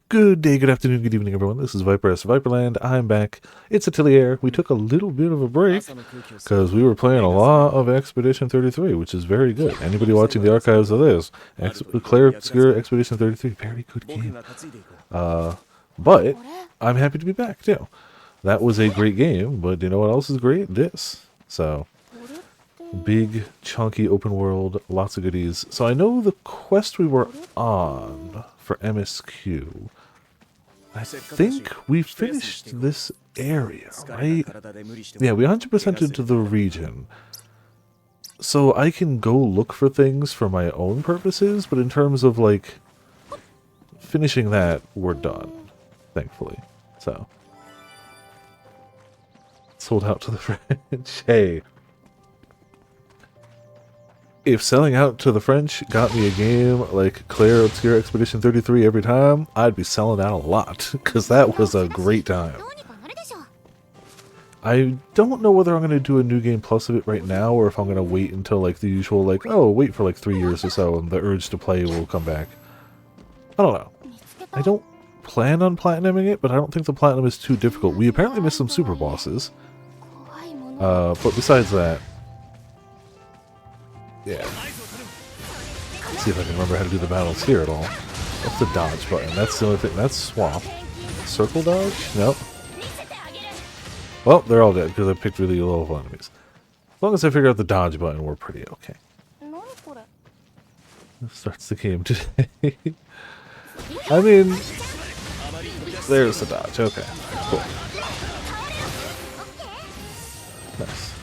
Good day, good afternoon, good evening, everyone. This is Viper S Viperland. I'm back. It's Atelier. We took a little bit of a break because we were playing a lot of Expedition 33, which is very good. Anybody watching the archives of this, Claire Obscure Expedition 33, very good game. But I'm happy to be back too. That was a great game, but you know what else is great? This. So, big, chunky open world, lots of goodies. So I know the quest we were on for MSQ. I think we finished this area, right? Yeah, we 100% into the region. So I can go look for things for my own purposes, but in terms of, like, finishing that, we're done. Thankfully. So. Sold out to the French. Hey. If selling out to the French got me a game like Claire Obscure Expedition 33 every time, I'd be selling out a lot, because that was a great time. I don't know whether I'm going to do a New Game Plus of it right now, or if I'm going to wait until, like, the usual, like, oh, wait for, like, 3 years or so, and the urge to play will come back. I don't know. I don't plan on platinuming it, but I don't think the platinum is too difficult. We apparently missed some super bosses. But besides that, yeah. Let's see if I can remember how to do the battles here at all. What's the dodge button? That's the only thing. That's swap. Circle dodge? Nope. Well, they're all dead because I picked really low enemies. As long as I figure out the dodge button, we're pretty okay. Starts the game today. I mean, there's the dodge. Okay, cool. Nice.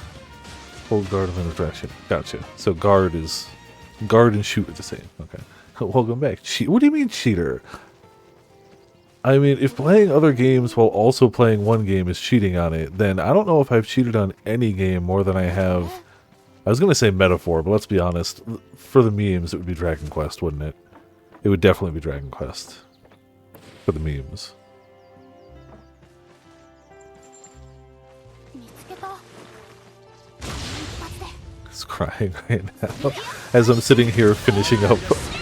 Hold guard in the direction. Gotcha. So guard and shoot are the same. Okay. Welcome back. What do you mean cheater? I mean, if playing other games while also playing one game is cheating on it, then I don't know if I've cheated on any game more than I have. I was going to say Metaphor, but let's be honest. For the memes, it would be Dragon Quest, wouldn't it? It would definitely be Dragon Quest. For the memes. Crying right now as I'm sitting here finishing up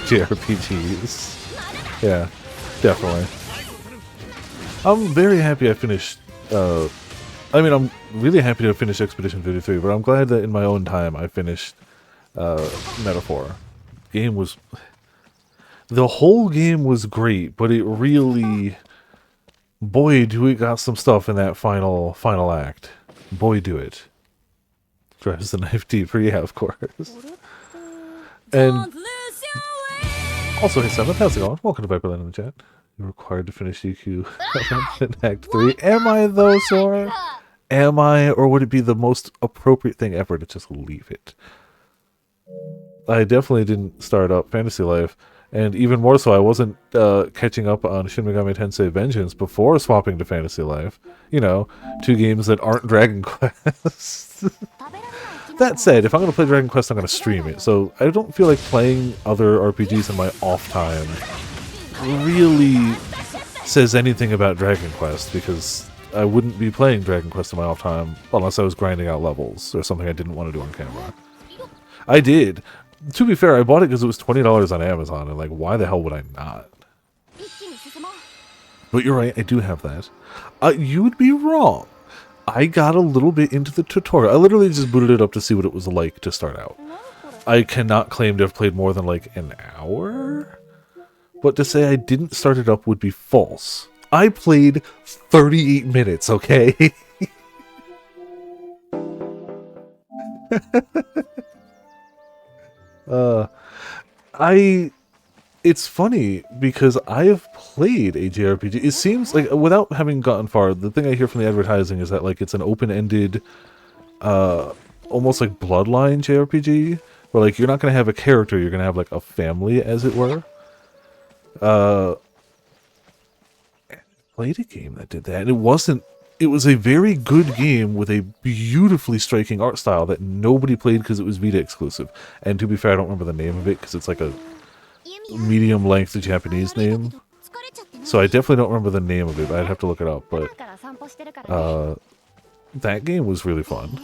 JRPGs. Yeah, definitely. I'm very happy I finished, I mean, I'm really happy to finish Expedition 33, but I'm glad that in my own time I finished Metaphor. The whole game was great, but it really, boy, do we got some stuff in that final act. Boy, do it. Drives the knife deeper, yeah, of course. And also, hey Seventh, how's it going? Welcome to Viperland in the chat. You're required to finish EQ in Act 3. Am I though, Sora? Am I, or would it be the most appropriate thing ever to just leave it? I definitely didn't start up Fantasy Life, and even more so, I wasn't catching up on Shin Megami Tensei Vengeance before swapping to Fantasy Life. You know, two games that aren't Dragon Quest. That said, if I'm going to play Dragon Quest, I'm going to stream it, so I don't feel like playing other RPGs in my off time really says anything about Dragon Quest, because I wouldn't be playing Dragon Quest in my off time unless I was grinding out levels, or something I didn't want to do on camera. I did. To be fair, I bought it because it was $20 on Amazon, and like, why the hell would I not? But you're right, I do have that. You would be wrong. I got a little bit into the tutorial. I literally just booted it up to see what it was like to start out. I cannot claim to have played more than like an hour, but to say I didn't start it up would be false. I played 38 minutes, okay? It's funny because I have played a JRPG. It seems like, without having gotten far, the thing I hear from the advertising is that like it's an open-ended, almost like Bloodline JRPG, where like you're not going to have a character, you're going to have like a family, as it were. I played a game that did that, and it was a very good game with a beautifully striking art style that nobody played because it was Vita exclusive. And to be fair, I don't remember the name of it because it's like a medium-length Japanese name. So I definitely don't remember the name of it, but I'd have to look it up. But that game was really fun.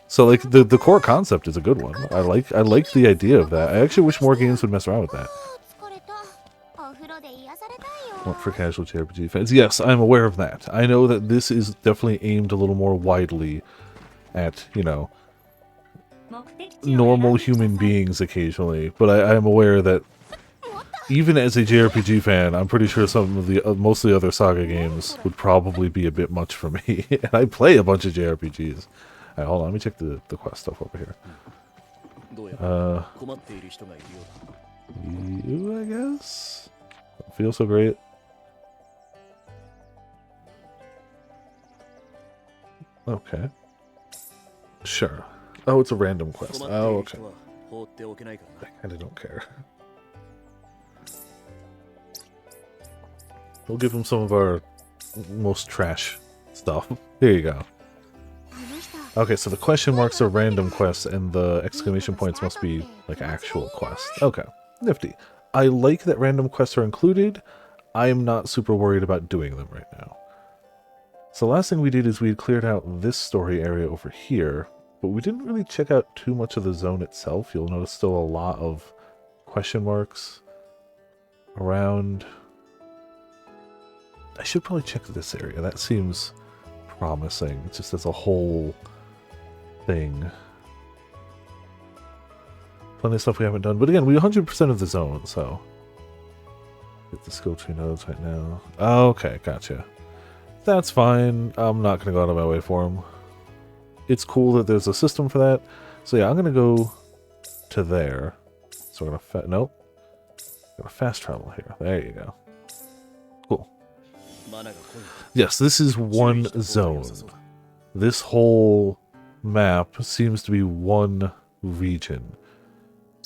So like the core concept is a good one. I like the idea of that. I actually wish more games would mess around with that. Not for casual JRPG fans. Yes, I'm aware of that. I know that this is definitely aimed a little more widely at, you know, normal human beings occasionally. But I am aware that even as a JRPG fan, I'm pretty sure some of the most of the other Saga games would probably be a bit much for me. And I play a bunch of JRPGs. Alright, hold on, let me check the quest stuff over here. You, I guess? Don't feel so great. Okay. Sure. Oh, it's a random quest. Oh, okay. I kinda don't care. We'll give him some of our most trash stuff. Here you go. Okay, so the question marks are random quests, and the exclamation points must be, like, actual quests. Okay, nifty. I like that random quests are included. I'm not super worried about doing them right now. So the last thing we did is we cleared out this story area over here, but we didn't really check out too much of the zone itself. You'll notice still a lot of question marks around. I should probably check this area. That seems promising, just as a whole thing. Plenty of stuff we haven't done, but again, we 100% of the zone, so get the skill tree nodes right now. Okay, gotcha. That's fine. I'm not going to go out of my way for them. It's cool that there's a system for that. So yeah, I'm going to go to there. So we're going to nope. Gonna fast travel here. There you go. Cool. Yes, this is one zone. This whole map seems to be one region,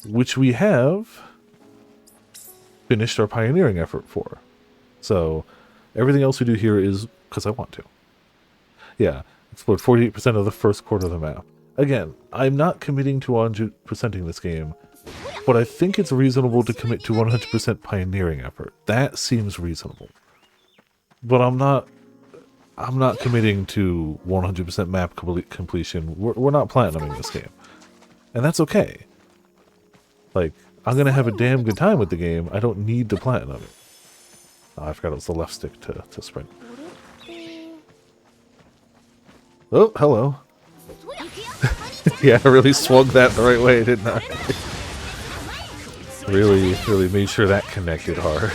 which we have finished our pioneering effort for. So everything else we do here is because I want to. Yeah, explored 48% of the first quarter of the map. Again, I'm not committing to 100%ing this game, but I think it's reasonable to commit to 100% pioneering effort. That seems reasonable. But I'm not committing to 100% map completion. We're not platinuming this game. And that's okay. Like, I'm going to have a damn good time with the game. I don't need to platinum it. Oh, I forgot it was the left stick to sprint. Oh, hello. Yeah, I really swung that the right way, didn't I? really made sure that connected hard.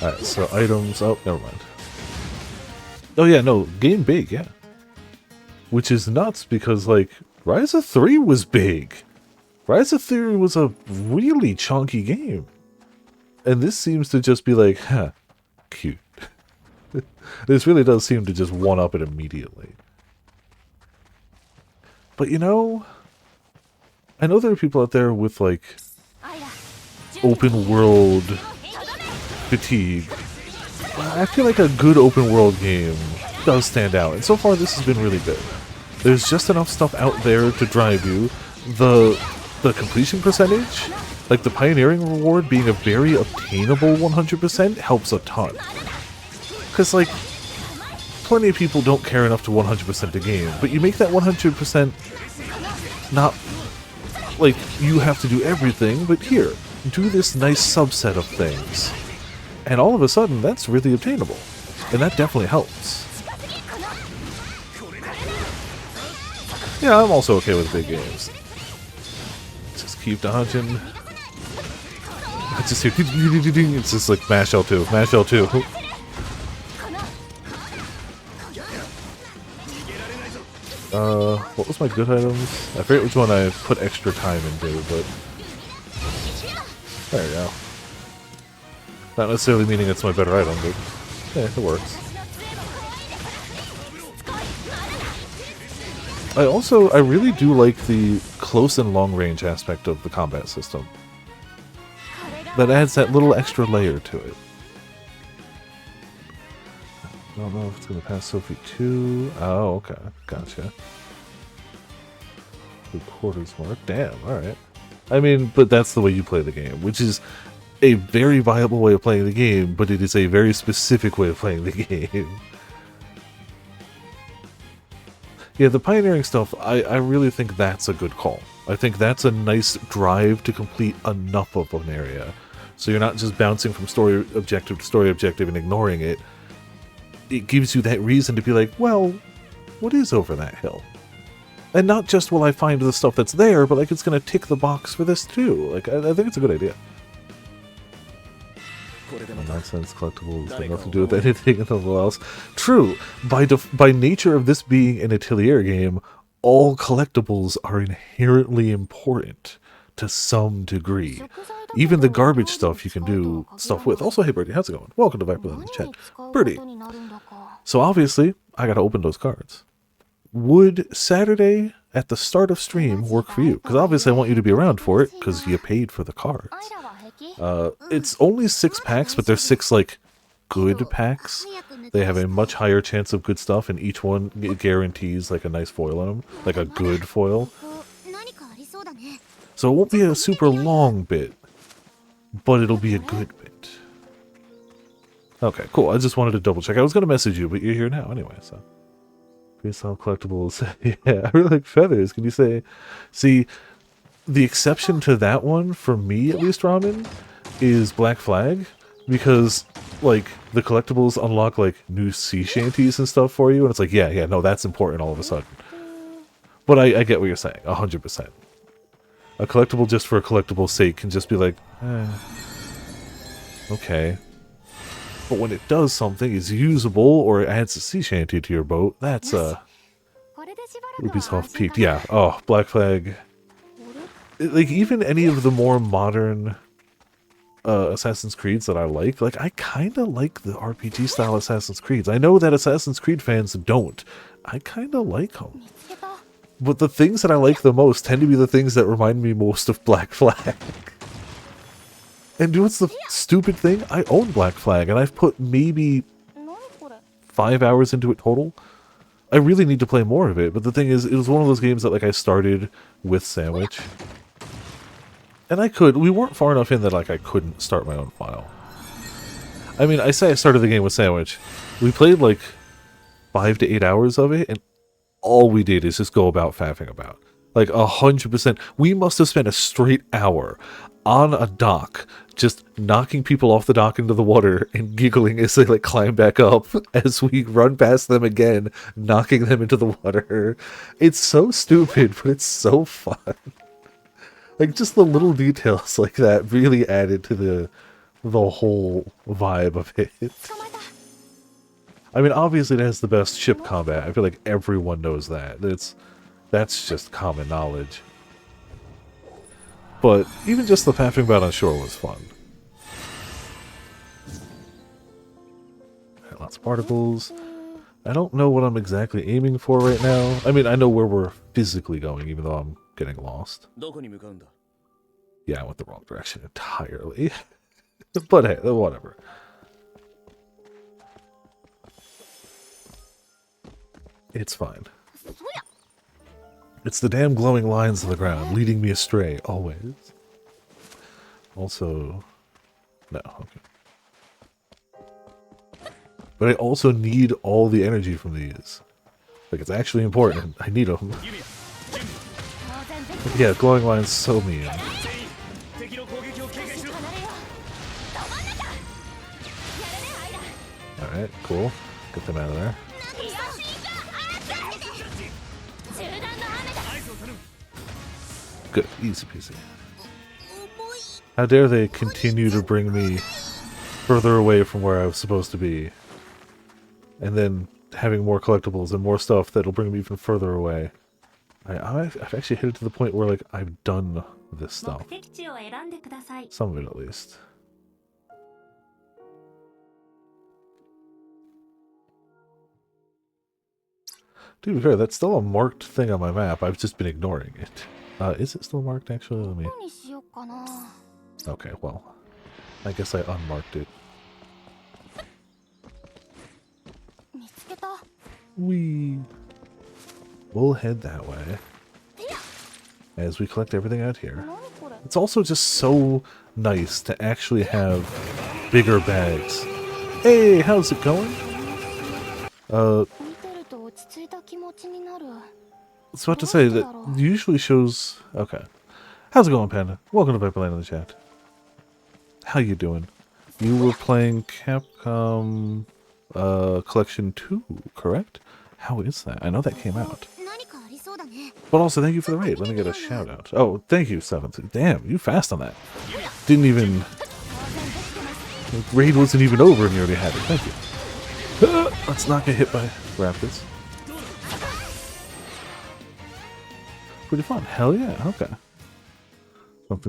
Alright, so items... Oh, never mind. Oh yeah, no, game big, yeah. Which is nuts because, like, Rise of 3 was big. Rise of 3 was a really chunky game. And this seems to just be like, huh, cute. This really does seem to just one-up it immediately. But you know, I know there are people out there with, like, open world fatigue. I feel like a good open world game does stand out, and so far this has been really good. There's just enough stuff out there to drive you. The completion percentage, like the pioneering reward being a very obtainable 100% helps a ton. Because, like, plenty of people don't care enough to 100% a game, but you make that 100% not like you have to do everything, but here, do this nice subset of things. And all of a sudden, that's really obtainable. And that definitely helps. Yeah, I'm also okay with big games. Just keep dodging. I just hear... It's just like mash L2, mash L2. What was my good items? I forget which one I put extra time into, but... There we go. Not necessarily meaning it's my better item, but... yeah, it works. I really do like the close and long range aspect of the combat system. That adds that little extra layer to it. I don't know if it's going to pass Sophie 2. Oh, okay. Gotcha. 3/4 mark. Damn, alright. I mean, but that's the way you play the game, which is a very viable way of playing the game, but it is a very specific way of playing the game. Yeah, the pioneering stuff, I really think that's a good call. I think that's a nice drive to complete enough of an area So you're not just bouncing from story objective to story objective and ignoring it. It gives you that reason to be like, well, what is over that hill? And not just will I find the stuff that's there, but like it's going to tick the box for this too. Like, I think it's a good idea. Nonsense collectibles have nothing to do with anything in the world else. True. By nature of this being an Atelier game, all collectibles are inherently important to some degree. Even the garbage stuff you can do stuff with. Also, hey Birdie, how's it going? Welcome to Viperland in the chat. Birdie. So obviously, I gotta open those cards. Would Saturday at the start of stream work for you? Because obviously I want you to be around for it, because you paid for the cards. It's only 6 packs, but they're 6, like, good packs. They have a much higher chance of good stuff, and each one guarantees, like, a nice foil in them. Like, a good foil. So it won't be a super long bit, but it'll be a good bit. Okay, cool. I just wanted to double check. I was going to message you, but you're here now anyway, so. Freestyle collectibles. Yeah, I really like feathers. Can you say... See, the exception to that one, for me at least, Ramen, is Black Flag. Because, like, the collectibles unlock, like, new sea shanties and stuff for you. And it's like, yeah, no, that's important all of a sudden. But I get what you're saying, 100%. A collectible just for a collectible's sake can just be like, okay. But when it does something, is usable, or it adds a sea shanty to your boat, that's, Ubisoft peaked. Yeah, oh, Black Flag. Like, even any of the more modern Assassin's Creeds that I like I kind of like the RPG-style Assassin's Creeds. I know that Assassin's Creed fans don't. I kind of like them. But the things that I like the most tend to be the things that remind me most of Black Flag. And what's the stupid thing? I own Black Flag, and I've put maybe 5 hours into it total. I really need to play more of it, but the thing is, it was one of those games that, like, I started with Sandwich. And we weren't far enough in that, like, I couldn't start my own file. I mean, I say I started the game with Sandwich. We played, like, 5 to 8 hours of it, and all we did is just go about faffing about. Like, 100%. We must have spent a straight hour on a dock, just knocking people off the dock into the water and giggling as they, like, climb back up as we run past them again, knocking them into the water. It's so stupid, but it's so fun. Like, just the little details like that really added to the whole vibe of it. I mean, obviously it has the best ship combat. I feel like everyone knows that. That's just common knowledge. But even just the faffing about on shore was fun. Lots of particles. I don't know what I'm exactly aiming for right now. I mean, I know where we're physically going, even though I'm getting lost. Yeah, I went the wrong direction entirely. But hey, whatever. It's fine. It's the damn glowing lines on the ground, leading me astray, always. Also... No, okay. But I also need all the energy from these. Like, it's actually important. I need them. Yeah, glowing lines so mean. Alright, cool. Get them out of there. Good, easy peasy. How dare they continue to bring me further away from where I was supposed to be. And then having more collectibles and more stuff that'll bring me even further away. I've actually hit it to the point where, like, I've done this stuff. Some of it, at least. To be fair, that's still a marked thing on my map. I've just been ignoring it. Is it still marked, actually? Let me... Okay, well. I guess I unmarked it. We'll head that way. As we collect everything out here. It's also just so nice to actually have bigger bags. Hey, how's it going? I was about to say that usually shows... Okay. How's it going, Panda? Welcome to Viperland in the chat. How you doing? You were playing Capcom Collection 2, correct? How is that? I know that came out. But also, thank you for the raid. Let me get a shout out. Oh, thank you, 7th. Damn, you fast on that. Didn't even... The raid wasn't even over and you already had it. Thank you. Let's not get hit by raptors. Pretty fun. Hell yeah, okay.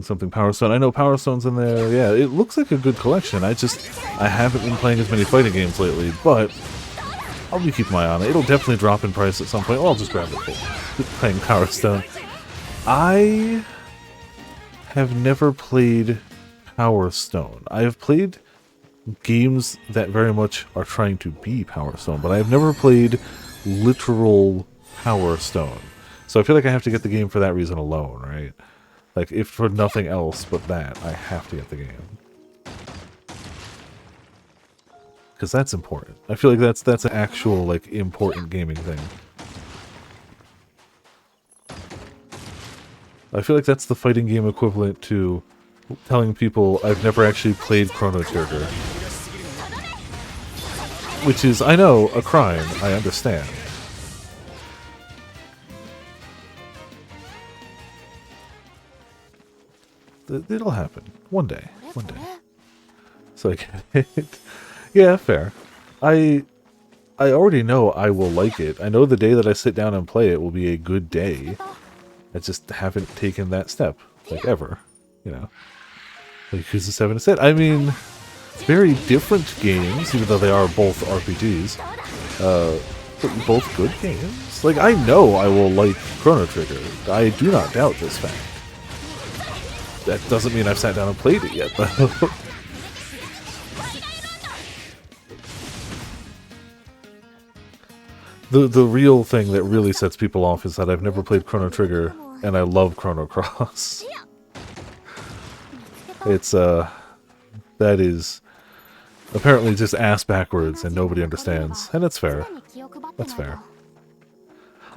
Something Power Stone. I know Power Stone's in there. Yeah, it looks like a good collection. I haven't been playing as many fighting games lately, but I'll be keeping my eye on it. It'll definitely drop in price at some point. Well, I'll just grab it for playing Power Stone. I have never played Power Stone. I have played games that very much are trying to be Power Stone, but I have never played literal Power Stone. So I feel like I have to get the game for that reason alone, right? Like, if for nothing else but that, I have to get the game. Because that's important. I feel like that's an actual, like, important gaming thing. I feel like that's the fighting game equivalent to telling people I've never actually played Chrono Trigger. Which is, I know, a crime. I understand. It'll happen. One day. One day. So I get it. Yeah, fair. I already know I will like it. I know the day that I sit down and play it will be a good day. I just haven't taken that step. Like, ever. You know. Like Yakuza 7 is it. I mean, very different games, even though they are both RPGs. But both good games. Like, I know I will like Chrono Trigger. I do not doubt this fact. That doesn't mean I've sat down and played it yet, though. The real thing that really sets people off is that I've never played Chrono Trigger, and I love Chrono Cross. It's, that is apparently just ass backwards, and nobody understands, and it's fair. That's fair.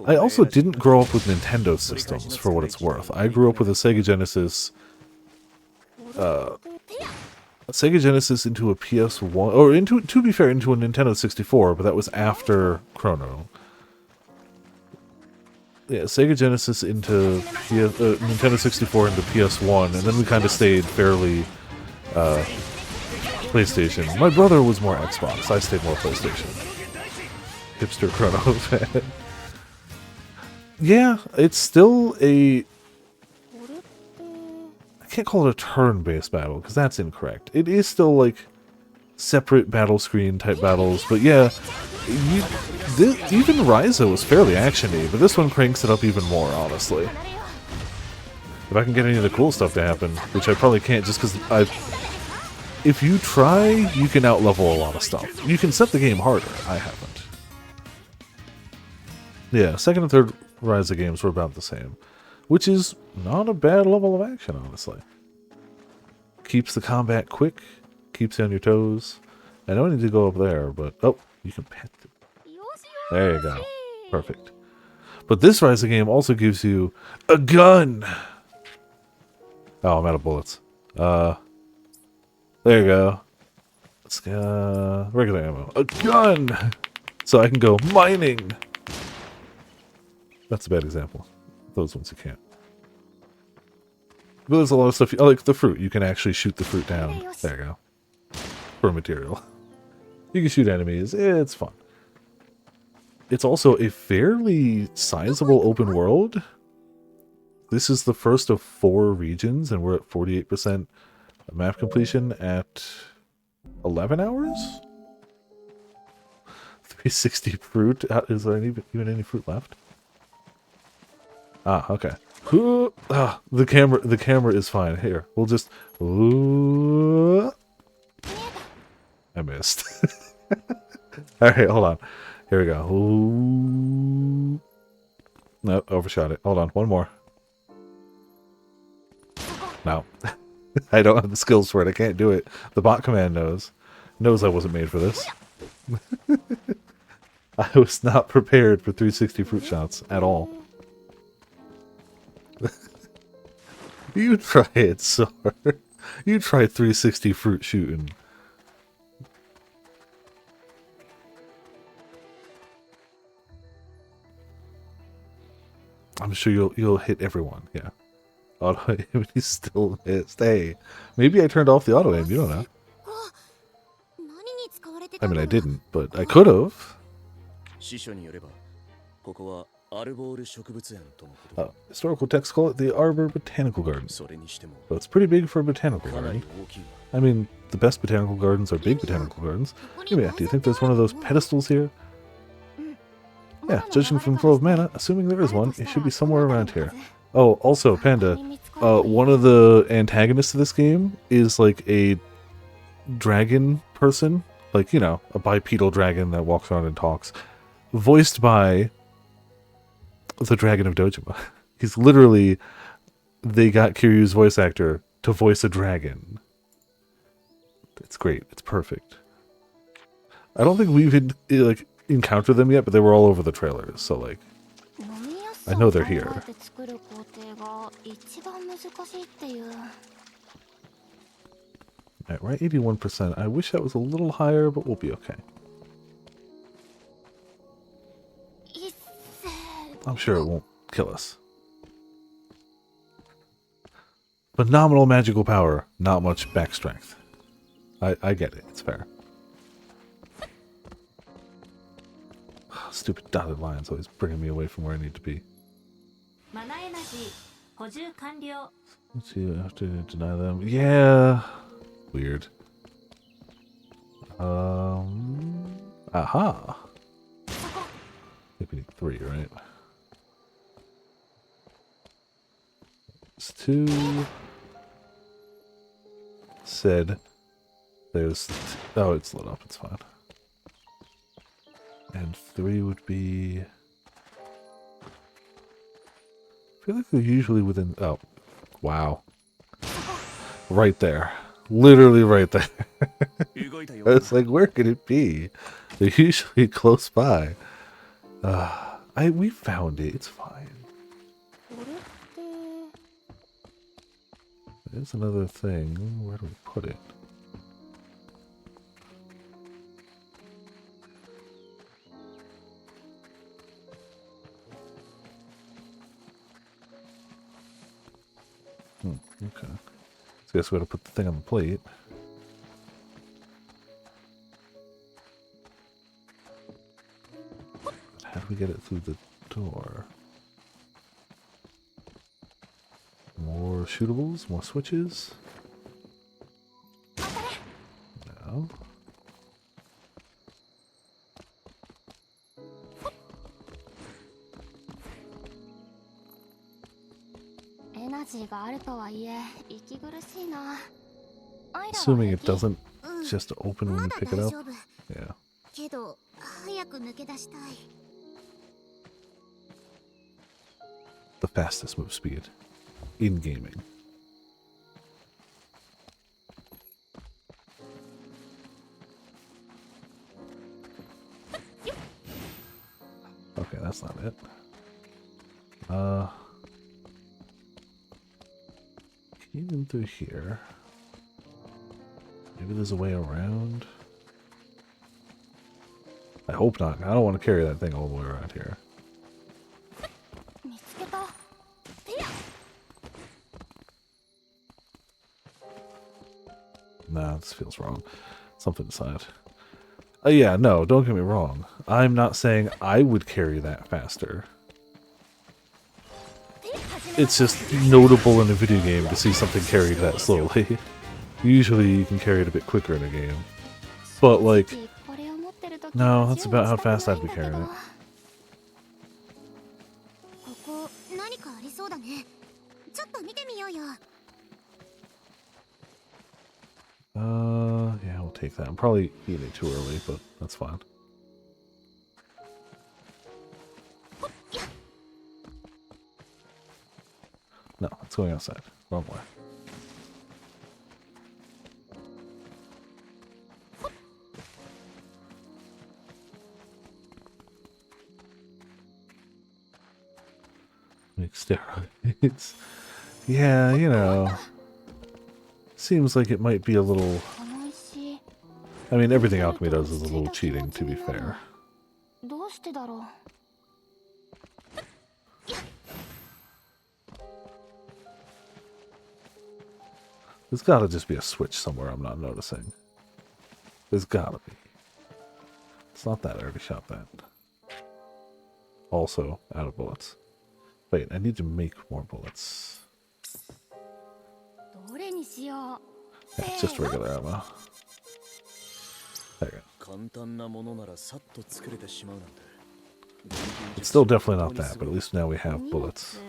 I also didn't grow up with Nintendo systems, for what it's worth. I grew up with a Sega Genesis... Sega Genesis into a PS1, or into, to be fair, into a Nintendo 64, but that was after Chrono. Yeah, Sega Genesis into Nintendo 64 into PS1, and then we kind of stayed fairly PlayStation. My brother was more Xbox, I stayed more PlayStation. Hipster Chrono fan. Yeah, it's still a... I can't call it a turn-based battle, because that's incorrect. It is still, like, separate battle screen type battles, but yeah, even Ryza was fairly action-y, but this one cranks it up even more, honestly. If I can get any of the cool stuff to happen, which I probably can't just because if you try, you can outlevel a lot of stuff. You can set the game harder. I haven't. Yeah, second and third Ryza games were about the same. Which is not a bad level of action, honestly. Keeps the combat quick, keeps you on your toes. I know I need to go up there, but... Oh, you can pet them. There you go. Perfect. But this Ryza game also gives you a gun! Oh, I'm out of bullets. There you go. Let's go... regular ammo. A gun! So I can go mining! That's a bad example. Those ones you can't. But there's a lot of stuff, like the fruit. You can actually shoot the fruit down. There you go. For material. You can shoot enemies. It's fun. It's also a fairly sizable open world. This is the first of 4 regions, and we're at 48% map completion at 11 hours? 360 fruit. Is there even any fruit left? Ah, okay. The camera is fine. Here, we'll just... I missed. Alright, hold on. Here we go. No, overshot it. Hold on, one more. No. I don't have the skills for it. I can't do it. The bot command knows. Knows I wasn't made for this. I was not prepared for 360 fruit shots at all. You try it, Sword. You try 360 fruit shooting. I'm sure you'll hit everyone. Yeah. Auto aim. He's still hit. Hey, maybe I turned off the auto aim. You don't know. I mean, I didn't, but I could have. Historical texts call it the Arbor Botanical Garden. So it's pretty big for a botanical garden. I mean, the best botanical gardens are big botanical gardens. Yumia, do you think there's one of those pedestals here? Yeah, judging from flow of mana, assuming there is one, it should be somewhere around here. Oh, also, Panda, one of the antagonists of this game is like a dragon person. Like, you know, a bipedal dragon that walks around and talks. Voiced by the Dragon of Dojima. He's literally... They got Kiryu's voice actor to voice a dragon. It's great. It's perfect. I don't think we've like encountered them yet, but they were all over the trailers, so like... I know they're here. Alright, we're at 81%. I wish that was a little higher, but we'll be okay. I'm sure it won't kill us. Phenomenal magical power, not much back strength. I get it, it's fair. Stupid dotted lines always bringing me away from where I need to be. Let's see, I have to deny them. Yeah. Weird. Aha. I think we need 3, right? It's 2. Said. There's... Oh, it's lit up. It's fine. And 3 would be... I feel like they're usually within... Oh. Wow. Right there. Literally right there. I was like, where could it be? They're usually close by. We found it. It's fine. There's another thing. Where do we put it? Okay. So I guess we gotta put the thing on the plate. How do we get it through the door? More shootables? More switches? No. Assuming it doesn't just open when you pick it up. Yeah. The fastest move speed in gaming. Okay, that's not it. Even through here. Maybe there's a way around. I hope not. I don't want to carry that thing all the way around here. Nah, this feels wrong. Something inside. Yeah, no, don't get me wrong. I'm not saying I would carry that faster. It's just notable in a video game to see something carried that slowly. Usually you can carry it a bit quicker in a game. But like, no, that's about how fast I'd be carrying it. Yeah, we'll take that. I'm probably eating it too early, but that's fine. No, it's going outside. Wrong way. Make steroids. Yeah, you know. seems like it might be a little... I mean, everything alchemy does is a little cheating, to be fair. There's gotta just be a switch somewhere I'm not noticing. There's gotta be. It's not that, I already shot that. Also, out of bullets. Wait, I need to make more bullets. Yeah, it's just regular ammo. There you go. It's still definitely not that, but at least now we have bullets.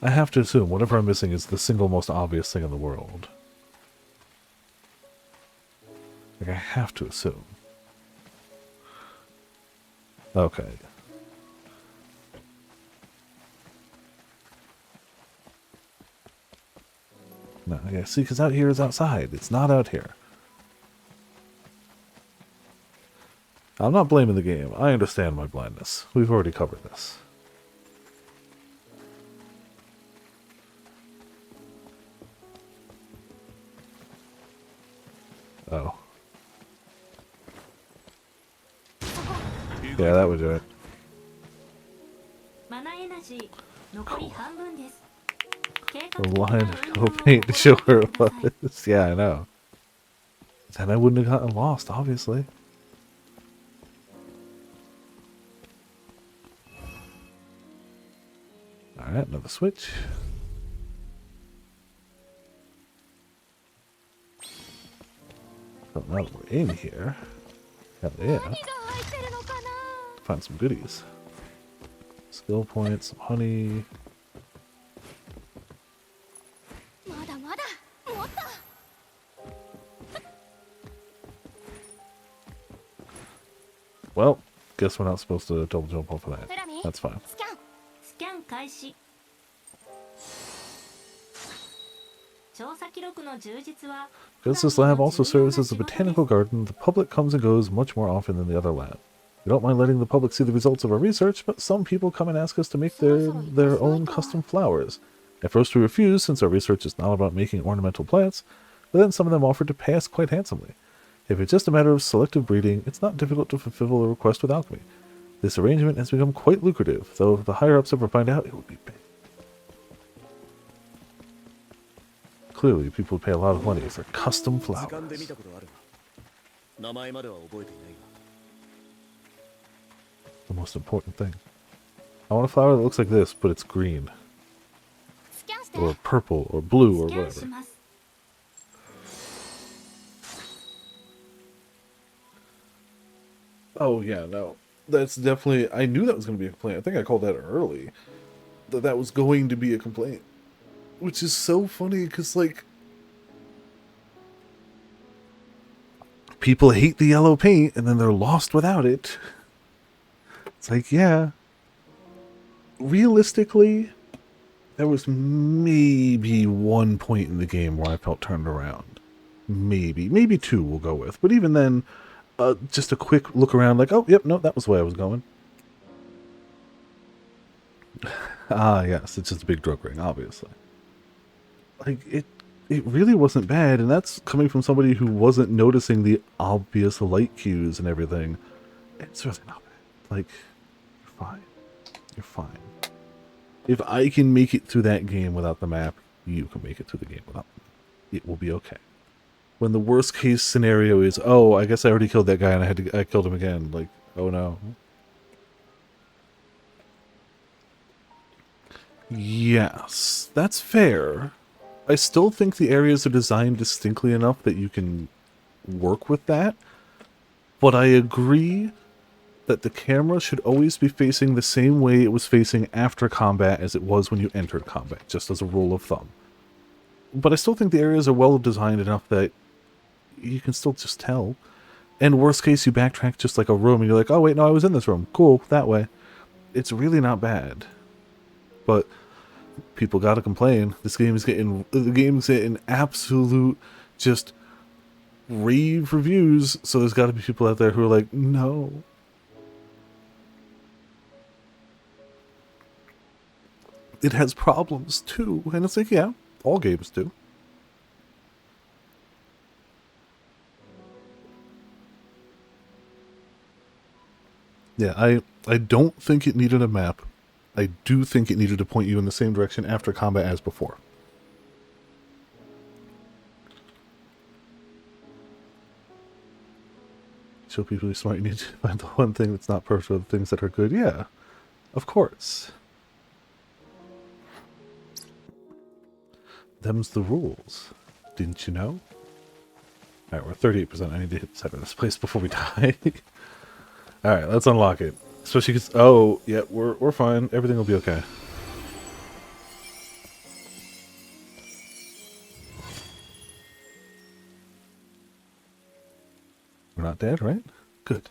I have to assume whatever I'm missing is the single most obvious thing in the world. Like, I have to assume. Okay. No, yeah, see, because out here is outside. It's not out here. I'm not blaming the game. I understand my blindness. We've already covered this. Oh. Yeah, that would do it. Cool. The line of no paint to show where it was. Yeah, I know. Then I wouldn't have gotten lost, obviously. Alright, another switch. So now that we're in here, hell yeah, find some goodies. Skill points, some honey. Well, guess we're not supposed to double jump off of that. That's fine. Because this lab also serves as a botanical garden, the public comes and goes much more often than the other lab. We don't mind letting the public see the results of our research, but some people come and ask us to make their own custom flowers. At first we refused, since our research is not about making ornamental plants, but then some of them offered to pay us quite handsomely. If it's just a matter of selective breeding, it's not difficult to fulfill a request with alchemy. This arrangement has become quite lucrative, though if the higher-ups ever find out, it would be big. Clearly, people pay a lot of money for custom flowers. The most important thing. I want a flower that looks like this, but it's green. Or purple, or blue, or whatever. Oh yeah, no. That's definitely... I knew that was going to be a complaint. I think I called that early. That was going to be a complaint. Which is so funny, because, like... people hate the yellow paint, and then they're lost without it. It's like, yeah. Realistically, there was maybe one point in the game where I felt turned around. Maybe. Maybe two we'll go with. But even then... just a quick look around like, oh, yep, no, that was the way I was going. Ah, yes, it's just a big drug ring, obviously. Like, it really wasn't bad, and that's coming from somebody who wasn't noticing the obvious light cues and everything. It's really not bad. Like, you're fine. You're fine. If I can make it through that game without the map, you can make it through the game without the map. It will be okay. When the worst case scenario is, oh, I guess I already killed that guy and I killed him again. Like, oh no. Yes, that's fair. I still think the areas are designed distinctly enough that you can work with that. But I agree that the camera should always be facing the same way it was facing after combat as it was when you entered combat, just as a rule of thumb. But I still think the areas are well designed enough that you can still just tell. And worst case, you backtrack just like a room and you're like, oh wait, no, I was in this room. Cool, that way. It's really not bad. But people gotta complain. The game's getting absolute just rave reviews, so there's got to be people out there who are like, no. It has problems too, and it's like, yeah, all games do. Yeah, I don't think it needed a map. I do think it needed to point you in the same direction after combat as before. Show people you're smart, you need to find the one thing that's not perfect or the things that are good. Yeah, of course. Them's the rules. Didn't you know? Alright, we're 38%. I need to hit the side of this place before we die. Alright, let's unlock it. Especially because... Oh, yeah, we're fine. Everything will be okay. We're not dead, right? Good.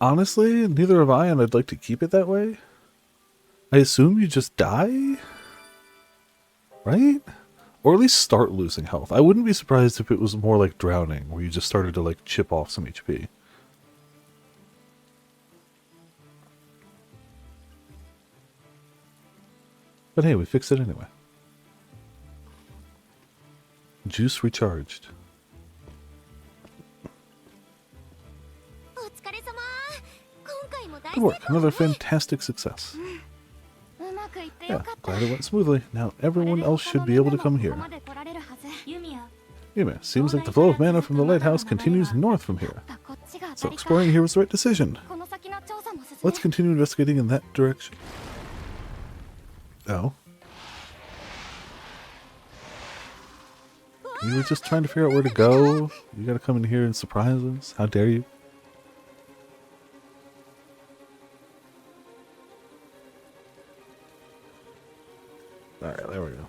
Honestly, neither have I, and I'd like to keep it that way. I assume you just die? Right? Or at least start losing health. I wouldn't be surprised if it was more like drowning, where you just started to like chip off some HP. But hey, we fixed it anyway. Juice recharged. Good work, another fantastic success. Yeah, glad it went smoothly. Now everyone else should be able to come here. Yumia, seems like the flow of mana from the lighthouse continues north from here. So exploring here was the right decision. Let's continue investigating in that direction. Oh. You were just trying to figure out where to go? You gotta come in here and surprise us? How dare you? Alright, there we go.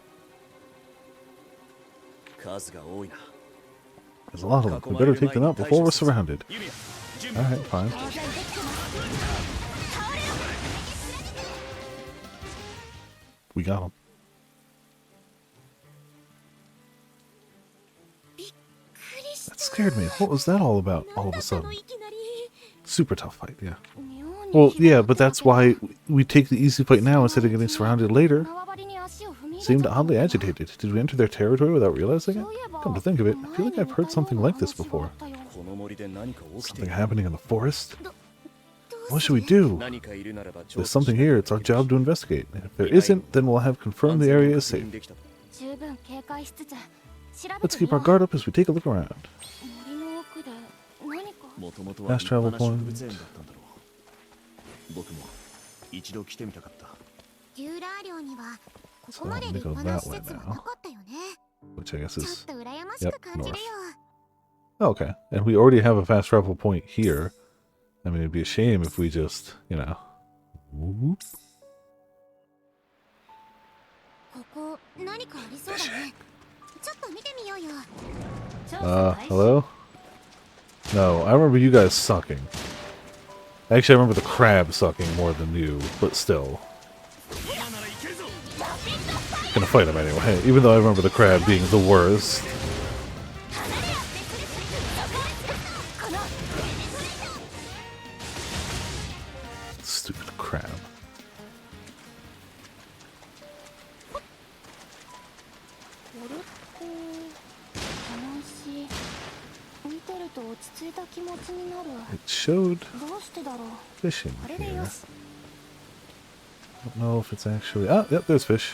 There's a lot of them. We better take them out before we're surrounded. Alright, fine. We got them. That scared me. What was that all about all of a sudden? Super tough fight, yeah. Well, yeah, but that's why we take the easy fight now instead of getting surrounded later. Seemed oddly agitated. Did we enter their territory without realizing it? Come to think of it, I feel like I've heard something like this before. Something happening in the forest? What should we do? There's something here, it's our job to investigate. And if there isn't, then we'll have confirmed the area is safe. Let's keep our guard up as we take a look around. Fast travel point. So I'm going to go that way now. Which I guess is... Yep, north. Oh, okay. And we already have a fast travel point here. I mean, it'd be a shame if we just, you know... Whoop. Fishing. Hello? No, I remember you guys sucking. Actually, I remember the crab sucking more than you, but still. Gonna fight him anyway, even though I remember the crab being the worst. Stupid crab. It showed fishing here. I don't know if it's actually... Ah, yep, there's fish.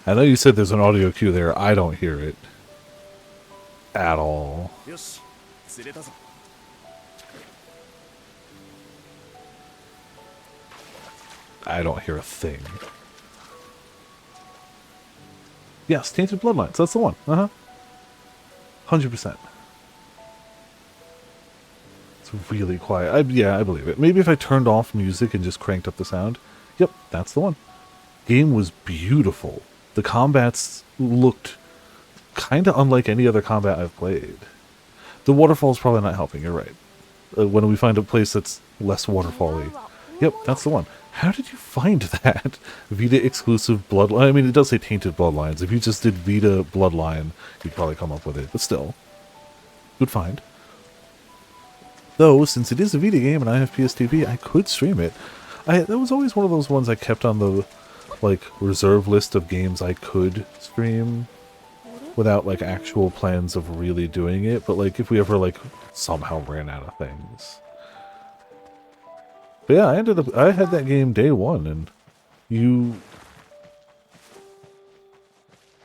I know you said there's an audio cue there. I don't hear it. At all. I don't hear a thing. Yes, Tainted Bloodlines. That's the one. 100%. It's really quiet. Yeah, I believe it. Maybe if I turned off music and just cranked up the sound. Yep, that's the one. Game was beautiful. The combats looked kind of unlike any other combat I've played. The waterfall's probably not helping, you're right. When we find a place that's less waterfall-y. Yep, that's the one. How did you find that? Vita exclusive bloodline? I mean, it does say tainted bloodlines. If you just did Vita bloodline, you'd probably come up with it. But still, good find. Though, since it is a Vita game and I have PSTV, I could stream it. That was always one of those ones I kept on the, like, reserve list of games I could stream without, like, actual plans of really doing it. But, like, if we ever, like, somehow ran out of things. But yeah, I had that game day one, and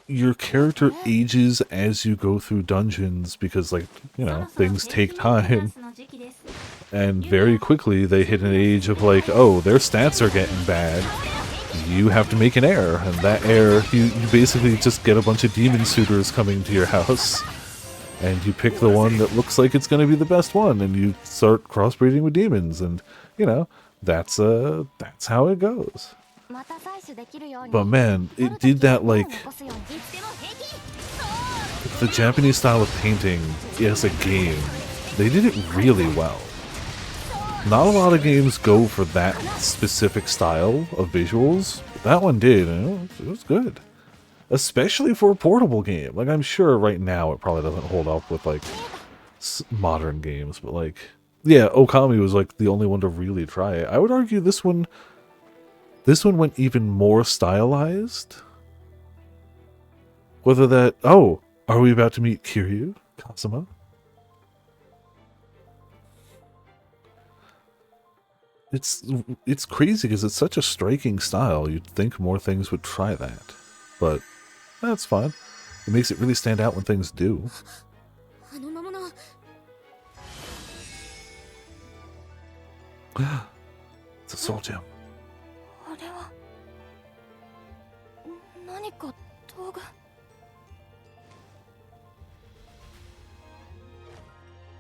your character ages as you go through dungeons because, like, you know, things take time. And very quickly they hit an age of like, oh, their stats are getting bad. You have to make an heir, and that heir, you basically just get a bunch of demon suitors coming to your house. And you pick the one that looks like it's going to be the best one, and you start crossbreeding with demons, and, you know, that's how it goes. But man, it did that, like, the Japanese style of painting as a game, they did it really well. Not a lot of games go for that specific style of visuals. That one did, and it was good. Especially for a portable game. Like, I'm sure right now it probably doesn't hold up with, like, modern games, but, like, yeah, Okami was, like, the only one to really try it. I would argue this one went even more stylized. Whether that... Oh! Are we about to meet Kiryu? Kazuma? It's crazy because it's such a striking style. You'd think more things would try that. But... that's fine. It makes it really stand out when things do. It's a soul gem.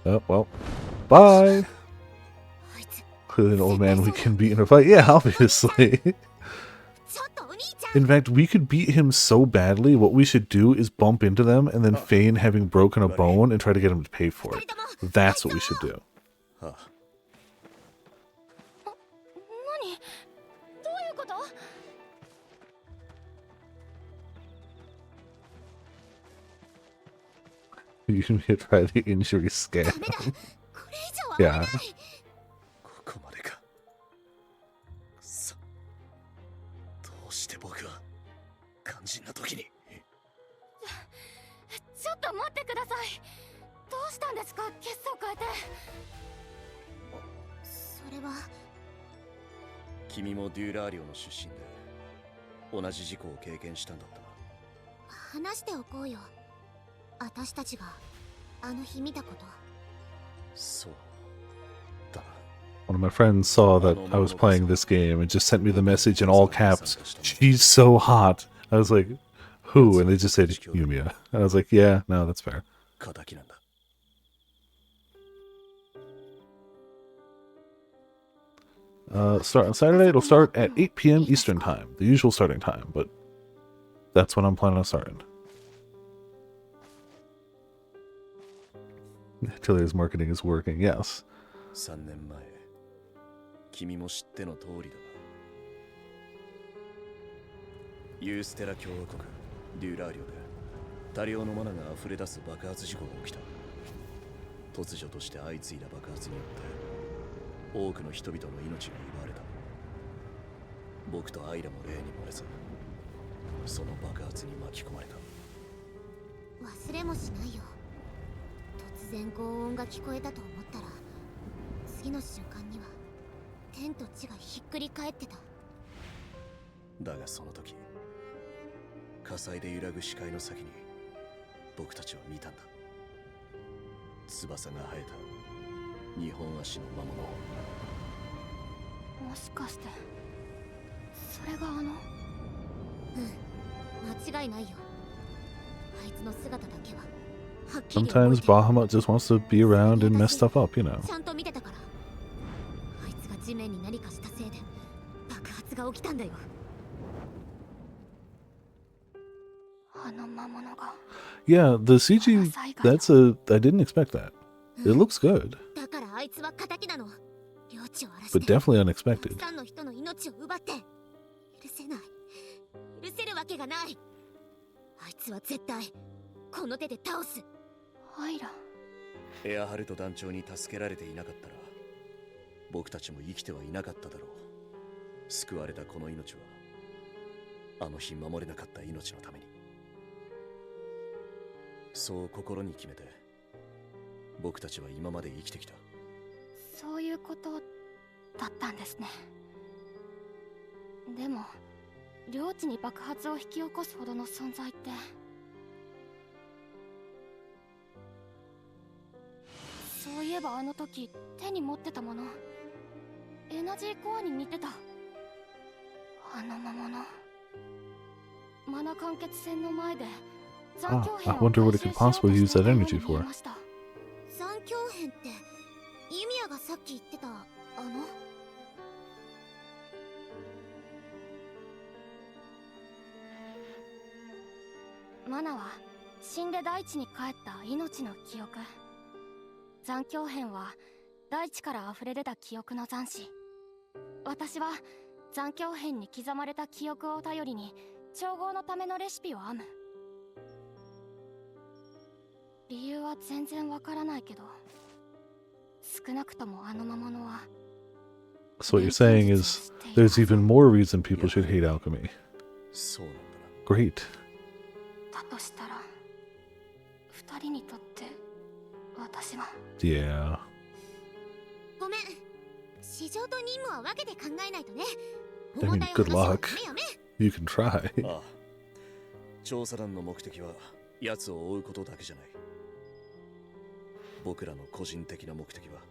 Oh, well. Bye! Clearly an old man we can beat in a fight. Yeah, obviously. In fact, we could beat him so badly, what we should do is bump into them and then feign having broken a bone and try to get him to pay for it. That's what we should do. You can try the injury scan. Yeah. One of my friends saw that I was playing this game and just sent me the message in all caps, "She's so hot." I was like, who? And they just said Yumia. And I was like, yeah, no, that's fair. Start on Saturday. It'll start at 8 p.m. Eastern Time, the usual starting time, but that's when I'm planning on starting. Atelier's marketing is working, yes. 3年前、君も知っての通りだが、ユーステラ共和国デューラー領で多量のマナが溢れ出す爆発事故が起きた。突如として相次いだ爆発によって多くの人々の命が奪われた。僕とアイラも例に漏れず、その爆発に巻き込まれた。忘れもしないよ。突然轟音が聞こえたと思ったら、次の瞬間には天と地がひっくり返ってた。だがその時、火災で揺らぐ視界の先に僕たちは見たんだ。翼が生えた2本足の魔物を。もしかしてそれが間違いないよ。あいつの姿だけは。Sometimes Bahamut just wants to be around and mess stuff up, you know. Yeah, the CG, I didn't expect that. It looks good, but definitely unexpected. Airハルト団長に助けられていなかったら、僕たちも生きてはいなかっただろう。救われたこの命は、あの日守れなかった命のために。そう心に決めて、僕たちは今まで生きてきた。そういうことだったんですね。でも、領地に爆発を引き起こすほどの存在って。そういえばあの時手に持ってたもの、エナジーコアに似てた。あの魔物。マナ完結戦の前で残響片を I wonder what it could possibly use that energy for. 残響片ってユミヤがさっき言ってたマナは死んで大地に帰った命の記憶。残響片は大地から溢れ出た記憶の残滓。私は残響片に刻まれた記憶を頼りに調合のためのレシピを編む。理由は全然わからないけど、少なくともあの魔物は。 So what you're saying is there's even more reason people should hate alchemy. Great. だとしたら、二人にとって私は。Yeah. ごめん。市場と任務は分けて考えないとね。 I mean, good luck. You can try. ああ、調査団の目的は奴を追うことだけじゃない。僕らの個人的な目的は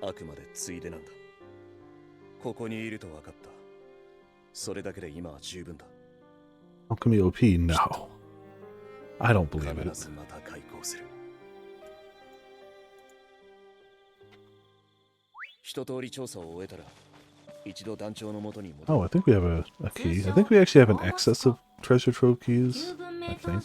あくまでついでなんだ。ここにいると分かった。それだけで今は十分だ。Alchemy OP? No. I don't believe it. 必ずまた開口する。一通り調査を終えたら、一度団長の元に戻る。 Oh, I think we have a key. I think we actually have an excess of treasure trove keys. I think.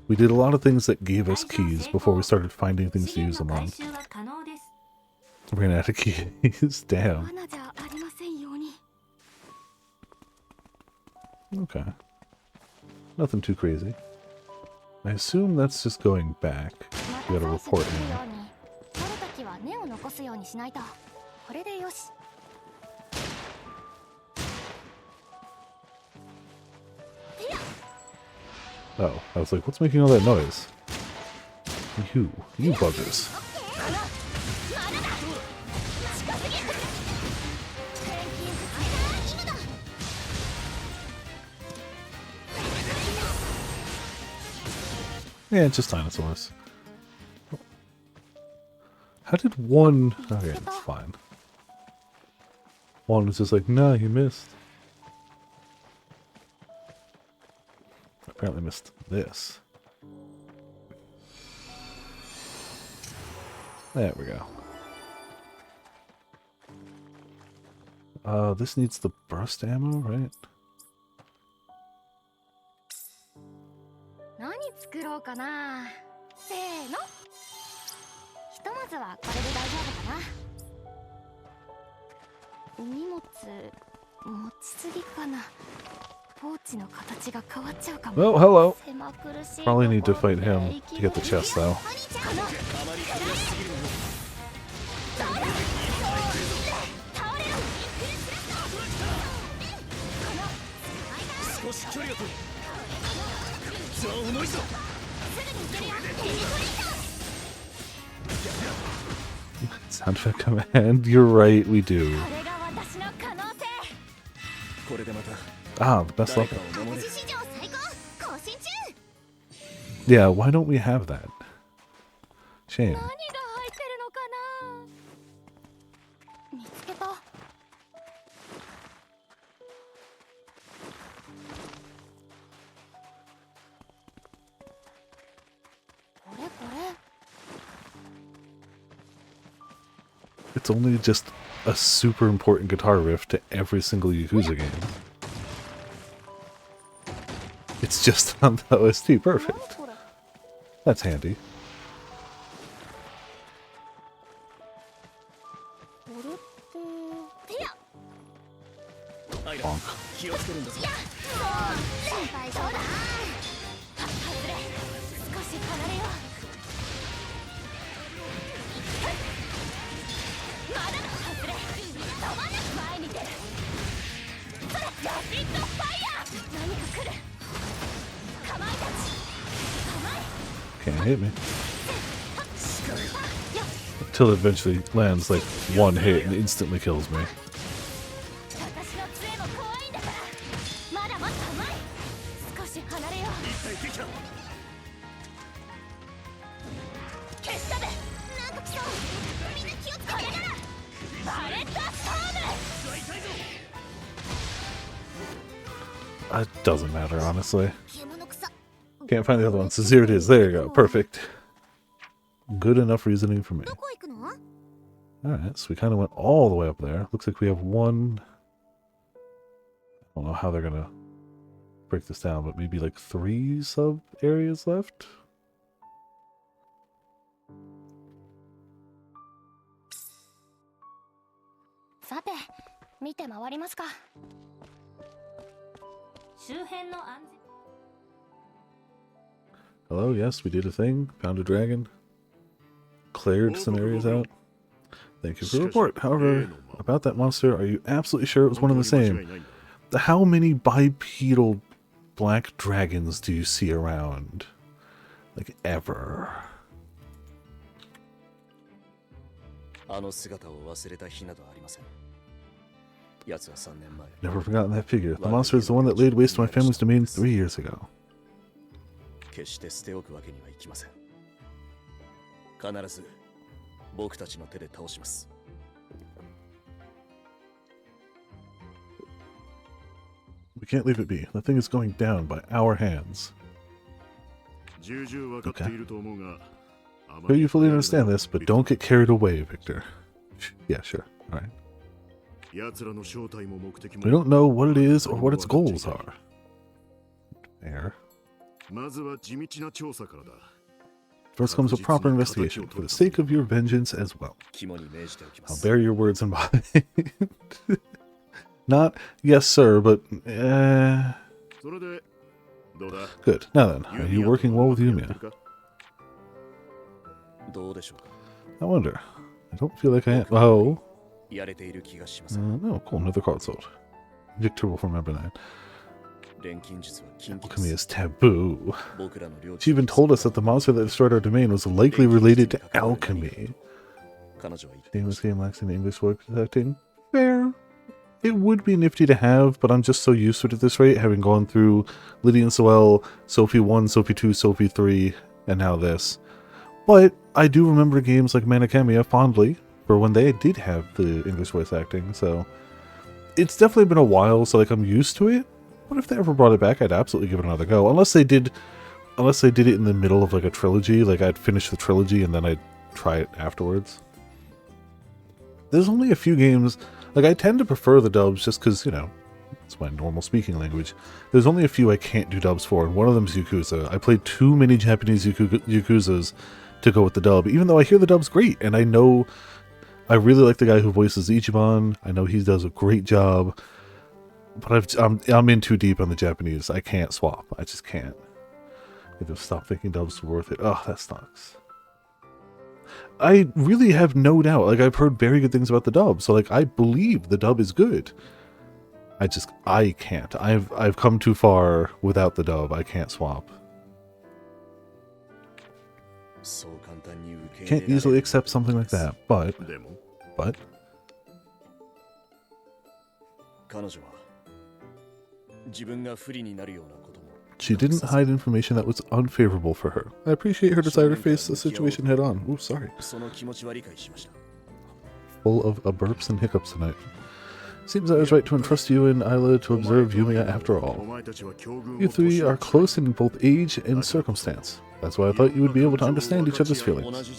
We did a lot of things that gave us keys before we started finding things to use them on. We're gonna add a keys. Damn. Okay. Nothing too crazy. I assume that's just going back. We gotta report now. Oh, I was like, what's making all that noise? You buggers. Yeah, it's just dinosaurs. How did one... Okay, it's fine. One was just like, nah, you missed. Apparently missed this. There we go. This needs the burst ammo, right? 何作ろうかな。せーの。ひとまずはこれで大丈夫かな。荷物持ちすぎかな。ポーチの形が変わっちゃうかも。 Oh, hello. Probably need to fight him to get the chest, though. Sound effect command. You're right, we do. Ah, the best level. Yeah, why don't we have that? Shame. It's only just a super important guitar riff to every single Yakuza game. it's just on the OST. Perfect. That's handy. Bonk. 気をつけるんだぞ。心配そうだ。外れ。少し離れよう。まだ外れ。止まんなく前に出る。それラピッドファイヤー。何か来る。かまいたち。構え。 Can't hit me. Until it eventually lands like one hit and instantly kills me. 私の杖も怖いんだから。まだまだ甘い。少し離れよう。一体できた。消したべ。なんか来そう。みんな気をつけて。バレットストーム。 It doesn't matter, honestly. 獣草。 Can't find the other one, so here it is. There you go. Perfect. Good enough reasoning for me. どこ行くの？ Alright, so we kind of went all the way up there. Looks like we have one... I don't know how they're gonna break this down, but maybe like 3 sub-areas left? さて、見て回りますか。周辺の安全。 Hello, yes, we did a thing. Found a dragon. Cleared some areas out. Thank you for the report. However, about that monster, are you absolutely sure it was one and the same? How many bipedal black dragons do you see around? Like, ever? あの姿を忘れた日などありません。奴は3年前。 Never forgotten that figure. The monster is the one that laid waste to my family's domain 3 years ago. 決して捨ておくわけにはいきません。必ず僕たちの手で倒します。 We can't leave it be. The thing is going down by our hands. Okay. Sure you fully understand this, but don't get carried away, Victor. Yeah, sure. Alright. We don't know what it is or what its goals are. Fair. First comes a proper investigation, for the sake of your vengeance as well. I'll bear your words in mind. Not, yes sir, but, Good. Now then, are you working well with Yumia? I wonder. I don't feel like I am. Oh. No, cool. Another card sold. Victor will remember that. Alchemy is taboo. She even told us that the monster that destroyed our domain was likely related to alchemy. This game lacks in English voice acting. Fair. It would be nifty to have, but I'm just so used to it at this rate, having gone through Lydia and Soel, Sophie 1, Sophie 2, Sophie 3, and now this. But I do remember games like Manakamiya fondly, for when they did have the English voice acting, so it's definitely been a while, so like I'm used to it. But if they ever brought it back, I'd absolutely give it another go. Unless they did it in the middle of like a trilogy, like I'd finish the trilogy and then I'd try it afterwards. There's only a few games, like I tend to prefer the dubs just because, you know, it's my normal speaking language. There's only a few I can't do dubs for, and one of them's Yakuza. I played too many Japanese Yakuzas to go with the dub, even though I hear the dub's great, and I know I really like the guy who voices Ichiban. I know he does a great job, but I'm in too deep on the Japanese. I can't swap. I just can't. I just stop thinking dubs are worth it. Oh, that sucks. I really have no doubt. Like, I've heard very good things about the dub, so like I believe the dub is good. I can't. I've come too far without the dub. I can't swap. Can't easily accept something like that, but she didn't hide information that was unfavorable for her. I appreciate her desire to face the situation head on. Ooh, sorry. Full of burps and hiccups tonight. Seems I was right to entrust you and Isla to observe Yumia after all. You three are close in both age and circumstance. That's why I thought you would be able to understand each other's feelings.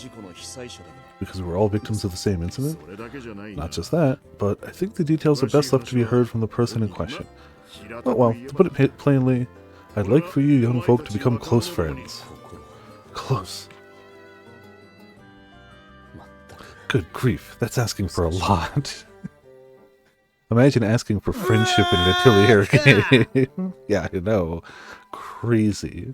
Because we're all victims of the same incident? Not just that, but I think the details are best left to be heard from the person in question. But well, to put it plainly, I'd like for you young folk to become close friends. Close. Good grief, that's asking for a lot. Imagine asking for friendship in an Atelier game. Yeah, I know. Crazy.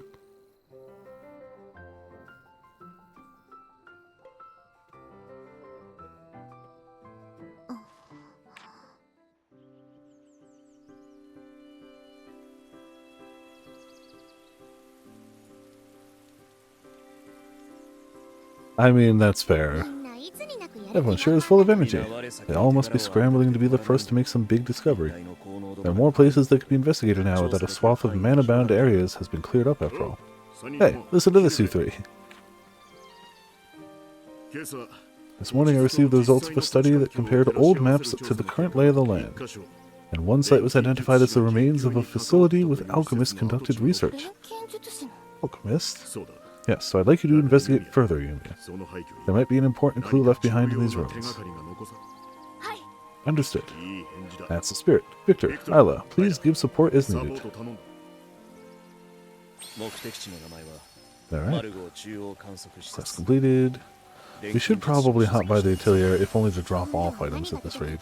I mean, that's fair. Everyone sure is full of energy. They all must be scrambling to be the first to make some big discovery. There are more places that could be investigated now that a swath of mana-bound areas has been cleared up after all. Hey, listen to this, you three. This morning I received the results of a study that compared old maps to the current lay of the land. And one site was identified as the remains of a facility with alchemists conducted research. Alchemists? Yes, so I'd like you to investigate further, Yumia. There might be an important clue left behind in these ruins. Understood. That's the spirit. Victor, Isla, please give support as needed. Alright. Quest completed. We should probably hop by the Atelier, if only to drop off items at this rate.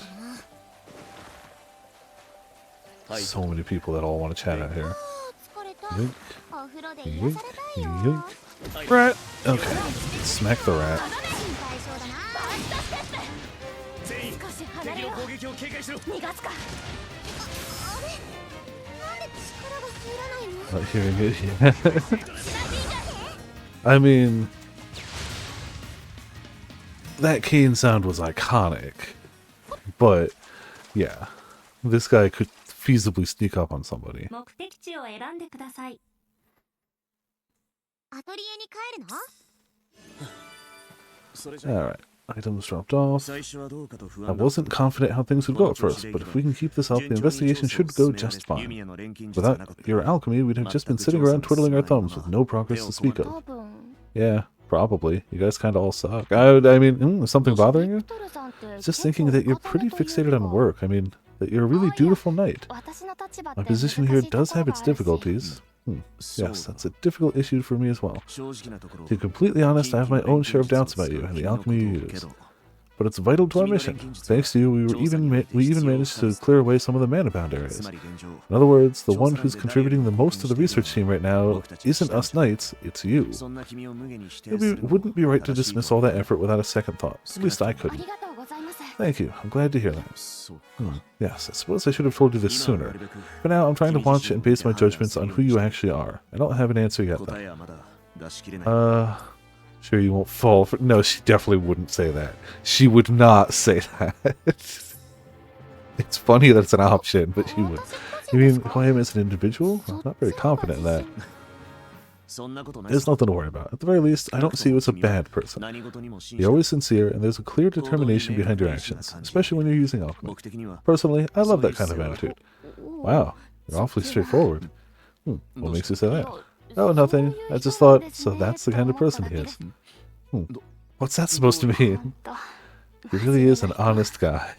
So many people that all want to chat out here. Yoink. Yoink. Yoink. Rat! Okay. Smack the rat. Not hearing it yet. I mean, that cane sound was iconic, but yeah, this guy could feasibly sneak up on somebody. Alright, items dropped off. I wasn't confident how things would go at first, but if we can keep this up, the investigation should go just fine. Without your alchemy, we'd have just been sitting around twiddling our thumbs with no progress to speak of. Yeah, probably. You guys kinda all suck. I mean, is something bothering you? Just thinking that you're pretty fixated on work. I mean, that you're a really dutiful knight. My position here does have its difficulties. Yes, that's a difficult issue for me as well. To be completely honest, I have my own share of doubts about you and the alchemy you use. But it's vital to our mission. Thanks to you, we even managed to clear away some of the mana-bound areas. In other words, the one who's contributing the most to the research team right now isn't us knights, it's you. It wouldn't be right to dismiss all that effort without a second thought. At least I couldn't. Thank you. I'm glad to hear that. Yes, I suppose I should have told you this sooner. For now, I'm trying to watch and base my judgments on who you actually are. I don't have an answer yet, though. Sure you won't fall for... No, she definitely wouldn't say that. She would not say that. It's funny that it's an option, but she would. You mean who I am as an individual? I'm not very confident in that. There's nothing to worry about. At the very least, I don't see you as a bad person. You're always sincere, and there's a clear determination behind your actions, especially when you're using alchemy. Personally, I love that kind of attitude. Wow, you're awfully straightforward. What makes you say that? Oh, nothing. I just thought, so that's the kind of person he is. What's that supposed to mean? He really is an honest guy.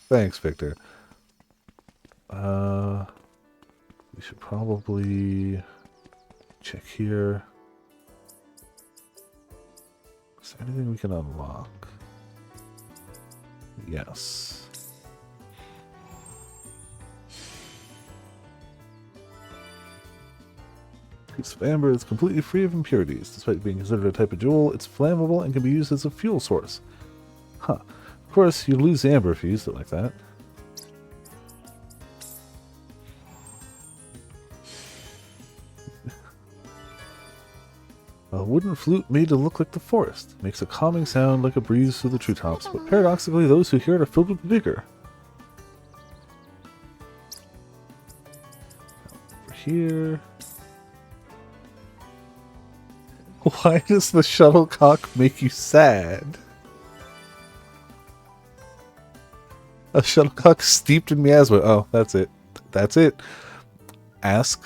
Thanks, Victor. We should probably... check here. Is there anything we can unlock? Yes. Piece of amber is completely free of impurities. Despite being considered a type of jewel, it's flammable and can be used as a fuel source. Huh. Of course, you lose the amber if you use it like that. A wooden flute made to look like the forest. Makes a calming sound like a breeze through the treetops, but paradoxically those who hear it are filled with vigor. Over here... Why does the shuttlecock make you sad? A shuttlecock steeped in miasma. Oh, that's it. That's it. Ask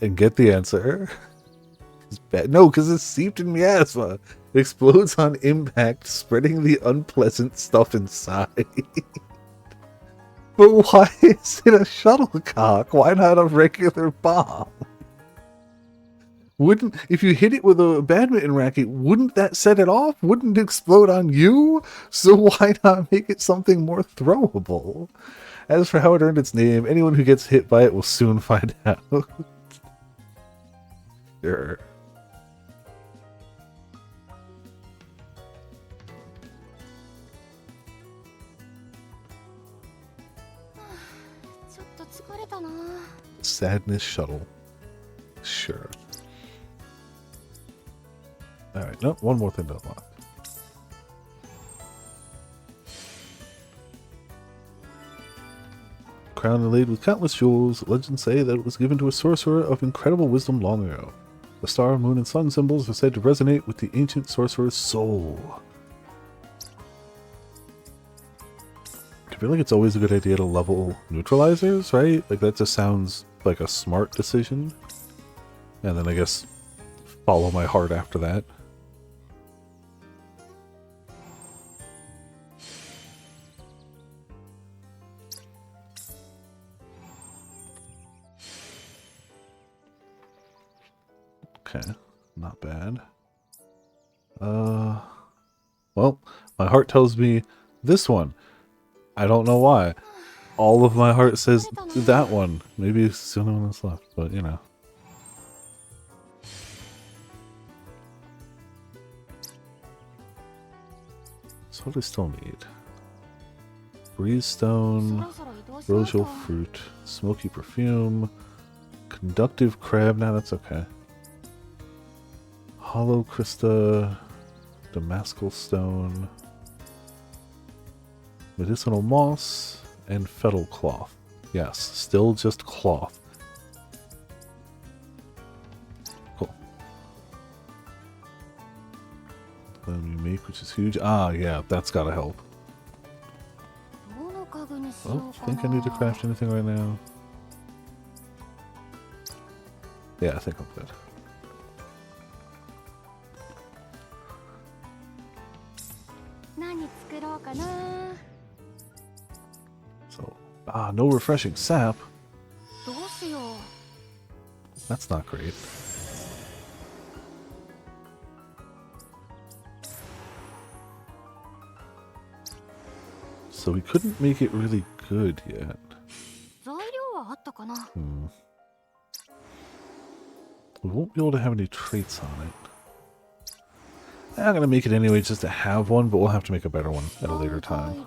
and get the answer. No, because it's steeped in miasma. It explodes on impact, spreading the unpleasant stuff inside. But why is it a shuttlecock? Why not a regular bomb? Wouldn't, if you hit it with a badminton racket, wouldn't that set it off? Wouldn't it explode on you? So why not make it something more throwable? As for how it earned its name, anyone who gets hit by it will soon find out. Sure. Sadness shuttle. Sure. Alright, no, one more thing to unlock. Crowned and laid with countless jewels, legends say that it was given to a sorcerer of incredible wisdom long ago. The star, moon, and sun symbols are said to resonate with the ancient sorcerer's soul. I feel like it's always a good idea to level neutralizers, right? Like, that just sounds like a smart decision. And then I guess follow my heart after that. Okay, not bad. Well, my heart tells me this one. I don't know why. All of my heart says that one. Maybe it's the only one that's left, but you know. So what do I still need? Breeze stone, rosal fruit, smoky perfume, conductive crab. Now that's okay. Hollow crystal, damascal stone, medicinal moss, and fettle cloth. Yes, still just cloth. Cool. Then we make, which is huge. Ah, yeah, that's gotta help. Oh, think I need to craft anything right now? Yeah, I think I'm good. So, no refreshing sap. That's not great. So we couldn't make it really good yet. We won't be able to have any traits on it. I'm gonna make it anyway just to have one, but we'll have to make a better one at a later time.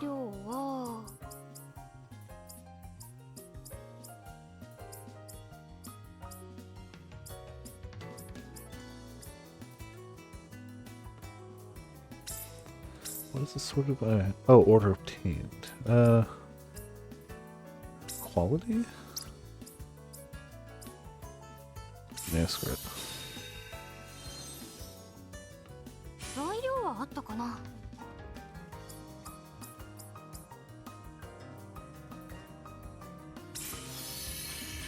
What is this sort of oh, order obtained. Quality? Yeah, screw it.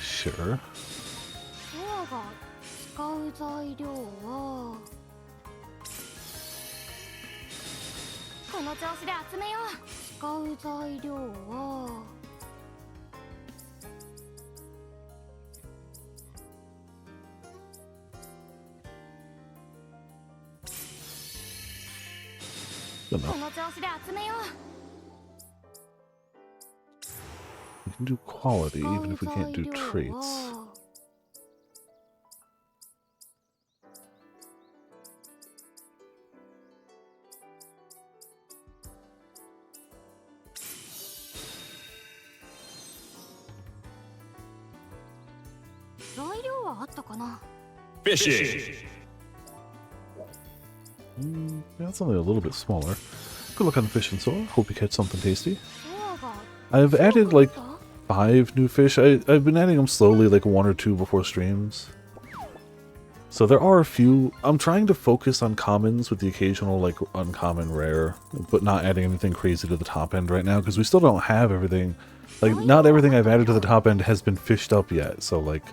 Sure. We can do quality even if we can't do traits. Fishing! That's only a little bit smaller. Good luck on the fishing, so hope you catch something tasty. I've added like 5 new fish. I've been adding them slowly, like 1 or 2 before streams. So there are a few. I'm trying to focus on commons with the occasional like uncommon rare, but not adding anything crazy to the top end right now because we still don't have everything. Like, not everything I've added to the top end has been fished up yet, so like,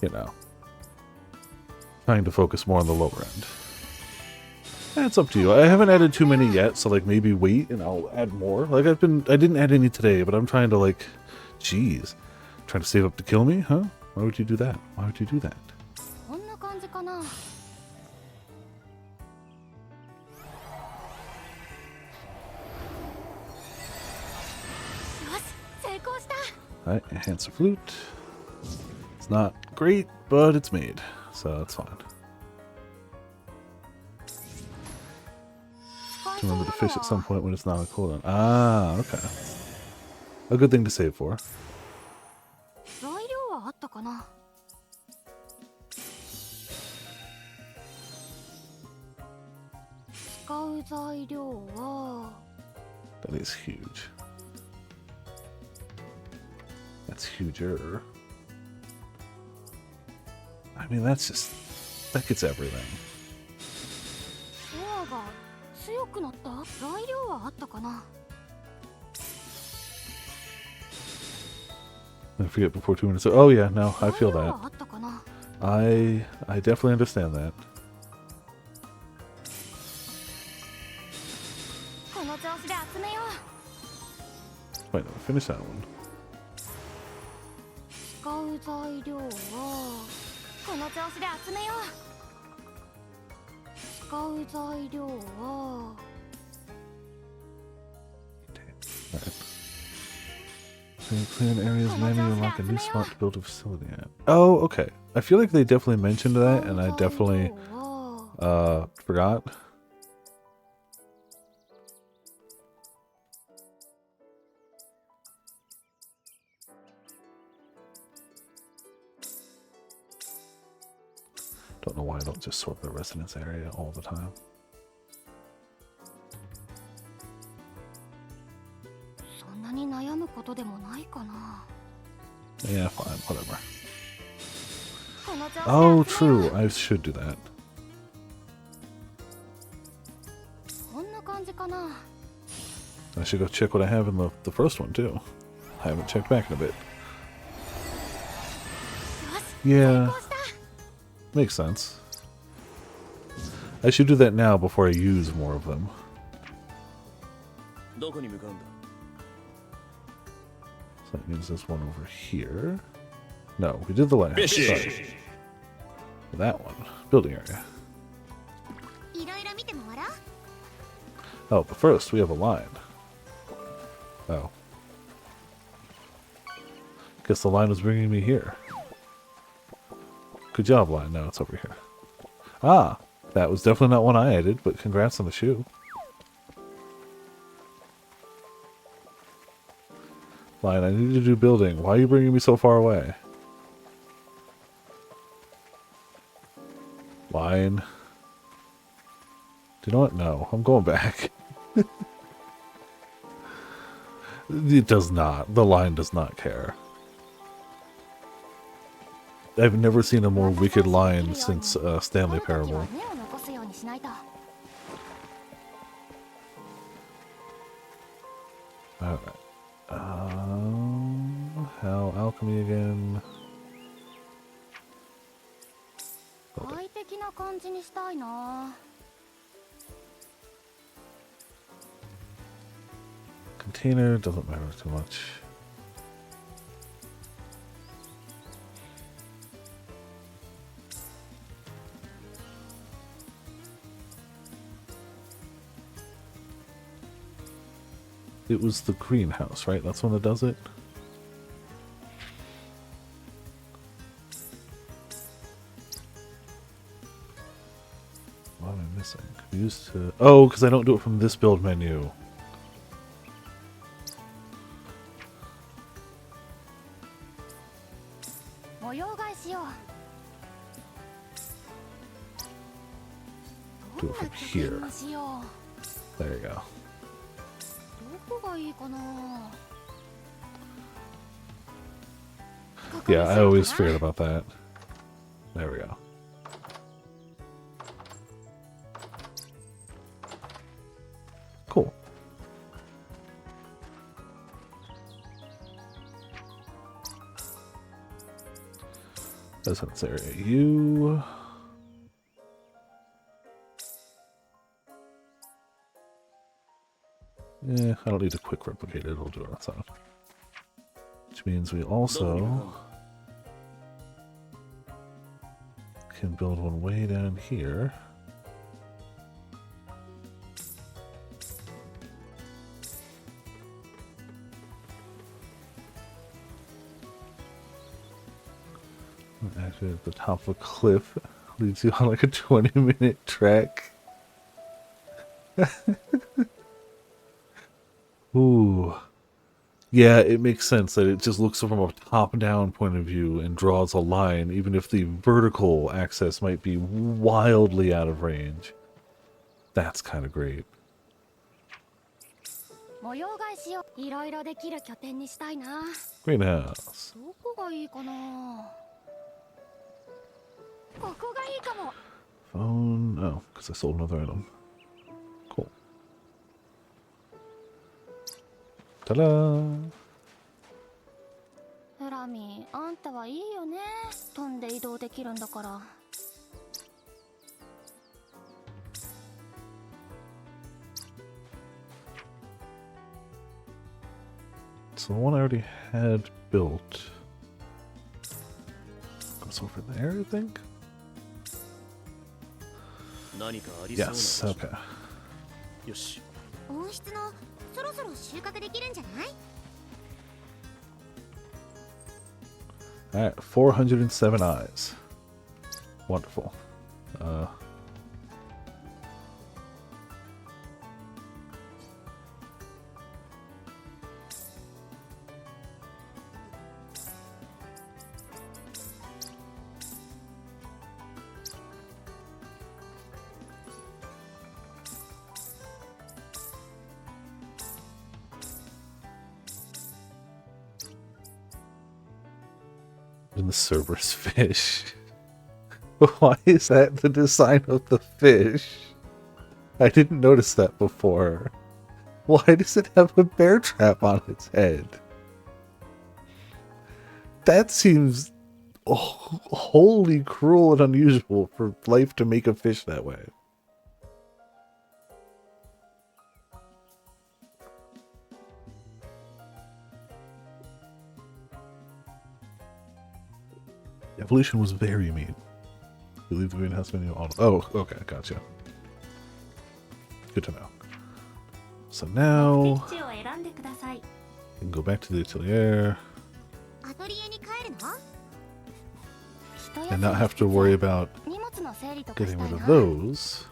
you know, trying to focus more on the lower end. It's up to you. I haven't added too many yet, so like maybe wait and I'll add more. Like I didn't add any today, but I'm trying to like, jeez, trying to save up to kill me, huh? Why would you do that? Why would you do that? かな。よし、成功した。 Alright, enhance the flute. It's not great, but it's made, so it's fine. Remember to fish at some point when it's not a cooldown. Ah, okay. A good thing to save for. 材料はあったかな。使う材料は That is huge. That's huger. I mean, that's just... that gets everything. ソアが強くなった。材料はあったかな。 I forget before 2 minutes. Oh yeah, no, I feel 材料 that. はあったかな。 I definitely understand that. この調子で集めよう。 Wait, no, finish that one. 使う材料はこの調子で集めよう。使う材料は Alright. Clear an area's menu and unlock a new spot to build a facility at. Oh, okay. I feel like they definitely mentioned that, and I definitely forgot. Don't know why I don't just sort the residence area all the time. そんなに悩むことでもないかな。 Yeah, fine, whatever. この調子で Oh, 集めよう。 true. I should do that. こんな感じかな。 I should go check what I have in the first one, too. I haven't checked back in a bit. よし、 Yeah, 成功した。 makes sense. I should do that now before I use more of them. どこに向かうんだ。 So that means this one over here. No, we did the last. Sorry. That one. Building area. いろいろ見て回ら。 Oh, but first we have a line. Oh. Guess the line was bringing me here. Good job, line. Now it's over here. Ah, that was definitely not one I added, but congrats on the shoe. Line, I need to do building. Why are you bringing me so far away? Line. Do you know what? No, I'm going back. It does not. The line does not care. I've never seen a more wicked line since Stanley Parable. 目を残すようにしないと。 Alright. How alchemy again? 快適な感じにしたいな。 Container doesn't matter too much. It was the greenhouse, right? That's one that does it? What am I missing? Used to... Oh, because I don't do it from this build menu. Do it from here. There you go. どこがいいかな。 Yeah, I always forget about that. There we go. Cool. That's in this area. You. Yeah, I don't need to quick replicate it. It'll do it on its own. Which means we also can build one way down here. Actually, at the top of a cliff leads you on like a 20-minute trek. Ooh. Yeah, it makes sense that it just looks from a top-down point of view and draws a line, even if the vertical access might be wildly out of range. That's kind of great. 模様替えしよう。いろいろできる拠点にしたいな。 Greenhouse. どこがいいかな。ここがいいかも。 Phone. Oh, because I sold another item. Cool. Ta-da! フラミ、あんたはいいよね。飛んで移動できるんだから。 So the one I already had built goes over there, I think? 何かありそうな場 Yes, 所 okay. よし 温室のそろそろ収穫できるんじゃない？ Alright, 407 eyes. Wonderful. In the Cerberus fish. Why is that the design of the fish? I didn't notice that before. Why does it have a bear trap on its head? That seems wholly cruel and unusual for life to make a fish that way. Evolution was very mean. You leave the greenhouse menu on. Oh, okay, gotcha. Good to know. So now 地を選んでください。 we can go back to the atelier アトリエに帰るの？ and not have to worry about 荷物の整理とかし getting たい rid な。 of those.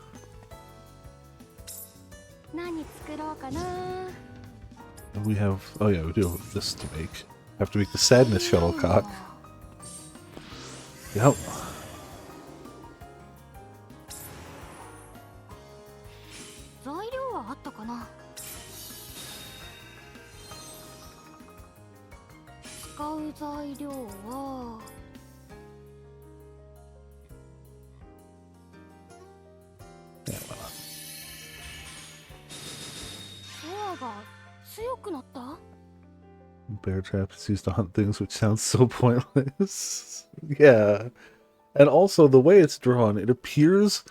何作ろうかな。 And we have, oh yeah, we do have this to make. Have to make the sadness shuttlecock. Yep. 材料はあったかな。使う材料は。 Yeah, why not? ソアが強くなった？ Bear trap is used to hunt things, which sounds so pointless. Yeah. And also, the way it's drawn, it appears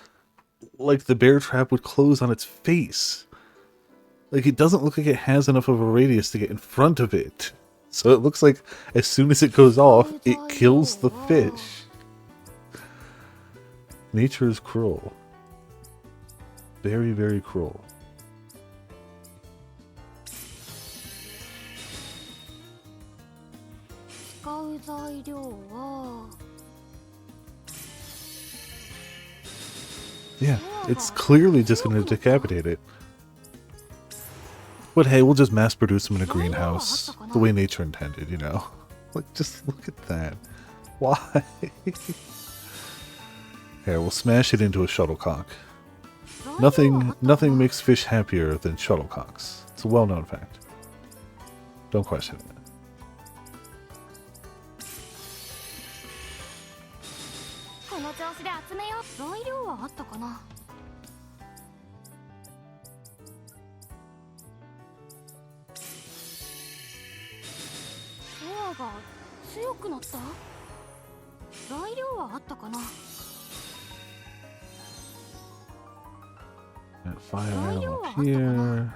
like the bear trap would close on its face. Like, it doesn't look like it has enough of a radius to get in front of it. So it looks like as soon as it goes off, it kills the fish. Nature is cruel. Very, very cruel. Yeah, it's clearly just going to decapitate it. But hey, we'll just mass produce them in a greenhouse, the way nature intended, you know? Like, just look at that. Why? Here, we'll smash it into a shuttlecock. Nothing makes fish happier than shuttlecocks. It's a well-known fact. Don't question it. この調子で集めよう。材料はあったかな。ソアが強くなった？材料はあったかな。 That fire animal up here.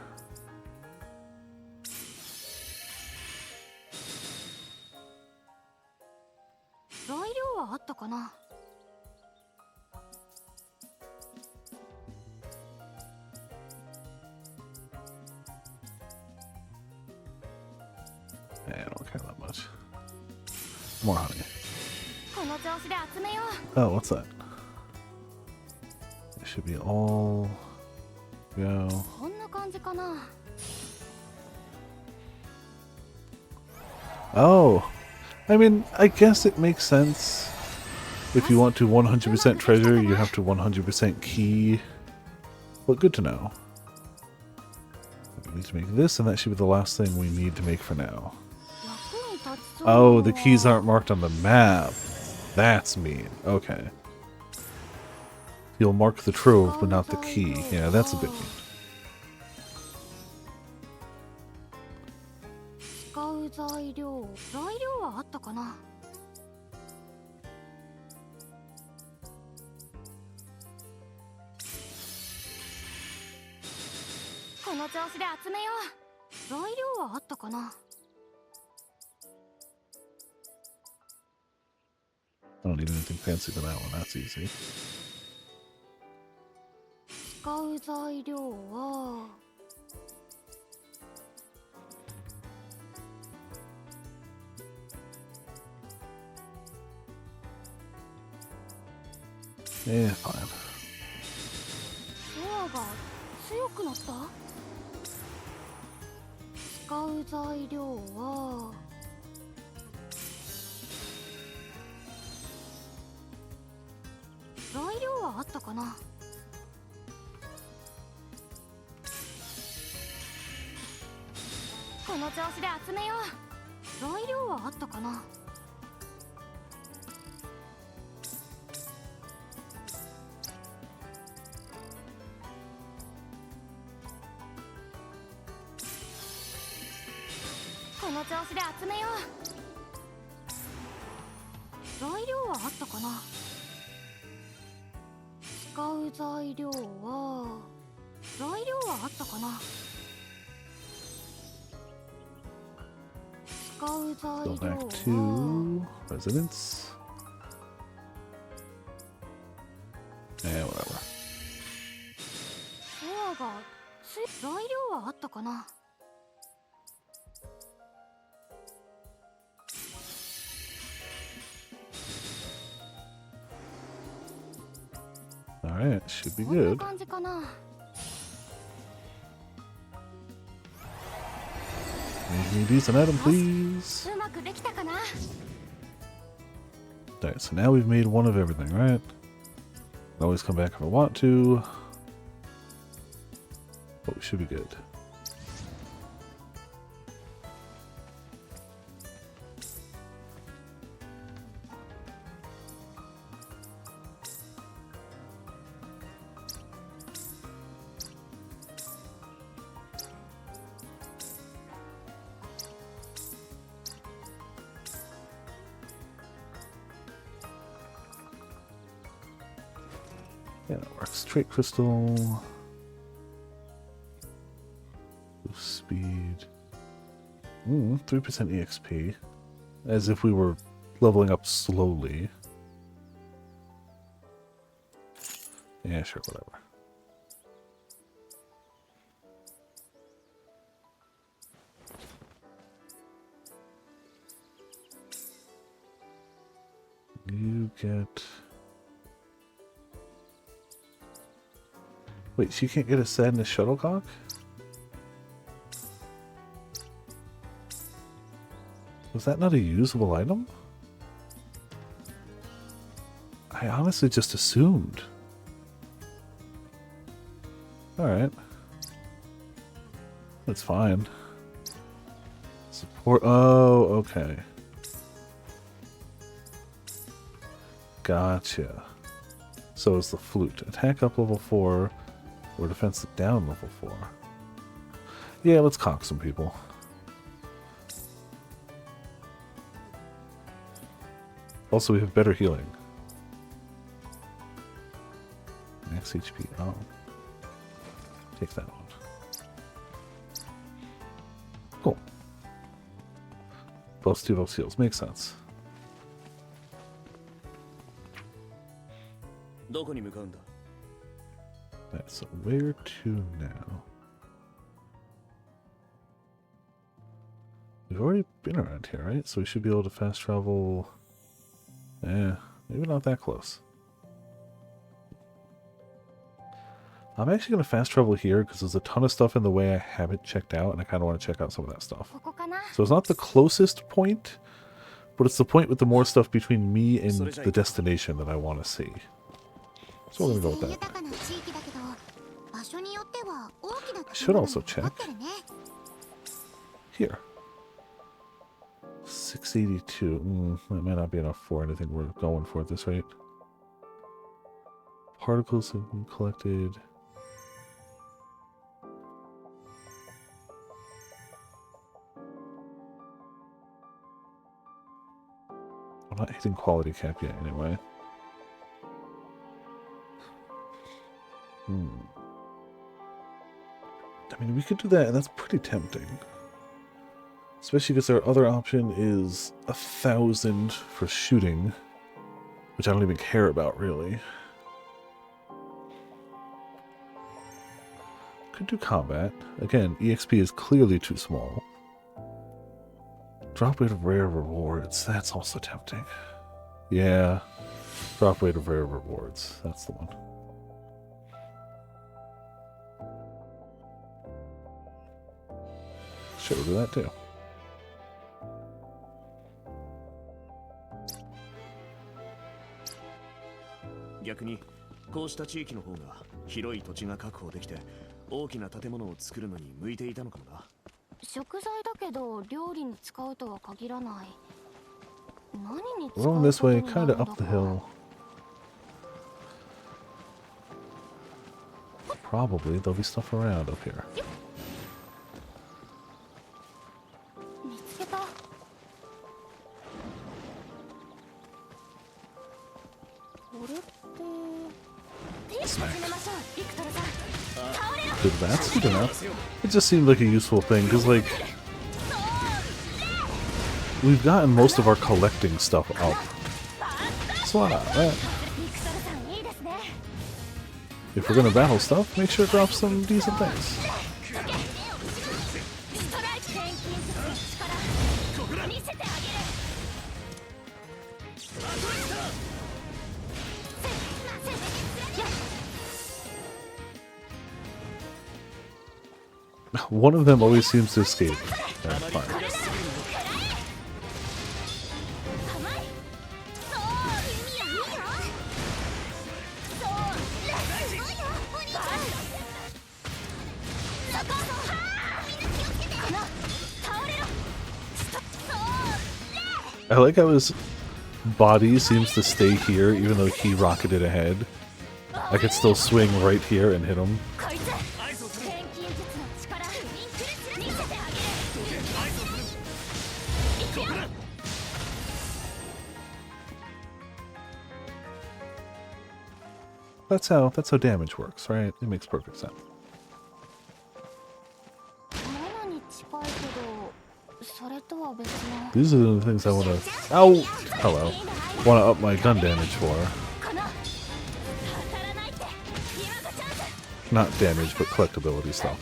材料はあったかな。More honey. この調子で集めよう。 Oh, what's that? It should be all. Go. こんな感じかな。 Oh, I mean, I guess it makes sense. If you want to 100% treasure, you have to 100% key. But good to know. We need to make this, and that should be the last thing we need to make for now. 役に立ちそう。 Oh, the keys aren't marked on the map. That's mean. Okay. You'll mark the trove, but not the key. Yeah, that's a bit mean. 使う材料はあったかな。この調子で集めよう。材料はあったかな。 I don't need anything fancy for that one. That's easy. 使う材料は。 Yeah, fine. ドアが強くなった。使う材料は。 材料はあったかな。 この調子で集めよう。材料はあったかな。 この調子で集めよう。材料はあったかな。 使う材料は。 材料はあったかな。 使う材 Go 料 back は。 to residence. Yeah, whatever. ドアが材料はあったかな。 Alright, should be こんな good. 感じかな。 Make me a decent item, please. うまくできたかな。 Alright, so now we've made one of everything, right? Can always come back if I want to. But we should be good. Yeah, that works. Trait crystal. Boost speed. 3% EXP. As if we were leveling up slowly. Yeah, sure, whatever. You get... Wait, so you can't get a sadness shuttlecock? Was that not a usable item? I honestly just assumed. Alright. That's fine. Support. Oh, okay. Gotcha. So is the flute. Attack up level 4 or defense down level 4. Yeah, let's cock some people. Also, we have better healing. Max HP. Oh. Take that one. Cool. Plus 2 of heals. Makes sense. どこに向かうんだ Alright, so where to now? We've We've already been around here, right? So we should be able to fast travel. Eh, maybe not that close. I'm actually going to fast travel here because there's a ton of stuff in the way I haven't checked out, and I kind of want to check out some of that stuff. So it's not the closest point, but it's the point with the more stuff between me and the destination that I want to see. So we're going to go with that. I should also check. Here. 682. That might not be enough for anything we're going for at this rate. Particles have been collected. I'm not hitting quality cap yet anyway. I mean, we could do that, and that's pretty tempting. Especially because our other option is 1,000 for shooting, which I don't even care about, really. Could do combat. Again, EXP is clearly too small. Drop rate of rare rewards. That's also tempting. Yeah. Drop rate of rare rewards. That's the one. Sure, we'll do that too. Actually, こうした地域の方が広い土地が確保できて大きな建物を作るのに向いていたのかもな。食材だけど料理に使うとは限らない。何に使 We're う on こ this と way, になるん kind だ of up the か。 hill. Probably there'll be stuff around up here. 見つけた。これって。始めましょう、ビクトルさん。 Did that suit enough? It just seemed like a useful thing, because, like, we've gotten most of our collecting stuff up. So why not, right? If we're gonna battle stuff, make sure it drops some decent things. One of them always seems to escape. That's fine. I like how his body seems to stay here even though he rocketed ahead. I could still swing right here and hit him. That's how damage works, right? It makes perfect sense. These are the things I want to... Ow! Hello. Want to up my gun damage for. Not damage, but collectability stuff.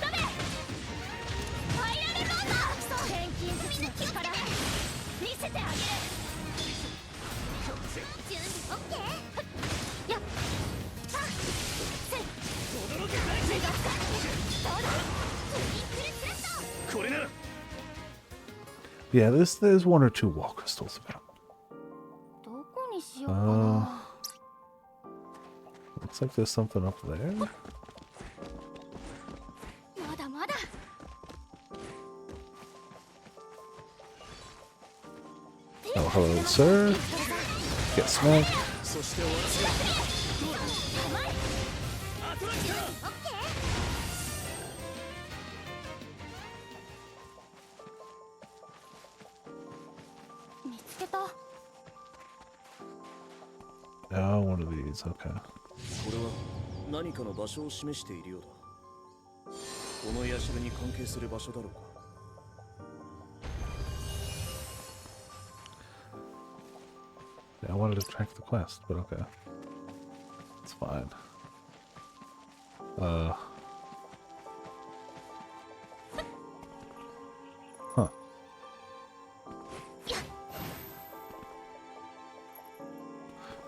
Yeah, there's one or two wall crystals about. Looks like there's something up there. Oh, hello, sir. Get smacked. Oh, one of these, okay. これは何かの場所を示しているようだ。この社に関係する場所だろうか。Yeah, I wanted to track the quest, but okay. It's fine. Huh.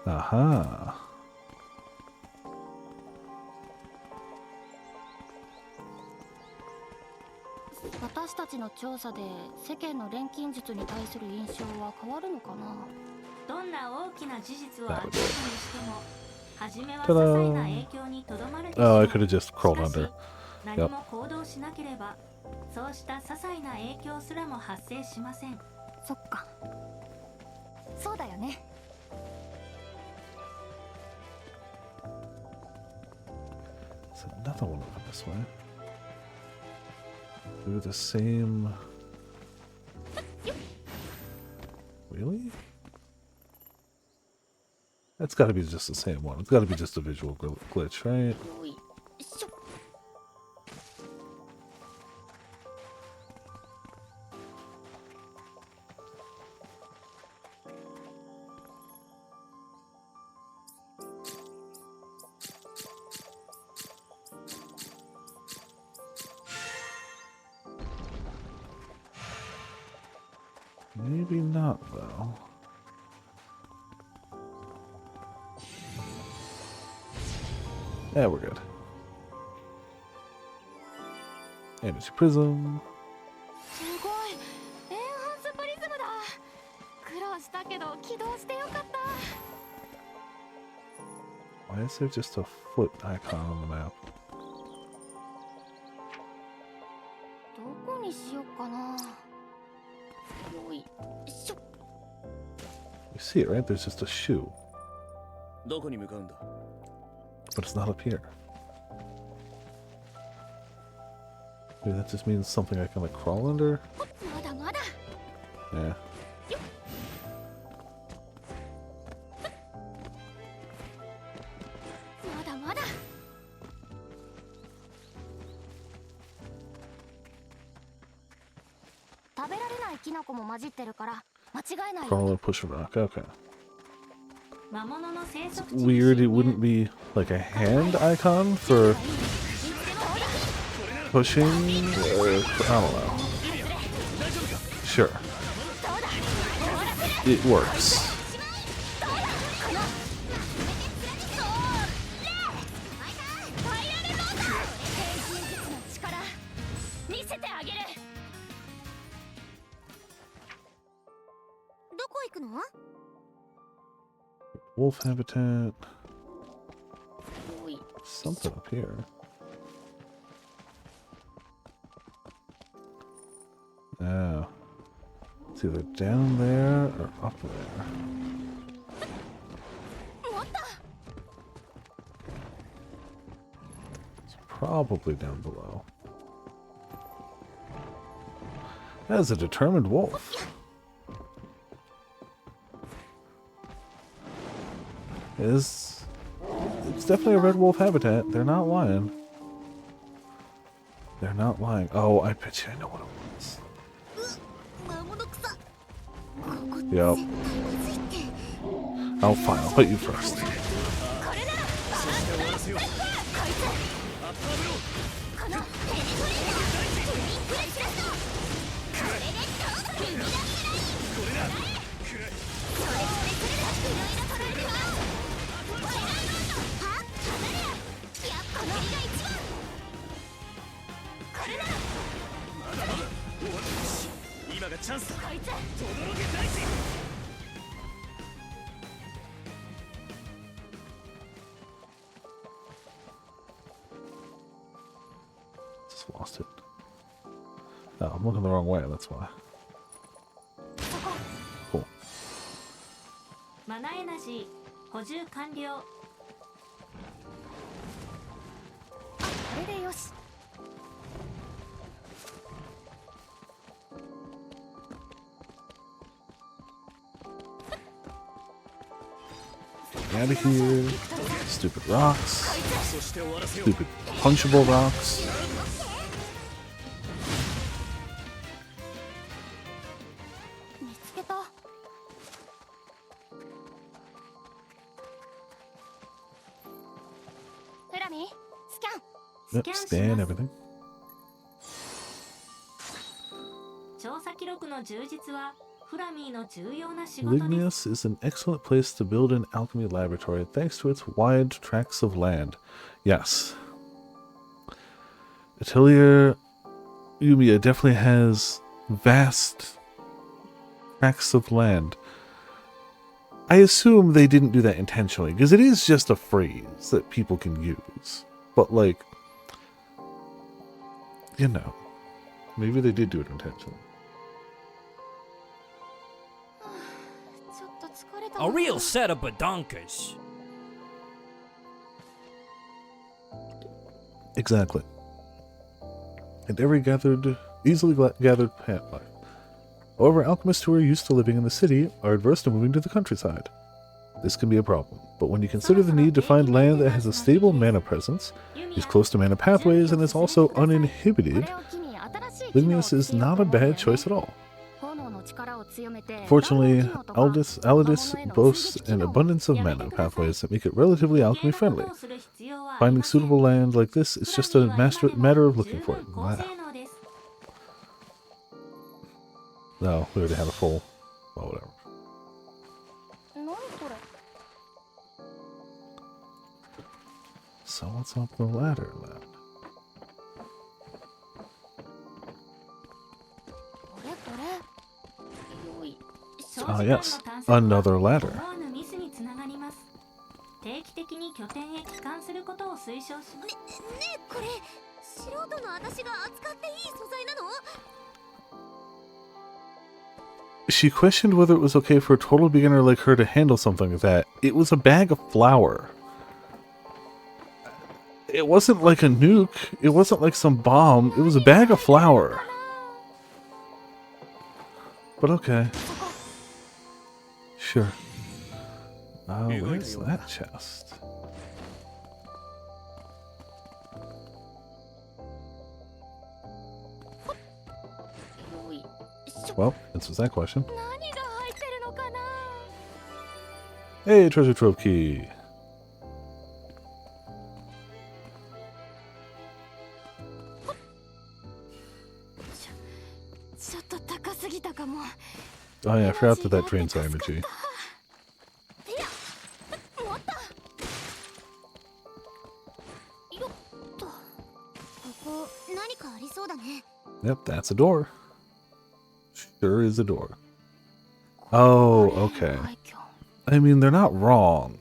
Aha. 私たちの調査で世間の錬金術に対する印象は変わるのかな。どんな大きな事実を明らかにしても、初めは些細な影響にとどまるでしょう。 Oh, I could have just crawled しかし under. 何も行動しなければ、そうした些細な影響すらも発生しません。そっか。そうだよね。 So another one over this way. Do the same. Really? That's got to be just the same one. It's got to be just a visual glitch, right? よいしょ。 Maybe not, though. Yeah, we're good. Energy prism. すごい。エンハンスプリズムだ。苦労したけど起動してよかった。 Why is there just a foot icon on the map? どこにしようかな。よいしょ。 You see it, right? There's just a shoe. どこに向かうんだ？ But it's not up here. Maybe that just means something I can like crawl under? まだまだ。 Yeah. まだまだ。食べられないキノコも混じってるから間違いないよ。 Crawl and push a rock. Okay. 魔物の生息地に Weird it 侵入 wouldn't be like a hand icon for pushing or I don't know. Sure. It works. どこ行くの？ Wolf habitat. よい Something up here. Oh. It's either down there or up there. 持った。 It's probably down below. That is a determined wolf. It's definitely a red wolf habitat. They're not lying. They're not lying. Oh, I bet you I know what it was. 魔物草。ここ Yep. 絶対まずいって。 Oh, fine. I'll put you first. これなら。こいつ。このテレトレーダー。トゥインクレスラスト。これでどうする？ミラクライン。これだ。それいろいろ捉えるわ。は離れや。やっぱノリが一番。これなら。今がチャンスだ。こいつ。 Just lost it. Oh, I'm looking the wrong way. That's why. Cool. マナエナジー補充完了。これでよし。 Out of here. Stupid rocks. Stupid punchable rocks. 見つけた。フラミ、スキャン。 Yep, scan everything. 調査記録の充実はフラミーの重要な仕事です。 Lignius is an excellent place to build an alchemy laboratory thanks to its wide tracts of land. Yes. Atelier Yumia definitely has vast tracts of land. I assume they didn't do that intentionally, because it is just a phrase that people can use. But, like, you know, maybe they did do it intentionally. ちょっと疲れた A real set of badonkers. Exactly. And every easily gathered plant life. However, alchemists who are used to living in the city are adverse to moving to the countryside. This can be a problem, but when you consider the need to find land that has a stable mana presence, is close to mana pathways, and is also uninhibited, これを機に新しい機能を Lignius is つけよう not と a 思うんだよね bad choice at all. 炎の力を強めて Fortunately, ガンダム機能とか Aldis 魔物への boasts 追撃機 an 能 abundance of mana pathways that make it relatively alchemy friendly. 余計なことをする必要はあり Finding ません。 suitable land like this is just a matter of looking for it. 十分高性能です。 No, we already had a full. Well, whatever. 何これ So what's up the ladder then? これこれよい Ah, yes. Another ladder. 思わぬミスにつながります。定期的に拠点へ帰還することを推奨します。ねえこれ素人の私が扱っていい素材なの？ She questioned whether it was okay for a total beginner like her to handle something like that. It was a bag of flour. It wasn't like a nuke. It wasn't like some bomb. It was a bag of flour. But okay. Sure. Where's that chest? Well, answers that question. 何が入ってるのかな Hey, treasure trove key. Oh yeah, I forgot that drains our energy. 持ったよっとここ何かありそうだね。 Yep, that's a door. Sure is a door. Oh, okay. I mean, they're not wrong,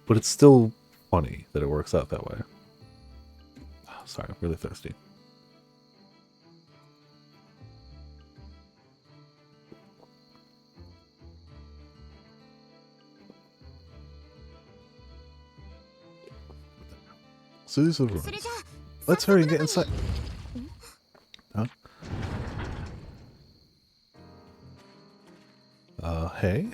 but it's still funny that it works out that way. Oh, sorry, I'm really thirsty. So these are the それ rooms. じゃ Let's hurry and get inside. Huh? Hey?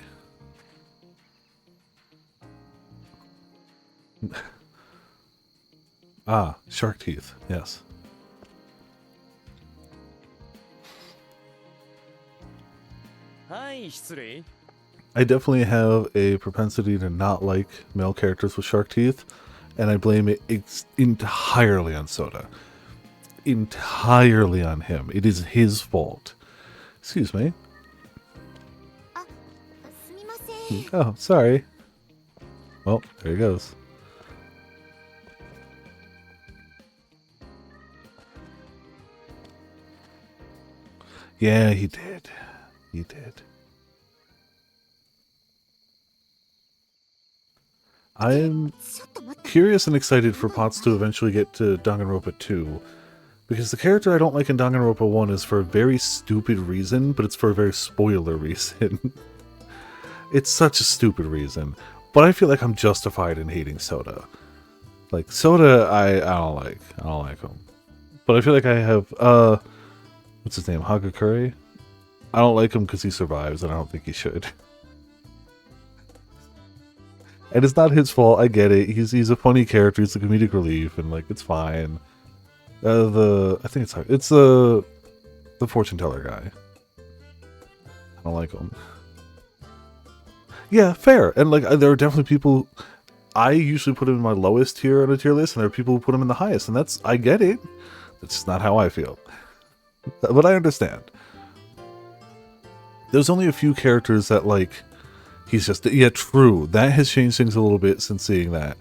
Ah, shark teeth, yes. Hi, 失礼。 I definitely have a propensity to not like male characters with shark teeth, and I blame it entirely on Soda. Entirely on him. It is his fault. Excuse me. すみません。 Oh, sorry. Well, there he goes. Yeah, he did. He did. I'm ちょっと待って。 curious and excited for Potts to eventually get to Danganronpa 2. Because the character I don't like in Danganronpa 1 is for a very stupid reason, but it's for a very spoiler reason. It's such a stupid reason. But I feel like I'm justified in hating Soda. Like, Soda, I don't like. I don't like him. But I feel like I have, what's his name? Hagakure? I don't like him because he survives, and I don't think he should. And it's not his fault, I get it. He's a funny character, he's a comedic relief, and, like, it's fine. I think it's the fortune teller guy. I don't like him. Yeah, fair. And like there are definitely people I usually put him in my lowest tier on a tier list, and there are people who put him in the highest, and I get it. That's just not how I feel. But I understand. There's only a few characters that, like, he's just... Yeah, true. That has changed things a little bit since seeing that.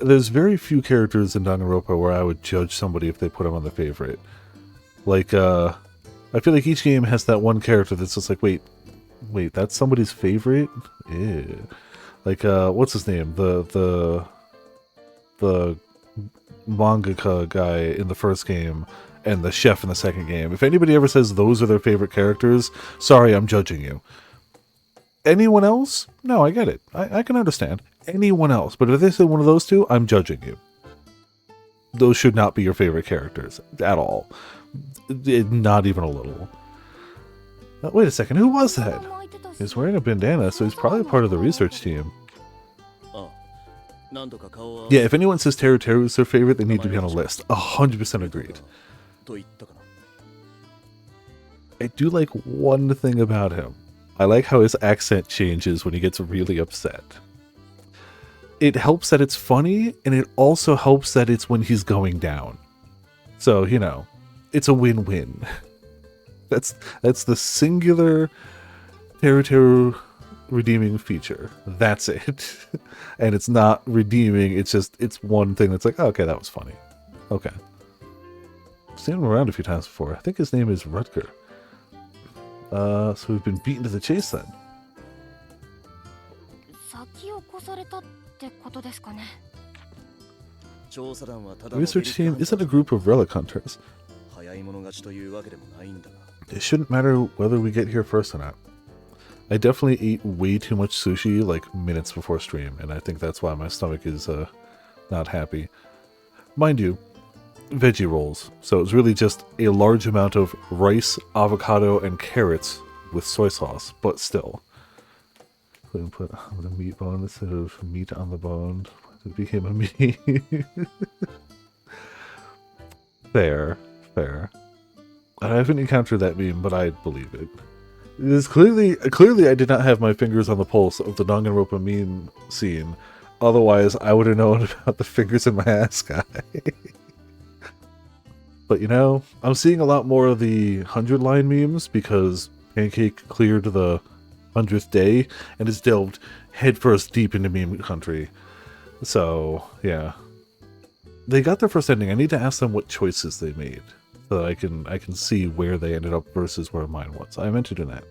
There's very few characters in Danganronpa where I would judge somebody if they put him on the favorite. Like, I feel like each game has that one character that's just like, wait, that's somebody's favorite? Ew. Like, what's his name? The mangaka guy in the first game and the chef in the second game. If anybody ever says those are their favorite characters, sorry, I'm judging you. Anyone else? No, I get it. I can understand. Anyone else. But if they say one of those two, I'm judging you. Those should not be your favorite characters at all. Not even a little. Wait a second, who was that? He's wearing a bandana, so he's probably part of the research team. Yeah, if anyone says Teru Teru is their favorite, they need to be on a list. 100% agreed. I do like one thing about him. I like how his accent changes when he gets really upset. It helps that it's funny, and it also helps that it's when he's going down. So, you know, it's a win-win. That's the singular Teru Teru redeeming feature. That's it. And it's not redeeming, it's one thing that's like, oh, okay, that was funny. Okay. I've seen him around a few times before. I think his name is Rutger. So we've been beaten to the chase then. The research team isn't a group of relic hunters. It shouldn't matter whether we get here first or not. I definitely ate way too much sushi like minutes before stream, and I think that's why my stomach is not happy. Mind you, veggie rolls, so it's really just a large amount of rice, avocado, and carrots with soy sauce, but still. Go and put on the meat bone instead of meat on the bone. It became a meat. Fair. I haven't encountered that meme, but I believe it. It is clearly I did not have my fingers on the pulse of the Danganronpa meme scene. Otherwise, I would have known about the fingers in my ass guy. But you know, I'm seeing a lot more of the 100-line memes because Pancake cleared the 100th day and has delved headfirst deep into meme country. So, yeah. They got their first ending. I need to ask them what choices they made so that I can see where they ended up versus where mine was. I meant to do that.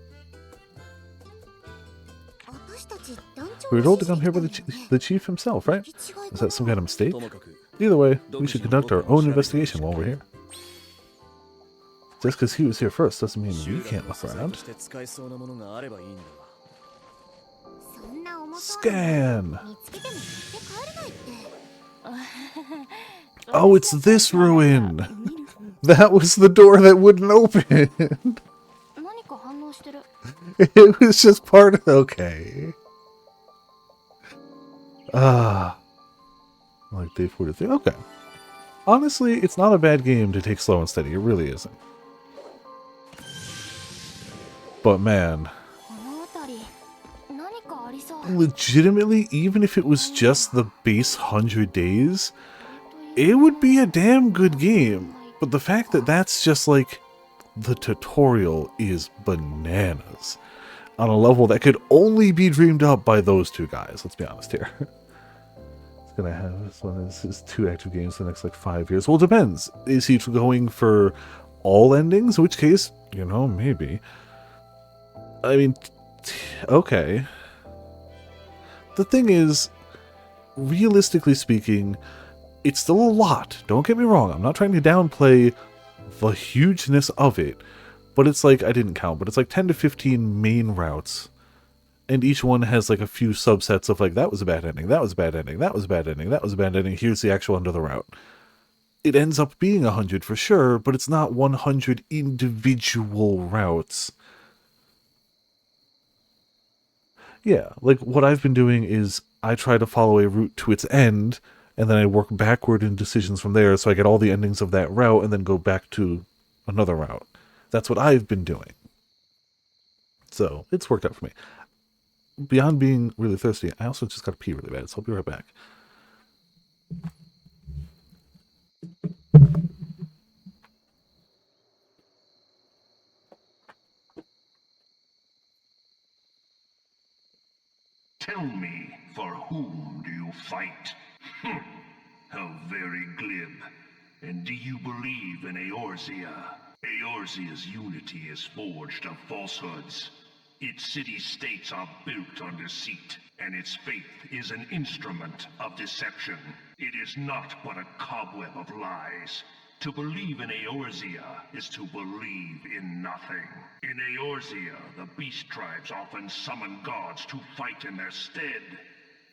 We were told to come here by the chief himself, right? Is that some kind of mistake? Either way, we should conduct our own investigation while we're here. Just because he was here first doesn't mean we can't look around. Scan! Oh, it's this ruin! That was the door that wouldn't open! It was just part of... Okay. Like day 43. Okay. Honestly, it's not a bad game to take slow and steady. It really isn't. But man... Legitimately, even if it was just the base 100 days, it would be a damn good game. But the fact that that's just like the tutorial is bananas on a level that could only be dreamed up by those two guys. Let's be honest here. It's gonna have this one is 2 active games in the next like 5 years. Well, it depends. Is he going for all endings? In which case, you know, maybe. I mean, okay. The thing is, realistically speaking, it's still a lot. Don't get me wrong. I'm not trying to downplay the hugeness of it. But it's like, I didn't count, but it's like 10 to 15 main routes. And each one has like a few subsets of like, that was a bad ending, that was a bad ending, that was a bad ending, that was a bad ending, here's the actual end of the route. It ends up being 100 for sure, but it's not 100 individual routes. Yeah, like what I've been doing is I try to follow a route to its end, and then I work backward in decisions from there, so I get all the endings of that route, and then go back to another route. That's what I've been doing. So, it's worked out for me. Beyond being really thirsty, I also just got to pee really bad, so I'll be right back. Tell me, for whom do you fight? How very glib. And do you believe in Eorzea? Eorzea's unity is forged of falsehoods. Its city-states are built on deceit, and its faith is an instrument of deception. It is not but a cobweb of lies. To believe in Eorzea is to believe in nothing. In Eorzea, the beast tribes often summon gods to fight in their stead,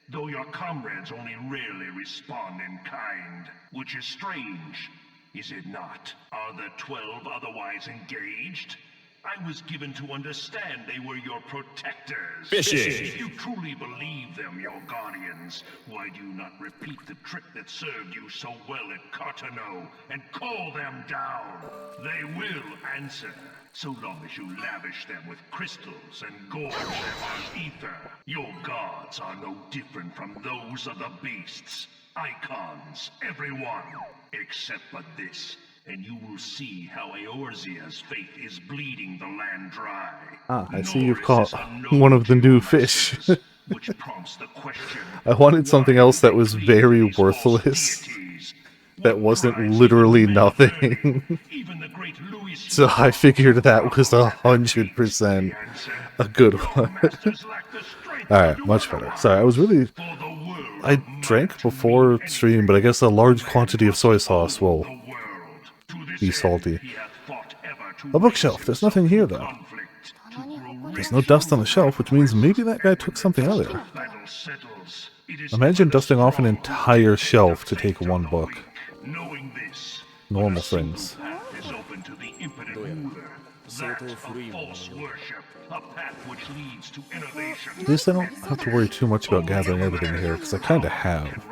though your comrades only rarely respond in kind, which is strange, is it not? Are the 12 otherwise engaged? I was given to understand they were your protectors. Fishing! If you truly believe them your guardians, why do you not repeat the trick that served you so well at Cartano and call them down? They will answer, so long as you lavish them with crystals and gorge them on ether. Your gods are no different from those of the beasts. Icons, everyone, except but this. And you will see how Eorzea's faith is bleeding the land dry. Ah, I see you've caught one of the new fish. Which prompts the question, I wanted something else that was very worthless. That wasn't literally nothing. So I figured that was 100% a good one. Alright, much better. Sorry, I drank before stream, but I guess a large quantity of soy sauce will be salty. A bookshelf. There's nothing here, though. There's no dust on the shelf, which means maybe that guy took something out of there. Imagine dusting off an entire shelf to take one book. Normal things. At least I don't have to worry too much about gathering everything here, because I kind of have.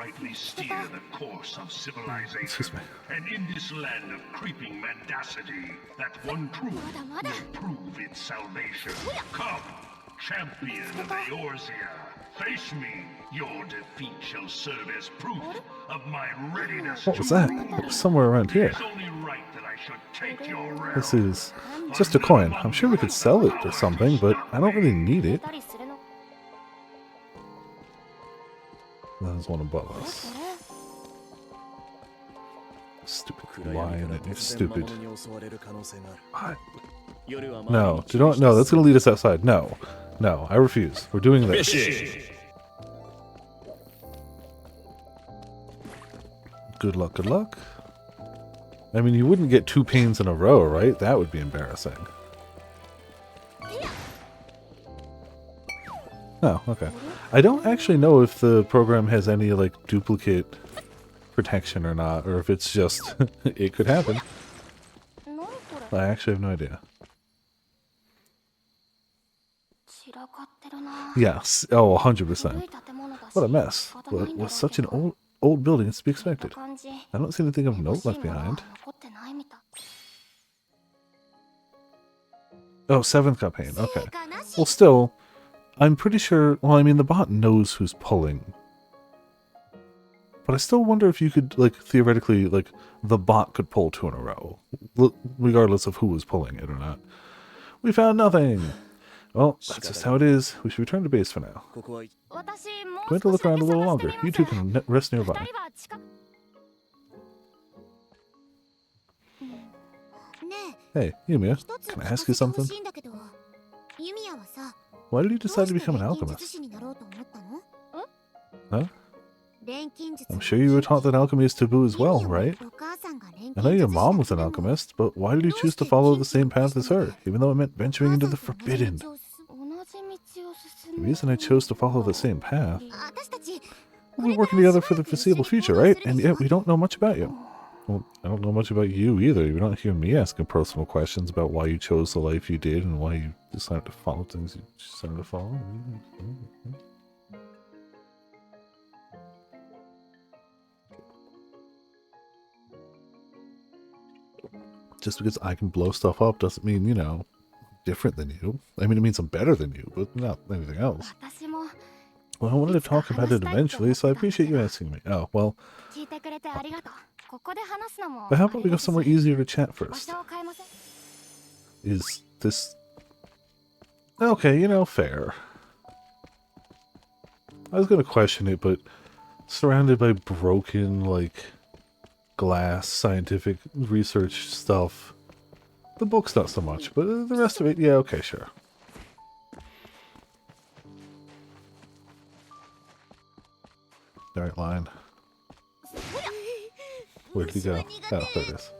Excuse me. And in this land of creeping mendacity, that one truth will prove its salvation. Come, champion of Eorzea, face me. Your defeat shall serve as proof of my readiness. What was that? It was somewhere around here. It's only right that I should take your realm. This is just a coin. I'm sure we could sell it or something, but I don't really need it. There's one above us. Stupid lion, you're stupid. What? No, no, that's gonna lead us outside. No, no, I refuse. We're doing this. Fishing! Good luck, good luck. I mean, you wouldn't get 2 pains in a row, right? That would be embarrassing. Oh, okay. I don't actually know if the program has any, like, duplicate protection or not, or if it's just it could happen. I actually have no idea. Yes. Oh, 100%. What a mess. But with such an old building, it's to be expected. I don't see anything of note left behind. Oh, 7th got pain. Okay. Well, still, I'm pretty sure... Well, I mean, the bot knows who's pulling. But I still wonder if you could, like, theoretically, like, the bot could pull 2 in a row. Regardless of who was pulling it or not. We found nothing! Well, that's just how it is. We should return to base for now. Going to look around a little longer. You two can rest nearby. Hey, Yumia, can I ask you something? Why did you decide to become an alchemist? Huh? I'm sure you were taught that alchemy is taboo as well, right? I know your mom was an alchemist, but why did you choose to follow the same path as her, even though it meant venturing into the forbidden? The reason I chose to follow the same path... We'll be working together for the foreseeable future, right? And yet we don't know much about you. Well, I don't know much about you either. You don't hear me asking personal questions about why you chose the life you did and why you decided to follow things you decided to follow. Just because I can blow stuff up doesn't mean, you know, different than you. I mean, it means I'm better than you, but not anything else. Well, I wanted to talk about it eventually, so I appreciate you asking me. Oh, well. But how about we go somewhere easier to chat first? Is this... Okay, you know, fair. I was gonna question it, but surrounded by broken, like, glass, scientific research stuff. The book's not so much, but the rest of it, yeah, okay, sure. Alright, line. Where did he go? Oh, there it is.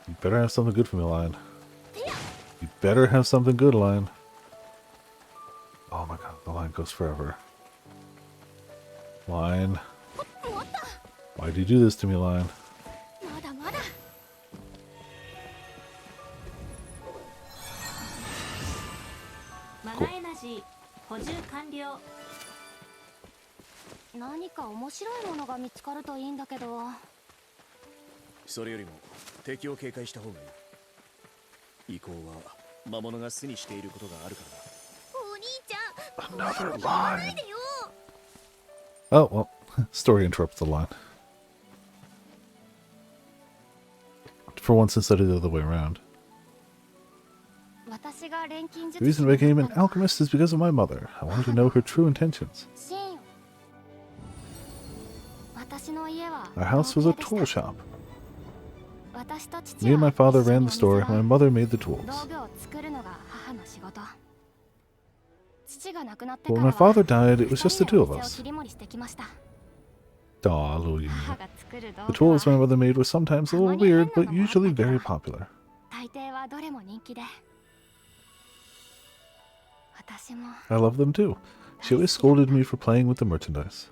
You better have something good for me, line. You better have something good, line. Oh my god, the line goes forever. Line. Why'd you do this to me, line? Cool. 補充完了。何か面白いものが見つかるといいんだけど。それよりも敵を警戒した方がいい。遺構は魔物が巣にしていることがあるからだ。お兄ちゃん、 Another 言わない line. でよ。 Oh, well, story interrupts the line. For once, instead of the other way around. The reason I became an alchemist is because of my mother. I wanted to know her true intentions. Our house was a tool shop. Me and my father ran the store, and my mother made the tools. But when my father died, it was just the two of us. Aw, Louie. The tools my mother made were sometimes a little weird, but usually very popular. I love them too. She always scolded me for playing with the merchandise.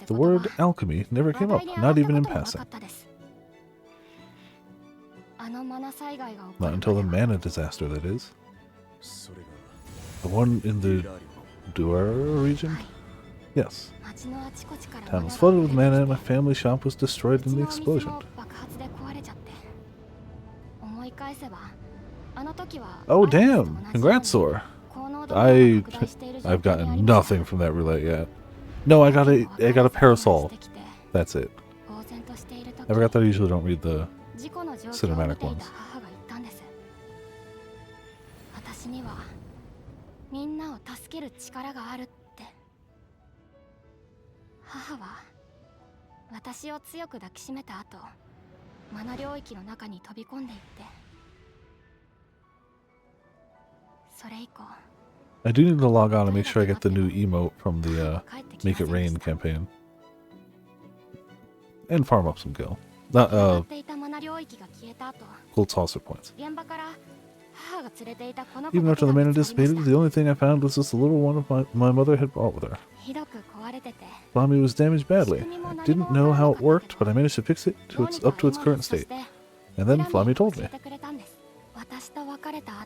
The word alchemy never came up, not even in passing. Not until the mana disaster, that is. The one in the Duara region? Yes. Town was flooded with mana and my family shop was destroyed in the explosion. Oh damn! Congrats, Sora! I've gotten nothing from that roulette yet. No, I got a parasol. That's it. I forgot that I usually don't read the cinematic ones. I do need to log on and make sure I get the new emote from the Make It Rain campaign. And farm up some gil. Not, gold saucer points. Even after the mana dissipated, the only thing I found was just a little one of my mother had brought with her. Flammy was damaged badly. I didn't know how it worked, but I managed to fix it up to its current state. And then Flammy told me.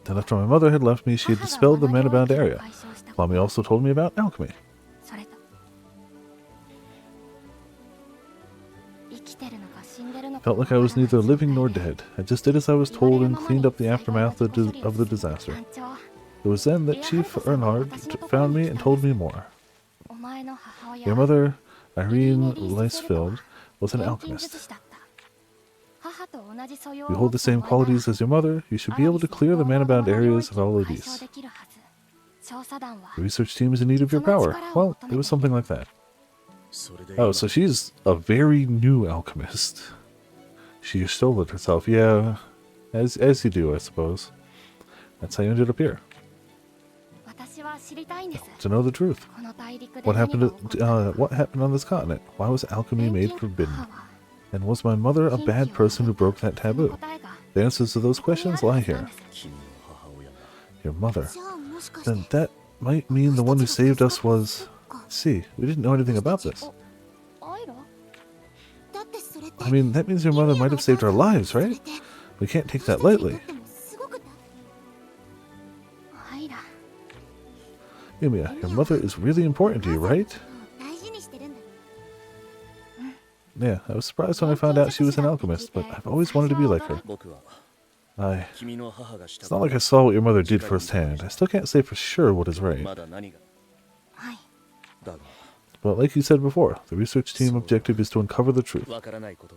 Then after my mother had left me, she had dispelled the mana-bound area. Flammy also told me about alchemy. Felt like I was neither living nor dead. I just did as I was told and cleaned up the aftermath of the disaster. It was then that Chief Earnhardt found me and told me more. Your mother, Irene Leisfeld, was an alchemist. You hold the same qualities as your mother, you should be able to clear the mana-bound areas of all of these. The research team is in need of your power. Well, it was something like that. Oh, so she's a very new alchemist. She stole it herself, yeah. As you do, I suppose. That's how you ended up here. To know the truth. What happened on this continent? Why was alchemy made forbidden? And was my mother a bad person who broke that taboo? The answers to those questions lie here. Your mother. Then that might mean the one who saved us was... See, we didn't know anything about this. I mean, that means your mother might have saved our lives, right? We can't take that lightly. Yumia, your mother is really important to you, right? Yeah, I was surprised when I found out she was an alchemist, but I've always wanted to be like her. It's not like I saw what your mother did firsthand. I still can't say for sure what is right. But like you said before, the research team objective is to uncover the truth,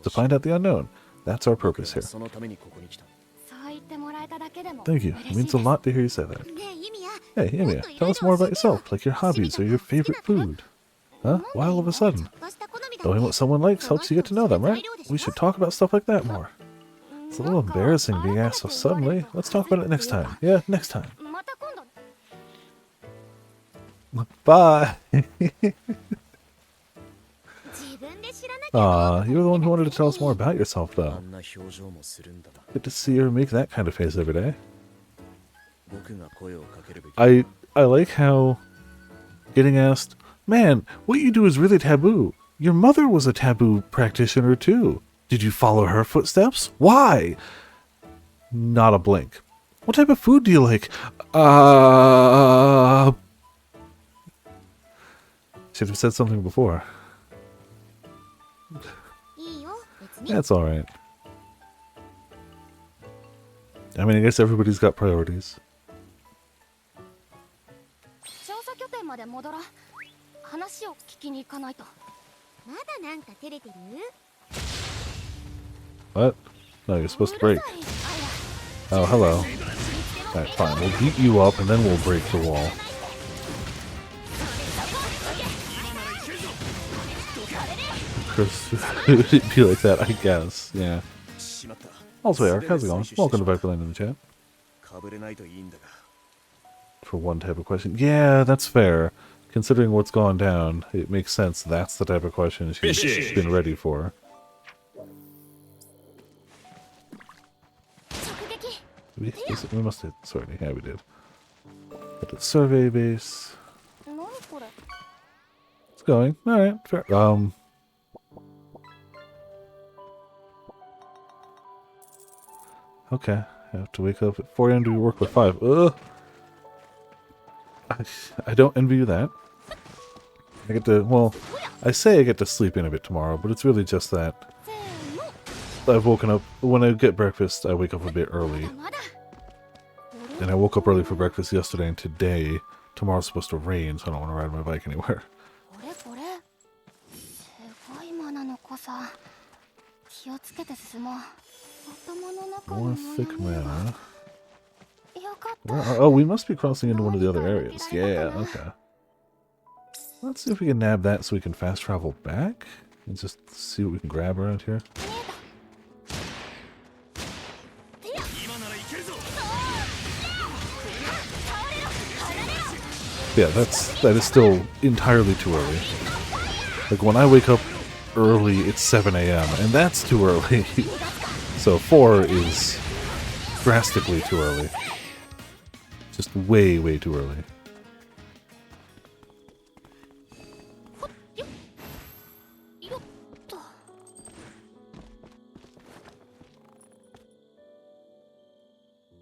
to find out the unknown. That's our purpose 僕 here. はそのためにここに来た。そう言ってもらえただけでも Thank you. 嬉 It しい means です a lot to hear you say that. ねえユミヤ Hey, Yumia, tell us more about yourself, like your hobbies or your favorite food. Huh? Why all of a sudden? Knowing what someone likes helps you get to know them, right? We should talk about stuff like that more. It's a little embarrassing being asked so suddenly. Let's talk about it next time. Yeah, next time. また今度 Bye. 自分で知らなきゃ Aw, you're the one who wanted to tell us more about yourself, あ though. んな表情もするんだな。 Good to see her make that kind of face every day. 僕が声をかけるべき。 I like how getting asked, man, what you do is really taboo. Your mother was a taboo practitioner too. Did you follow her footsteps? Why? Not a blink. What type of food do you like? Should have said something before. いいよ別に That's alright. I mean, I guess everybody's got priorities. 調査拠点まで戻ろう。話を聞きに行かないと。まだなんか照れてる What? No, you're supposed to うる break. さい。あ Oh, hello. Alright, fine. We'll beat you up and then we'll break the wall. Chris, it'd be like that, I guess. Yeah. しまった。 Also, Eric, how's it going? Welcome to Viperland in the chat. かぶれないといいんだが。 For one type of question. Yeah, that's fair. Considering what's gone down, it makes sense that's the type of question she's been ready for. 直撃。 We must have... Sorry, yeah, we did. At the survey base. 何これ。 It's going. Alright, fair. Okay. I have to wake up at 4 a.m. to work by 5. Ugh. I don't envy you that. I get to, well, I say I get to sleep in a bit tomorrow, but it's really just that せーの。 I've woken up, when I get breakfast, I wake up a bit early. まだ。 And I woke up early for breakfast yesterday and today. Tomorrow's supposed to rain, so I don't want to ride my bike anywhere. これこれ。すごいマナの濃さ。気をつけて進もう。頭の中 More の thick mana. よかった。 Oh, we must be crossing into one of the other areas. Yeah, okay. Let's see if we can nab that so we can fast travel back. And just see what we can grab around here. Yeah, that is still entirely too early. Like when I wake up early, it's 7 a.m. and that's too early. So 4 is drastically too early. Just way, way too early.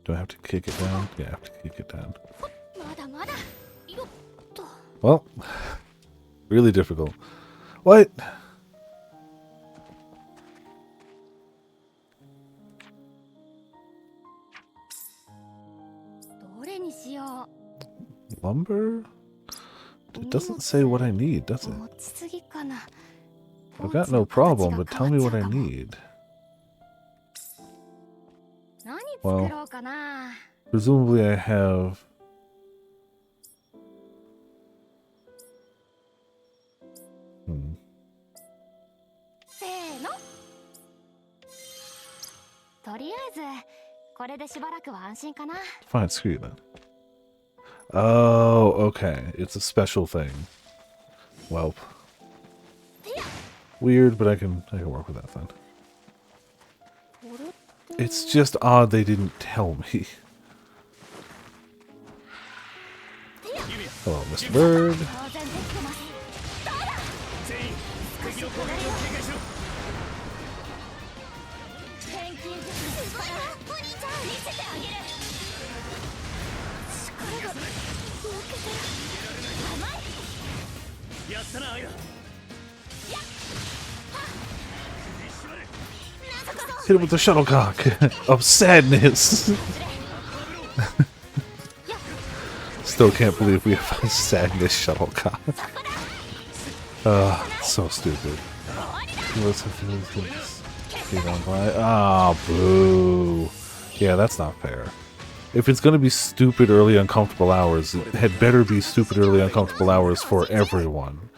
Do I have to kick it down? Yeah, I have to kick it down. まだまだ。よっと。 Well, really difficult. What? どれにしよ Lumber? It doesn't say what I need, does う。 it? 持ちすぎかな。 I've got no problem, but tell me what I need. 何作ろうかな。 Presumably I have... Hmm. せーの。とりあえずこれでしばらくは安心かな。 Fine, screw you then. Oh, okay. It's a special thing. Welp. Weird, but I can work with that then. It's just odd they didn't tell me. Hello, Mr. Bird. 当然できてます。錬金術の力、お兄ちゃん見せてあげる。力が抜けてる。甘い。やったな、アイラ。 Hit him with the shuttlecock of sadness. Still can't believe we have a sadness shuttlecock. So stupid. Let's have to do this. You don't buy. Ah, boo. Yeah, that's not fair. If it's gonna be stupid early uncomfortable hours, it had better be stupid early uncomfortable hours for everyone.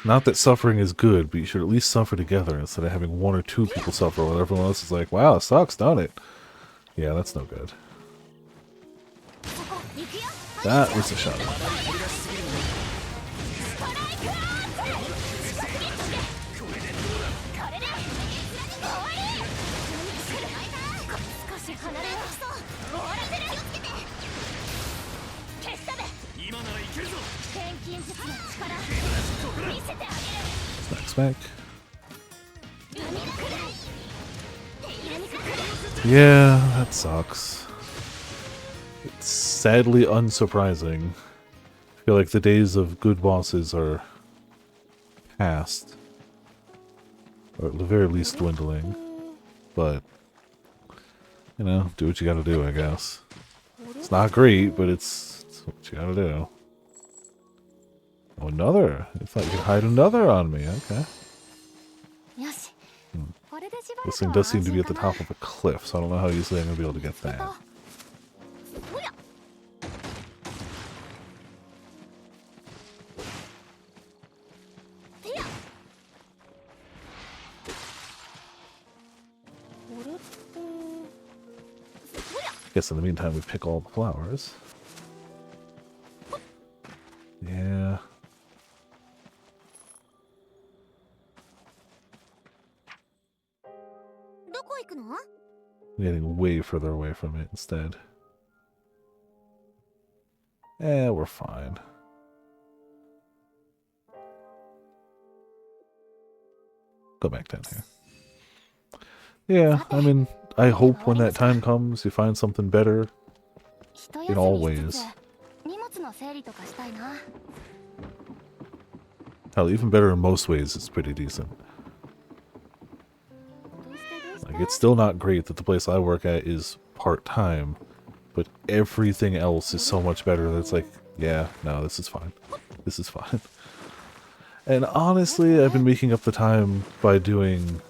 Not that suffering is good, but you should at least suffer together instead of having one or two people suffer while everyone else is like, wow, it sucks, don't it? Yeah, that's no good. That was a shot. Smack. Yeah, that sucks. It's sadly unsurprising. I feel like the days of good bosses are past. Or at the very least dwindling. But, you know, do what you gotta do, I guess. It's not great, but it's what you gotta do. Oh, another! I thought you could hide another on me, okay. This thing does seem to be at the top of a cliff, so I don't know how easily I'm going to be able to get that. Guess in the meantime we pick all the flowers. Yeah. Getting way further away from it instead. We're fine. Go back down here. Yeah, I mean, I hope when that time comes you find something better in all ways. Hell, even better in most ways, it's pretty decent. Like, it's still not great that the place I work at is part-time, but everything else is so much better that it's like, yeah, no, this is fine. This is fine. And honestly, I've been making up the time by doing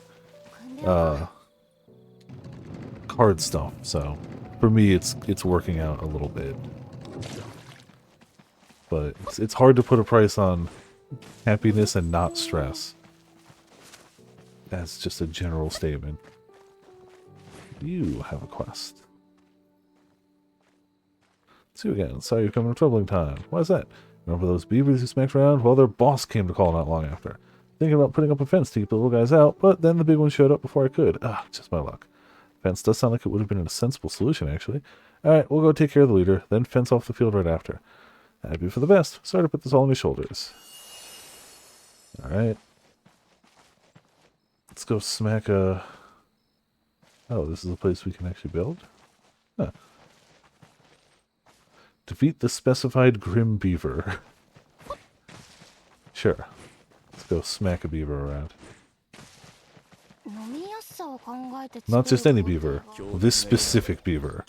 card stuff, so for me it's working out a little bit. But it's hard to put a price on happiness and not stress. That's just a general statement. You have a quest. See you again. Sorry you're coming in a troubling time. Why is that? Remember those beavers who smacked around? Well, their boss came to call not long after. Thinking about putting up a fence to keep the little guys out, but then the big one showed up before I could. Ah, just my luck. Fence does sound like it would have been a sensible solution, actually. Alright, we'll go take care of the leader, then fence off the field right after. That'd be for the best. Sorry to put this all on my shoulders. Alright. Let's go smack a... Oh, this is a place we can actually build? Huh. Defeat the specified Grim Beaver. Sure. Let's go smack a beaver around. Not just any beaver. This specific beaver.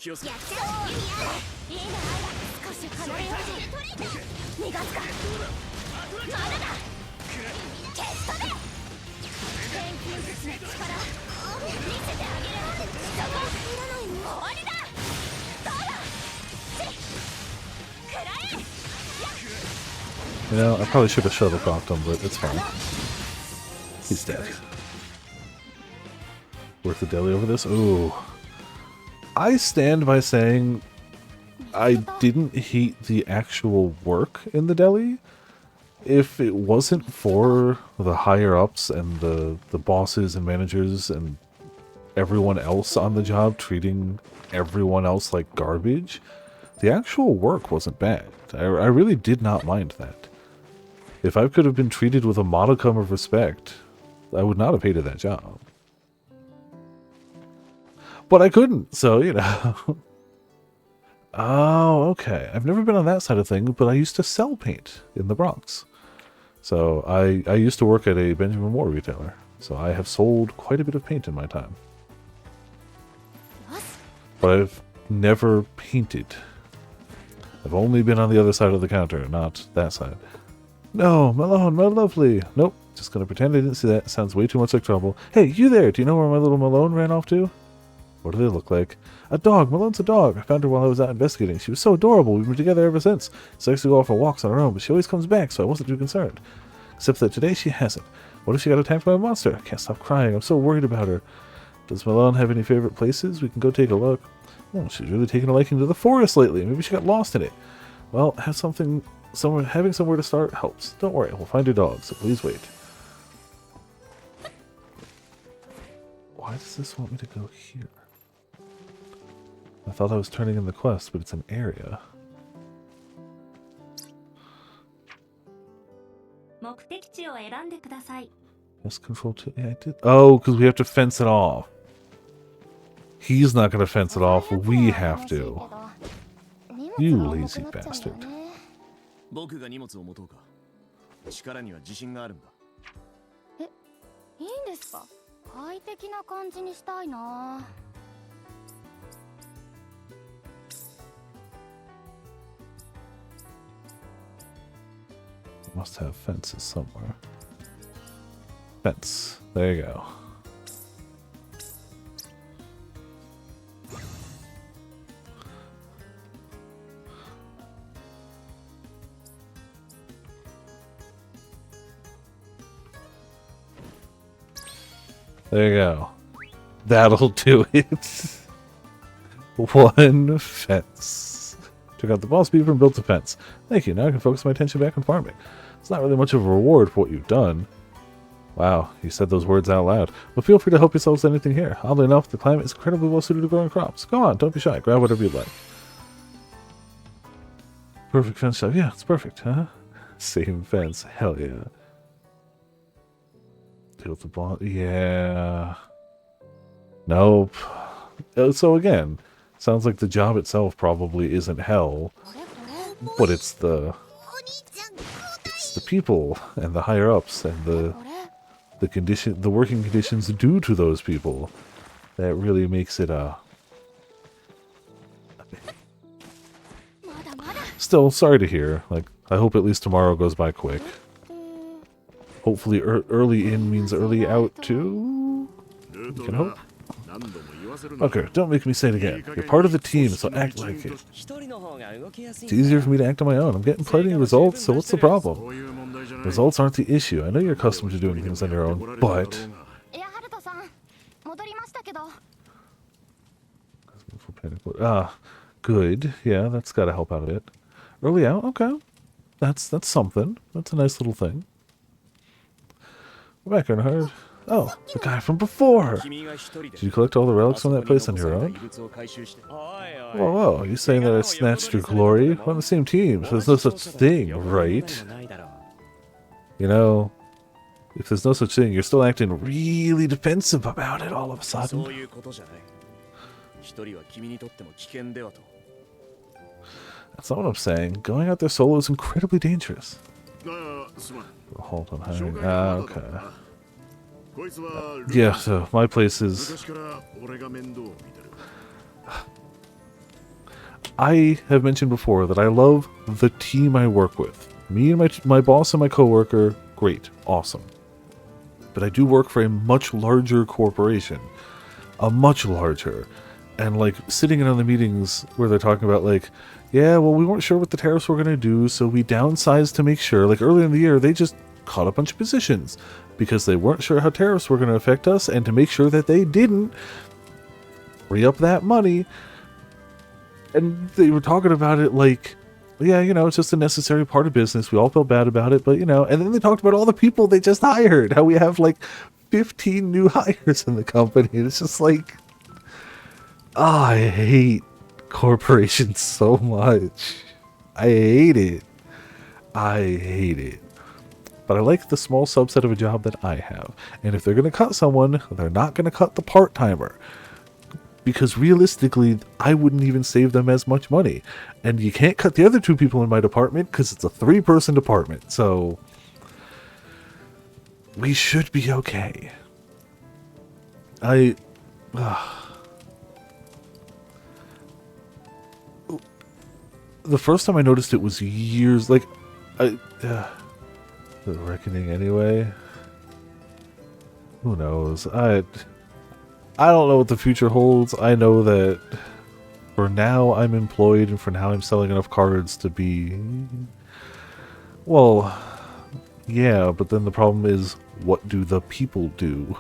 You know, I probably should have shuttlecocked him, but it's fine. He's dead. Worth the deli over this? Ooh. I stand by saying I didn't hate the actual work in the deli. If it wasn't for the higher-ups and the bosses and managers and everyone else on the job treating everyone else like garbage, the actual work wasn't bad. I really did not mind that. If I could have been treated with a modicum of respect, I would not have hated that job. But I couldn't, so, you know. Oh, okay. I've never been on that side of things, but I used to sell paint in the Bronx. So I used to work at a Benjamin Moore retailer. So I have sold quite a bit of paint in my time. But I've never painted. I've only been on the other side of the counter, not that side. No, Malone, my lovely. Nope, just gonna pretend I didn't see that. Sounds way too much like trouble. Hey, you there? Do you know where my little Malone ran off to? What do they look like? A dog. Malone's a dog. I found her while I was out investigating. She was so adorable. We've been together ever since. She likes to go off for walks on her own, but she always comes back, so I wasn't too concerned. Except that today she hasn't. What if she got attacked by a monster? I can't stop crying. I'm so worried about her. Does Malone have any favorite places? We can go take a look. Oh, she's really taken a liking to the forest lately. Maybe she got lost in it. Well, having somewhere to start helps. Don't worry, we'll find your dog, so please wait. Why does this want me to go here? I thought I was turning in the quest, but it's an area. 目的地を選んでください。 Yes, control 2. Yeah, I did. Oh, because we have to fence it off. He's not going to fence it off. We have to. You lazy bastard. 僕が荷物を持とうか。力には自信があるんだ。いいんですか？快適な感じにしたいな。 Must have fences somewhere. Fence. There you go. There you go. That'll do it. One fence. Took out the boss beaver and built a fence. Thank you. Now I can focus my attention back on farming. It's not really much of a reward for what you've done. Wow, you said those words out loud. But feel free to help yourselves to anything here. Oddly enough, the climate is incredibly well suited to growing crops. Go on, don't be shy. Grab whatever you'd like. Perfect fence job. Yeah, it's perfect, huh? Same fence. Hell yeah. Build the bond. Yeah. Nope. So again, sounds like the job itself probably isn't hell, but it's the people and the higher ups and the working conditions due to those people that really makes it Still, sorry to hear. Like, I hope at least tomorrow goes by quick. Hopefully early in means early out too. You can hope. Okay, don't make me say it again. You're part of the team, so act like it. It's easier for me to act on my own. I'm getting plenty of results, so what's the problem? Results aren't the issue. I know you're accustomed to doing things on your own, but... Good. Yeah, that's gotta help out a bit. Early out? Okay. That's something. That's a nice little thing. We're back, Earnhardt. Oh, the guy from before! Did you collect all the relics from that place on your own? Whoa, whoa, you saying that I snatched your glory? We're on the same team, so there's no such thing, right? You know, if there's no such thing, you're still acting really defensive about it all of a sudden. That's not what I'm saying. Going out there solo is incredibly dangerous. Hold on, hiring. Okay. Yeah, so my place is... I have mentioned before that I love the team I work with. Me and my boss and my coworker, great, awesome. But I do work for a much larger corporation. A much larger. And like sitting in on the meetings where they're talking about like, yeah, well, we weren't sure what the tariffs were going to do, so we downsized to make sure. Like earlier in the year, they just cut a bunch of positions because they weren't sure how tariffs were going to affect us, and to make sure that they didn't free up that money. And they were talking about it like, yeah, you know, it's just a necessary part of business. We all felt bad about it, but you know, and then they talked about all the people they just hired, how we have like 15 new hires in the company. And it's just like, I hate corporations so much. I hate it. I hate it. But I like the small subset of a job that I have. And if they're going to cut someone, they're not going to cut the part-timer. Because realistically, I wouldn't even save them as much money. And you can't cut the other two people in my department because it's a 3-person department. So we should be okay. The first time I noticed it was years, like, The reckoning anyway. Who knows? I don't know what the future holds. I know that for now I'm employed and for now I'm selling enough cards to be... Well, yeah, but then the problem is, what do the people do?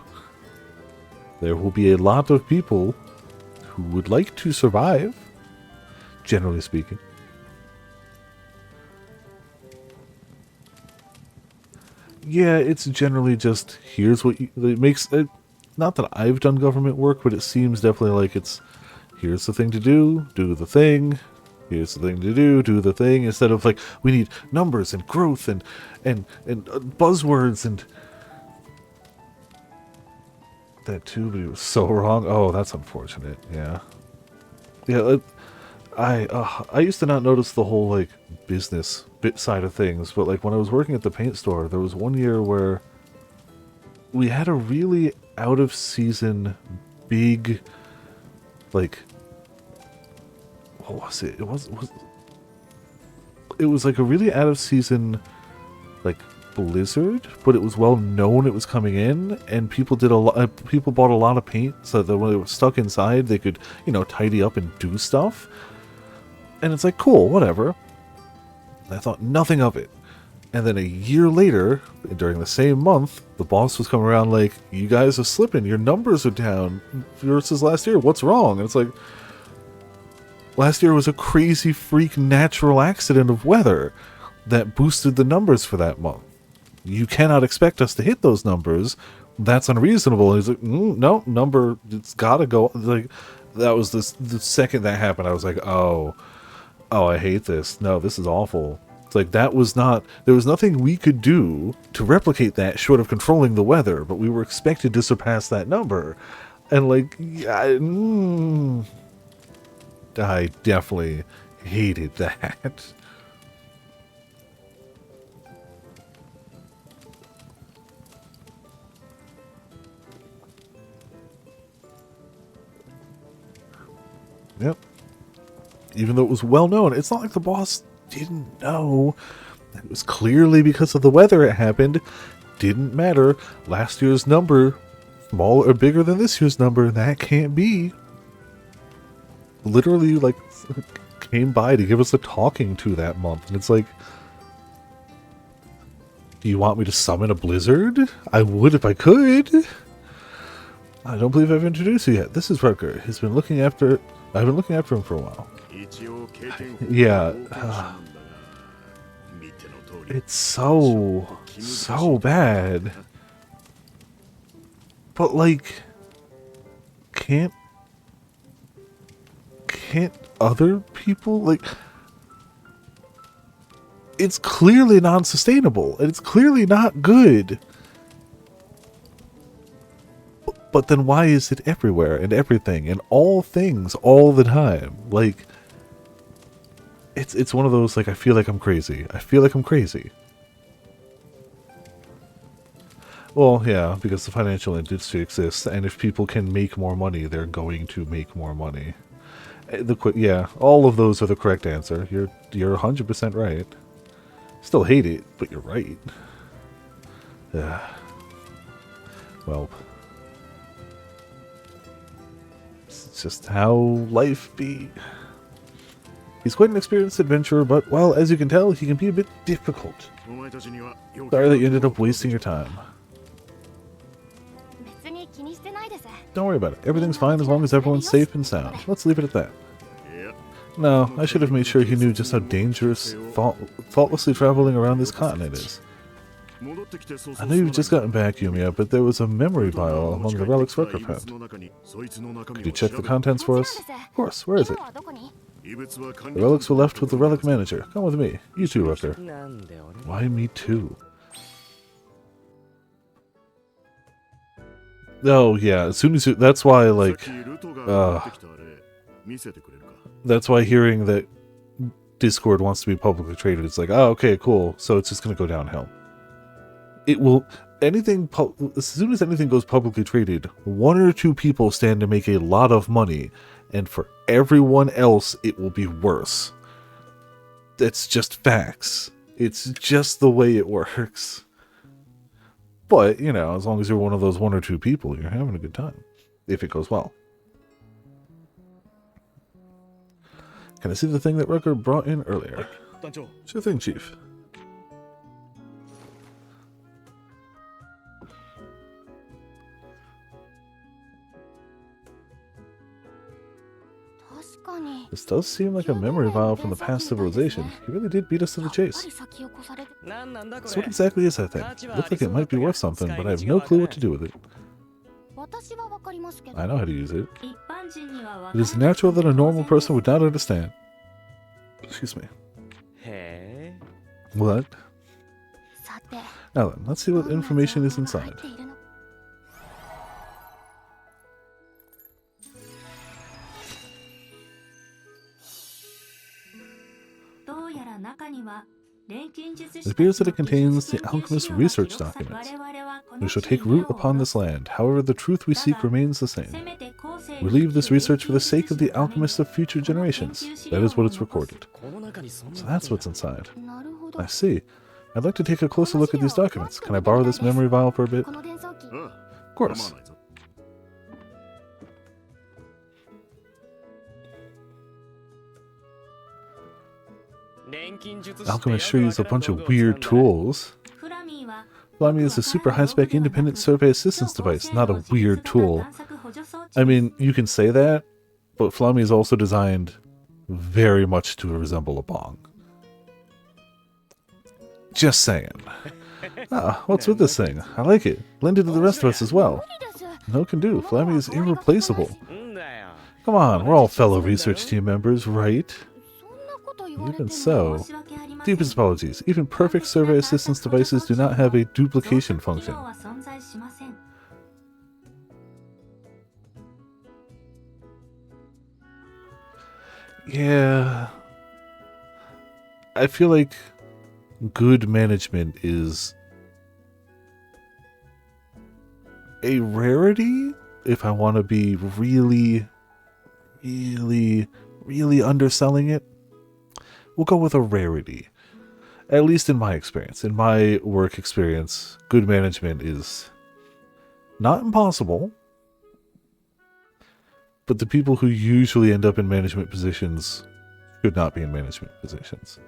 There will be a lot of people who would like to survive, generally speaking. Yeah, it's generally just, here's what you... It makes... not that I've done government work, but it seems definitely like it's, here's the thing to do the thing. Here's the thing to do the thing. Instead of like, we need numbers and growth and buzzwords and... That too, but it was so wrong. Oh, that's unfortunate, yeah. Yeah, I used to not notice the whole, like, business bit side of things, but, like, when I was working at the paint store, there was one year where we had a really out-of-season, big, like, what was it? It was like a really out-of-season, like, blizzard, but it was well known it was coming in, and people did a lot. People bought a lot of paint so that when they were stuck inside, they could, you know, tidy up and do stuff. And it's like, cool, whatever. I thought nothing of it. And then a year later, during the same month, the boss was coming around like, you guys are slipping, your numbers are down versus last year, what's wrong? And it's like, last year was a crazy freak natural accident of weather that boosted the numbers for that month. You cannot expect us to hit those numbers. That's unreasonable. And he's like, no, number, it's gotta go. Like, that was the second that happened, I was like, oh, I hate this. No, this is awful. It's like, there was nothing we could do to replicate that short of controlling the weather, but we were expected to surpass that number. And like, I definitely hated that. Yep. Even though it was well known, it's not like the boss didn't know. It was clearly because of the weather it happened. Didn't matter. Last year's number, smaller or bigger than this year's number, that can't be. Literally, like, came by to give us a talking to that month. And it's like, do you want me to summon a blizzard? I would if I could. I don't believe I've introduced you yet. This is Rutger. I've been looking after him for a while. Yeah. It's so bad. But like, can't other people, like, it's clearly non-sustainable and it's clearly not good. But then why is it everywhere and everything and all things all the time? Like, it's one of those, like, I feel like I'm crazy. I feel like I'm crazy. Well, yeah, because the financial industry exists, and if people can make more money, they're going to make more money. Yeah, all of those are the correct answer. You're 100% right. Still hate it, but you're right. Well, it's just how life be. He's quite an experienced adventurer, but, well, as you can tell, he can be a bit difficult. Sorry that you ended up wasting your time. Don't worry about it. Everything's fine as long as everyone's safe and sound. Let's leave it at that. No, I should have made sure he knew just how dangerous thoughtlessly traveling around this continent is. I know you've just gotten back, Yumia, but there was a memory vial among the relics Rutger found. Could you check the contents for us? Of course, where is it? The relics were left with the relic manager. Come with me. You too, Rutger. Why me too? Oh, yeah, as soon as you... That's why, like... that's why hearing that Discord wants to be publicly traded, it's like, oh, okay, cool. So it's just going to go downhill. It will... as soon as anything goes publicly traded, one or two people stand to make a lot of money, and for everyone else, it will be worse. That's just facts. It's just the way it works. But, you know, as long as you're one of those 1 or 2 people, you're having a good time. If it goes well. Can I see the thing that Rucker brought in earlier? Sure thing, Chief. This does seem like a memory vial from the past civilization. He really did beat us to the chase. So what exactly is that thing? Looks like it might be worth something, but I have no clue what to do with it. I know how to use it. It is natural that a normal person would not understand. Excuse me. What? Now then, let's see what information is inside. It appears that it contains the alchemist's research documents. We shall take root upon this land, however the truth we seek remains the same. We leave this research for the sake of the alchemists of future generations. That is what it's recorded. So that's what's inside. I see. I'd like to take a closer look at these documents. Can I borrow this memory vial for a bit? Of course. Alchemists sure use a bunch of weird tools. Flammy is a super high-spec independent survey assistance device, not a weird tool. I mean, you can say that, but Flammy is also designed very much to resemble a bong. Just saying. Ah, what's with this thing? I like it. Blended to the rest of us as well. No can do. Flammy is irreplaceable. Come on, we're all fellow research team members, right? Even so, deepest apologies. Even perfect survey assistance devices do not have a duplication function. Yeah. I feel like good management is a rarity if I want to be really underselling it. We'll go with a rarity. At least in my experience. In my work experience, good management is not impossible. But the people who usually end up in management positions should not be in management positions.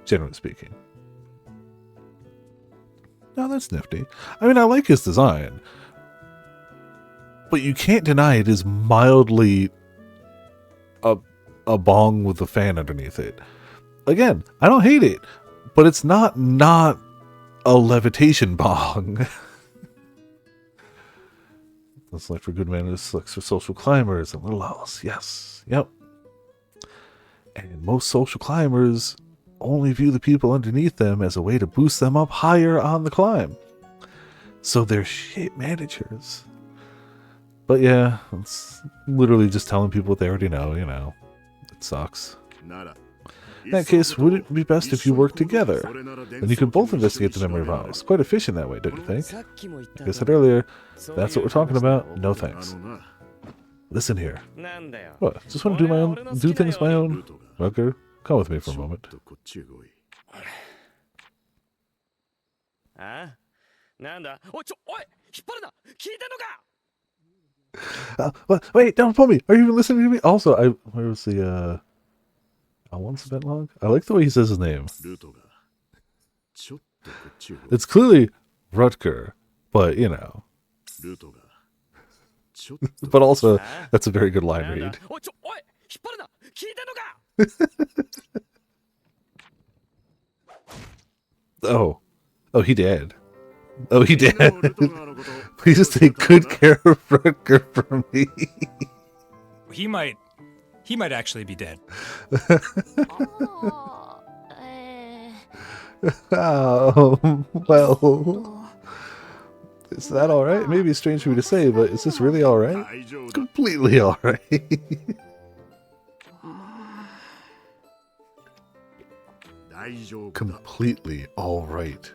Generally speaking. Now that's nifty. I mean, I like his design. But you can't deny it is mildly a bong with a fan underneath it. Again, I don't hate it, but it's not a levitation bong. Let's select for good manners, select for social climbers and little owls. Yes, yep. And most social climbers only view the people underneath them as a way to boost them up higher on the climb. So they're shit managers. But yeah, it's literally just telling people what they already know, you know. It sucks. In that case, would it be best if you worked together? Then you could both investigate the memory vials. Quite efficient that way, don't you think? Like I said earlier, that's what we're talking about. No thanks. Listen here. What? Just want to do things my own? Rucker, come with me for a moment. Wait, don't pull me! Are you even listening to me? Also, where was the, L1 event log? I like the way he says his name. It's clearly Rutger, but, you know. But also, that's a very good line read. Oh, he did. Oh, he did. Please take good care of Rutger for me. He might actually be dead. Oh, well. Is that alright? It may be strange for me to say, but is this really alright? It's completely alright. Completely alright.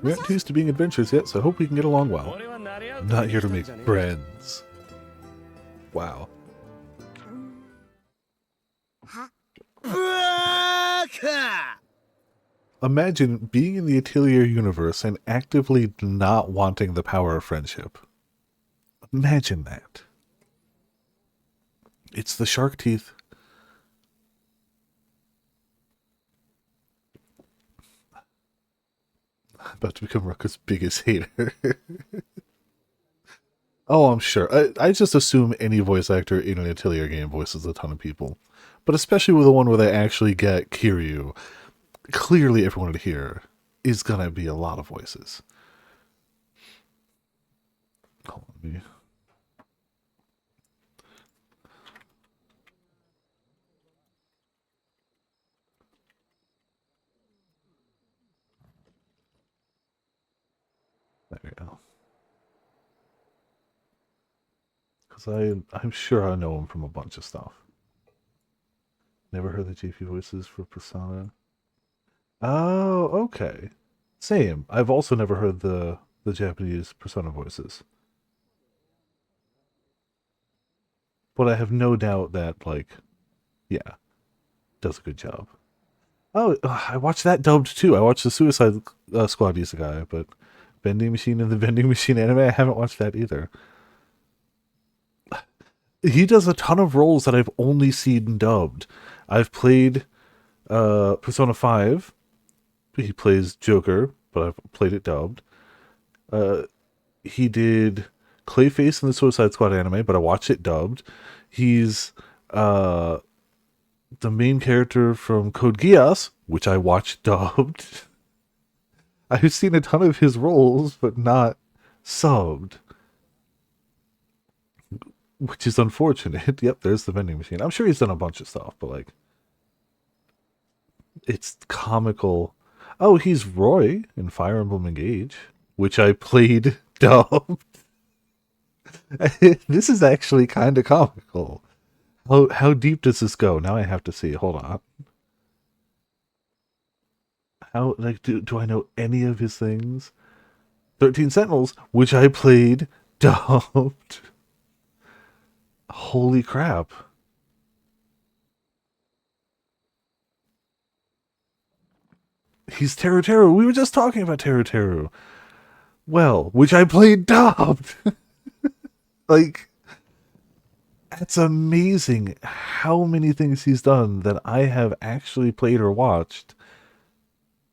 We aren't used to being adventurers yet, so I hope we can get along well. I'm not here to make friends. Wow. Imagine being in the Atelier universe and actively not wanting the power of friendship. Imagine that. It's the shark teeth. I'm about to become Rucka's biggest hater. Oh, I'm sure. I just assume any voice actor in an Atelier game voices a ton of people. But especially with the one where they actually get Kiryu, clearly everyone here is going to be a lot of voices. Hold on, let me... There we go. Because I'm sure I know him from a bunch of stuff. Never heard the JP voices for Persona. Oh, okay. Same. I've also never heard the Japanese Persona voices. But I have no doubt that, like, yeah, does a good job. Oh, I watched that dubbed too. I watched the Suicide Squad Isekai, but Vending Machine and the Vending Machine anime, I haven't watched that either. He does a ton of roles that I've only seen dubbed. I've played Persona 5. He plays Joker, but I've played it dubbed. He did Clayface in the Suicide Squad anime, but I watched it dubbed. He's the main character from Code Geass, which I watched dubbed. I've seen a ton of his roles, but not subbed. Which is unfortunate. Yep, there's the vending machine. I'm sure he's done a bunch of stuff, but like... it's comical. Oh, he's Roy in Fire Emblem Engage, which I played dubbed. This is actually kind of comical. How deep does this go? Now I have to see. Hold on. How, like, do I know any of his things? 13 Sentinels, which I played dubbed. Holy crap. He's Teru. We were just talking about Teru. Well, which I played dubbed. Like, that's amazing how many things he's done that I have actually played or watched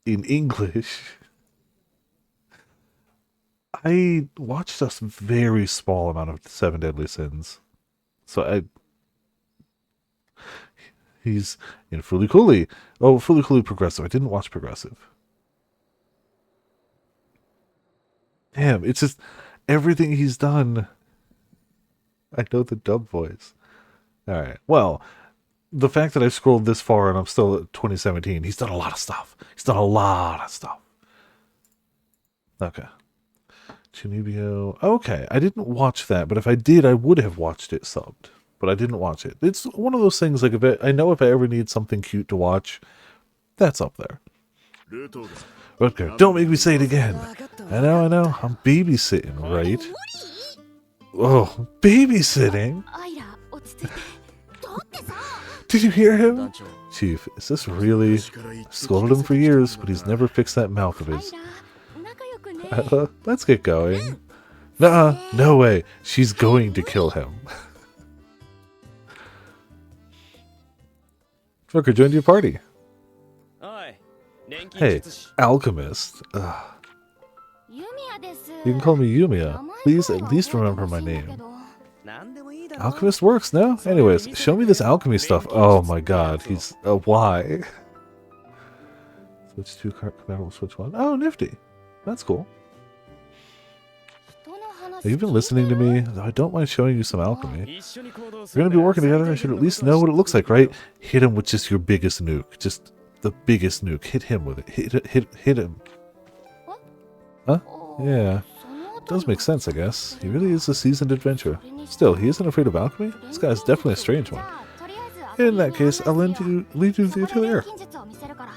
in English. I watched a very small amount of Seven Deadly Sins. So he's in Fooly Cooly. Oh, Fooly Cooly Progressive. I didn't watch Progressive. Damn, it's just everything he's done. I know the dub voice. Alright, well, the fact that I scrolled this far and I'm still at 2017, he's done a lot of stuff. Okay. Chunibyo. Okay, I didn't watch that, but if I did, I would have watched it subbed. But I didn't watch it. It's one of those things, like, I know if I ever need something cute to watch, that's up there. Rutger, don't make me say it again. I know. I'm babysitting, right? Oh, babysitting? Did you hear him? Chief, is this really... I've scolded him for years, but he's never fixed that mouth of his. Let's get going. Nuh-uh, no way. She's going to kill him. Rutger joined your party. Hey, alchemist. Ugh. You can call me Yumia. Please at least remember my name. Alchemist works, no? Anyways, show me this alchemy stuff. Oh my god, he's... why? Switch 2, compatible switch 1. Oh, nifty. That's cool. Have you been listening to me? I don't mind showing you some alchemy. We're going to be working together. I should at least know what it looks like, right? Hit him with just your biggest nuke. Just the biggest nuke. Hit him with it. Hit him. Huh? Yeah. Does make sense, I guess. He really is a seasoned adventurer. Still, he isn't afraid of alchemy? This guy's definitely a strange one. In that case, I'll lead you to the atelier.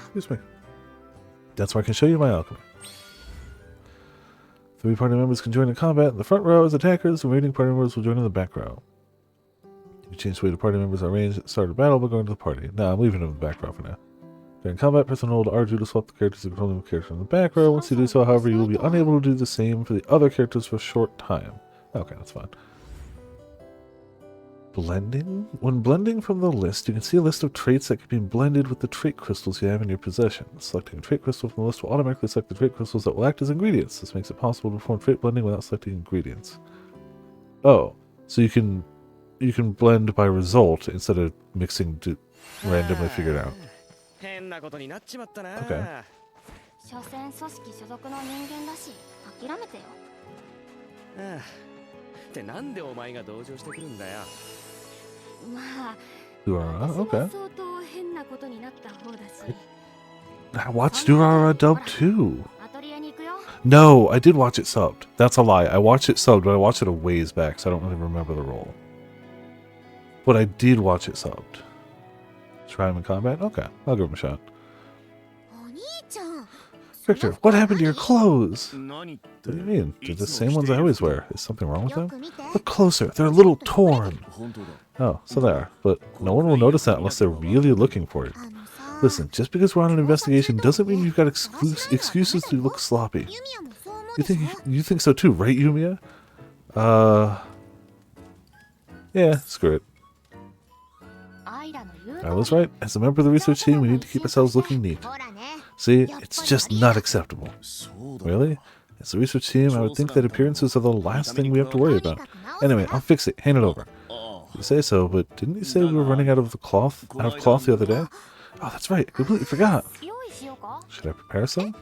Excuse me. That's where I can show you my alchemy. 3 party members can join in combat in the front row as attackers, and remaining party members will join in the back row. You change the way the party members are arranged at the start of battle by going to the party. Nah, I'm leaving it in the back row for now. During combat, press and hold R2 to swap the characters and control the character in the back row. Once you do so, however, you will be unable to do the same for the other characters for a short time. Okay, that's fine. Blending? When blending from the list, you can see a list of traits that can be blended with the trait crystals you have in your possession. Selecting a trait crystal from the list will automatically select the trait crystals that will act as ingredients. This makes it possible to perform trait blending without selecting ingredients. Oh, so you can blend by result instead of mixing to randomly figure it out. Okay. 所詮組織所属の人間だし諦めてよ。ってなんでお前が同情してくるんだよ。まあ、 Durara, okay. 相当変なことになった方だし。 I watched Durara dub too. アトリエに行くよ。 No, I did watch it subbed. That's a lie. I watched it subbed, but I watched it a ways back, so I don't really remember the role. But I did watch it subbed. Try him in combat? Okay, I'll give him a shot. お兄ちゃん。 Victor, what happened to your clothes? 何って What do you mean? They're the same ones I always wear. Is something wrong with よ them? く見て。 Look closer. They're a little torn. 本当だ Oh, so there. But no one will notice that unless they're really looking for it. あのさ。 Listen, just because we're on an investigation doesn't mean you've got excuses to look sloppy. ユミヤもそう思うでしょ。 You think so too, right, Yumia? Yeah, screw it. アイラの言う I was right. As a member of the research team, we need to keep ourselves looking neat. ほらね。 See, it's just not acceptable. そうだ Really? As a research team, I would think that appearances are the last thing we have to worry about. Anyway, I'll fix it. Hand it over. あ You say so, but didn't you say we were running out of cloth the other day? Oh, that's right. I completely forgot. 用意しようか。 Should I prepare some?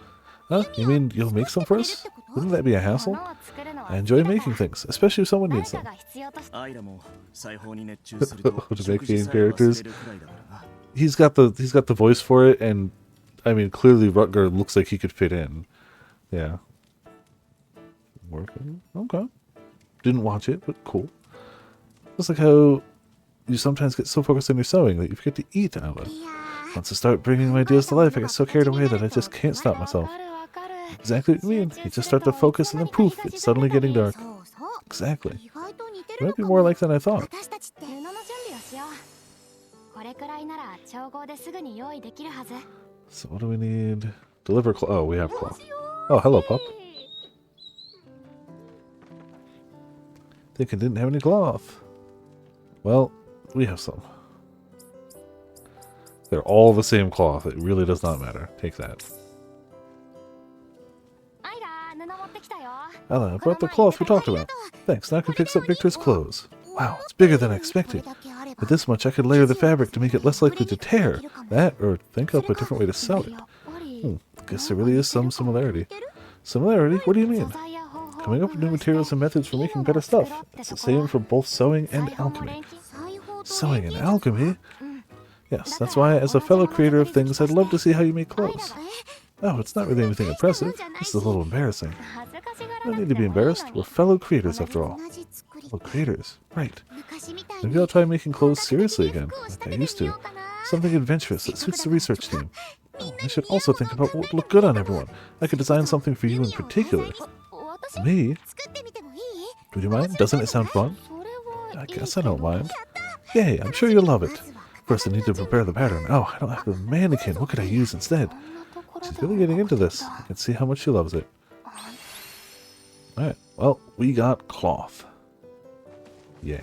Huh? You mean you'll make some for us? Wouldn't that be a hassle? 物を作るのは I enjoy making things, especially if someone 誰 needs か them. が必要としアイラも裁縫に熱中すると To make 食事 game さえ忘れ characters. るくらいだからな He's got the voice for it, and I mean, clearly Rutger looks like he could fit in. Yeah. Working. Okay. Didn't watch it, but cool. Just like how you sometimes get so focused on your sewing that you forget to eat, Alan. いやー。 Once I start bringing my ideas to life, I get so carried away that I just can't stop わ myself. かるわかる。 Exactly what you mean. You just start to focus, and then poof, it's suddenly getting dark. そうそう。 Exactly. 意外と似て It るの might be か more も。 like than I thought. 私たちって。布の準備をしよう。これくらいなら調合ですぐに用意できるはず。 So what do we need? Deliver cloth. Oh, we have cloth. Oh, hello, pup. Think I didn't have any cloth. Well, we have some. They're all the same cloth. It really does not matter. Take that. アイラ、布持ってきたよ。 Ella, I brought the cloth we talked about. Thanks. Now I can fix up Victor's clothes. Wow, it's bigger than I expected. With this much, I could layer the fabric to make it less likely to tear. That, or think up a different way to sew it. やっぱり Guess there really is some similarity. Similarity? What do you mean? Coming up with new materials and methods for making better stuff. It's the same for both sewing and alchemy. Sewing and alchemy? Yes, that's why, as a fellow creator of things, I'd love to see how you make clothes. Oh, it's not really anything impressive. This is a little embarrassing. 恥ずかしがら No なく need て to be もいいのに embarrassed. We're fellow creators, after all. 同じ作り。 Fellow creators, right. 昔みたい Maybe に I'll try making clothes seriously again, like I used to. Something adventurous that suits the research team. Oh, I should also think about what would look good on everyone. I could design something for you in particular. 私 Me? 作ってみてもいい？ Would you mind? Doesn't it sound fun? それは I guess I don't mind. Yay, I'm sure you'll love it. First, I need to prepare the pattern. Oh, I don't have the mannequin. What could I use instead? こんなところ She's で really getting into this. I can see how much she loves it. Alright, well, we got cloth. Yay.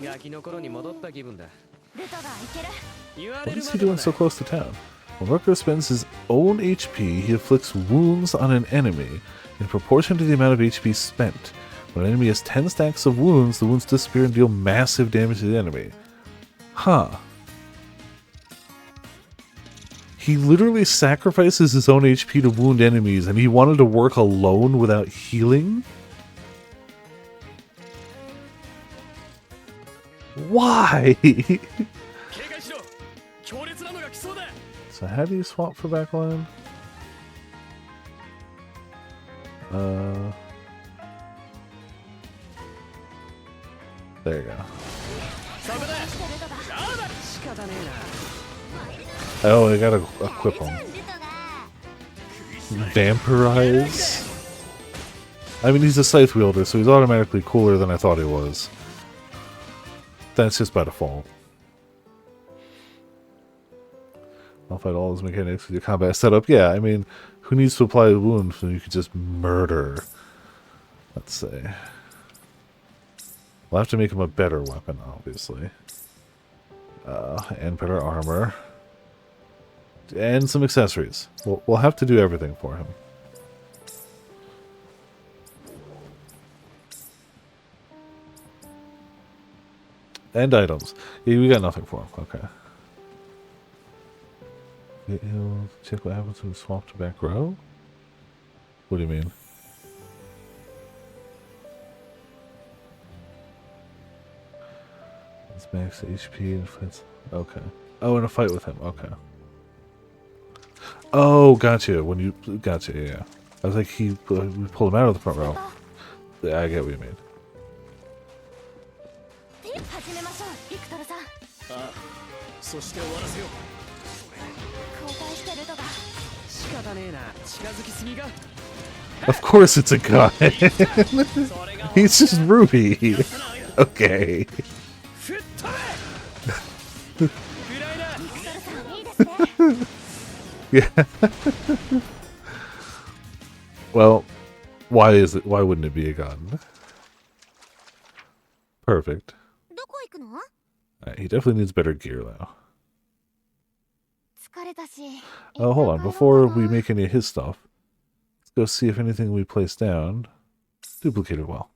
ガキの頃に戻った気分だ。ルトがいける。言わ What れる is ま he でも doing ない so close to town? When Rucker spends his own HP, he inflicts wounds on an enemy in proportion to the amount of HP spent. When an enemy has 10 stacks of wounds, the wounds disappear and deal massive damage to the enemy. Huh. He literally sacrifices his own HP to wound enemies, and he wanted to work alone without healing? Why? 警戒しろ。強烈なのが来そうだ。 So how do you swap for backline? There you go. そこだ。あら、仕方ねえ Oh, I gotta equip him. Vampirize? I mean, he's a scythe wielder, so he's automatically cooler than I thought he was. That's just by default. Modify all those mechanics with your combat setup. Yeah, I mean, who needs to apply a wound when you could just murder? Let's say. We'll have to make him a better weapon, obviously. And better armor. And some accessories. We'll have to do everything for him. And items. Yeah, we got nothing for him. Okay. He'll check what happens when we swap to back row? What do you mean? It's max HP and fights. Okay. Oh, in a fight with him. Okay. Oh, gotcha. When you gotcha, yeah. I was like, we pulled him out of the front row. Yeah, I get what you mean. Of course it's a guy. He's just Ruby. Okay. Yeah. Well, why wouldn't it be a gun? Perfect. Alright, he definitely needs better gear though. Oh, hold on. Before we make any of his stuff, let's go see if anything we place down duplicated well.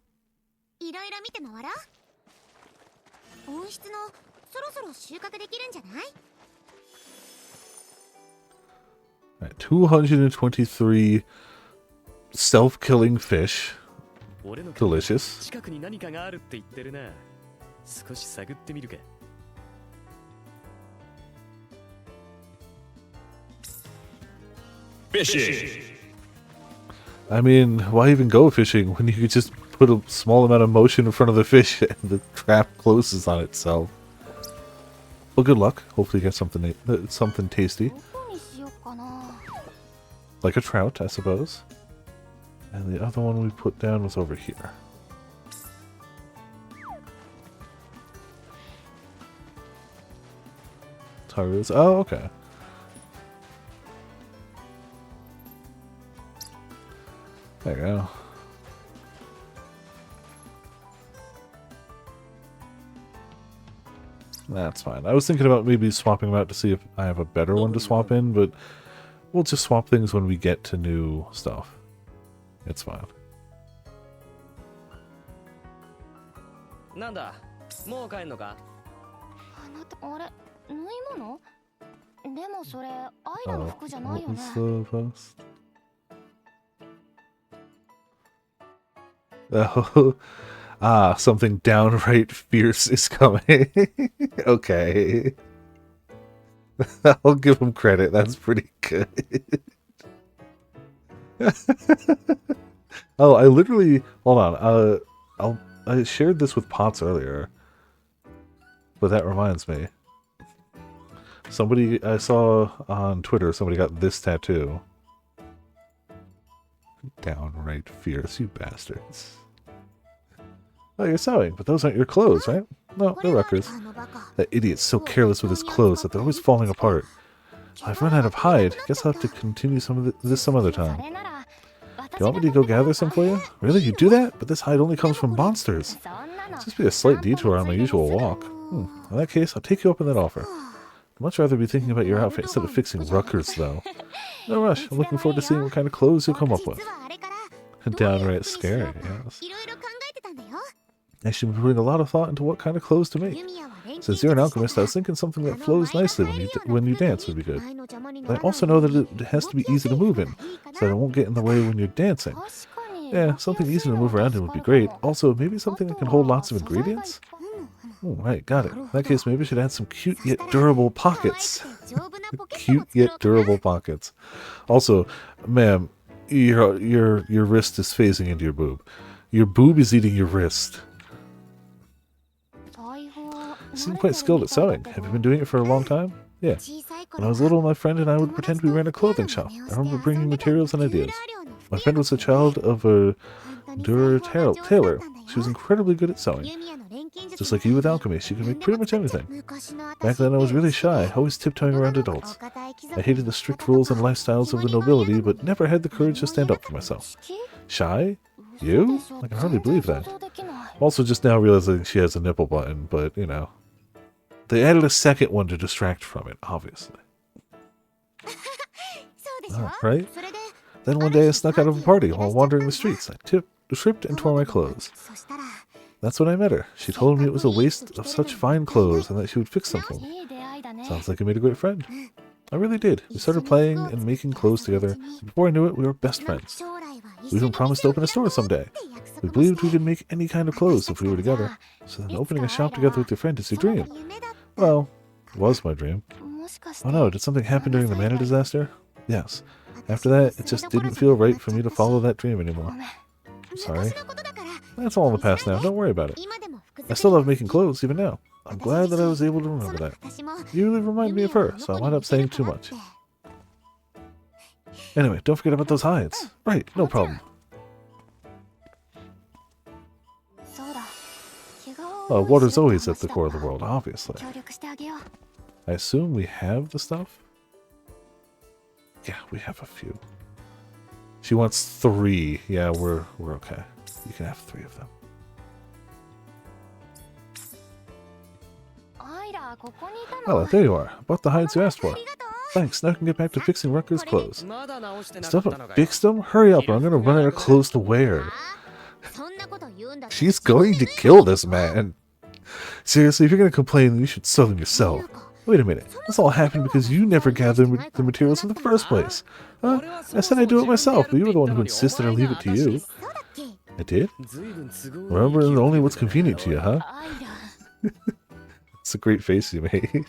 Alright, 223 self-killing fish. Delicious. Fishing. I mean, why even go fishing when you could just put a small amount of motion in front of the fish and the trap closes on itself? Well, good luck. Hopefully you get something tasty. Like a trout, I suppose. And the other one we put down was over here. Taru's. Oh, okay. There you go. That's fine. I was thinking about maybe swapping them out to see if I have a better one to swap in, but we'll just swap things when we get to new stuff. It's fine. What was the post? Oh, something downright fierce is coming. Okay. I'll give him credit. That's pretty good. Oh, I literally... Hold on. I shared this with Potts earlier. But that reminds me. Somebody I saw on Twitter, somebody got this tattoo. Downright fierce, you bastards. Oh, you're sewing, but those aren't your clothes, right? No, they're Rutgers. That idiot's so careless with his clothes that they're always falling apart. I've run out of hide. Guess I'll have to continue this some other time. Do you want me to go gather some for you? Really? You do that? But this hide only comes from monsters. It's just be a slight detour on my usual walk. In that case, I'll take you up on that offer. I'd much rather be thinking about your outfit instead of fixing Rutgers, though. No rush. I'm looking forward to seeing what kind of clothes you'll come up with. Downright scary, yes. Actually, been putting a lot of thought into what kind of clothes to make. Since you're an alchemist, I was thinking something that flows nicely when you dance would be good. But I also know that it has to be easy to move in, so that it won't get in the way when you're dancing. Yeah, something easy to move around in would be great. Also, maybe something that can hold lots of ingredients? Oh, right, got it. In that case, maybe I should add some cute yet durable pockets. Cute yet durable pockets. Also, ma'am, your wrist is phasing into your boob. Your boob is eating your wrist. You seem quite skilled at sewing. Have you been doing it for a long time? Yeah. When I was little, my friend and I would pretend we ran a clothing shop. I remember bringing materials and ideas. My friend was a child of a Durer tailor. She was incredibly good at sewing. Just like you with alchemy, she can make pretty much anything. Back then I was really shy, always tiptoeing around adults. I hated the strict rules and lifestyles of the nobility, but never had the courage to stand up for myself. Shy? You? I can hardly believe that. Also just now realizing she has a nipple button, but, you know. They added a second one to distract from it, obviously. Right? Then one day I snuck out of a party while wandering the streets. I tripped and tore my clothes. That's when I met her. She told me it was a waste of such fine clothes and that she would fix them for me. Sounds like I made a great friend. I really did. We started playing and making clothes together. Before I knew it, we were best friends. We even promised to open a store someday. We believed we could make any kind of clothes if we were together. So then opening a shop together with your friend is your dream. Well, it was my dream. Oh no, did something happen during the mana disaster? Yes. After that, it just didn't feel right for me to follow that dream anymore. I'm sorry. That's all in the past now, don't worry about it. I still love making clothes, even now. I'm glad that I was able to remember that. You really remind me of her, so I wound up saying too much. Anyway, don't forget about those hides. Right, no problem. Water's always at the core of the world, obviously. I assume we have the stuff? Yeah, we have a few. She wants 3. Yeah, we're okay. You can have 3 of them. Oh, there you are. Bought the hides you asked for. Thanks, now I can get back to fixing Rutger's clothes. Still haven't fixed them? Hurry up, or I'm gonna run out of clothes to wear. She's going to kill this man. Seriously, if you're gonna complain, then you should sew them yourself. Wait a minute, this all happened because you never gathered the materials in the first place. I said I'd do it myself, but you were the one who insisted I leave it to you. I did? Remember only what's convenient to you, huh? It's a great face you made.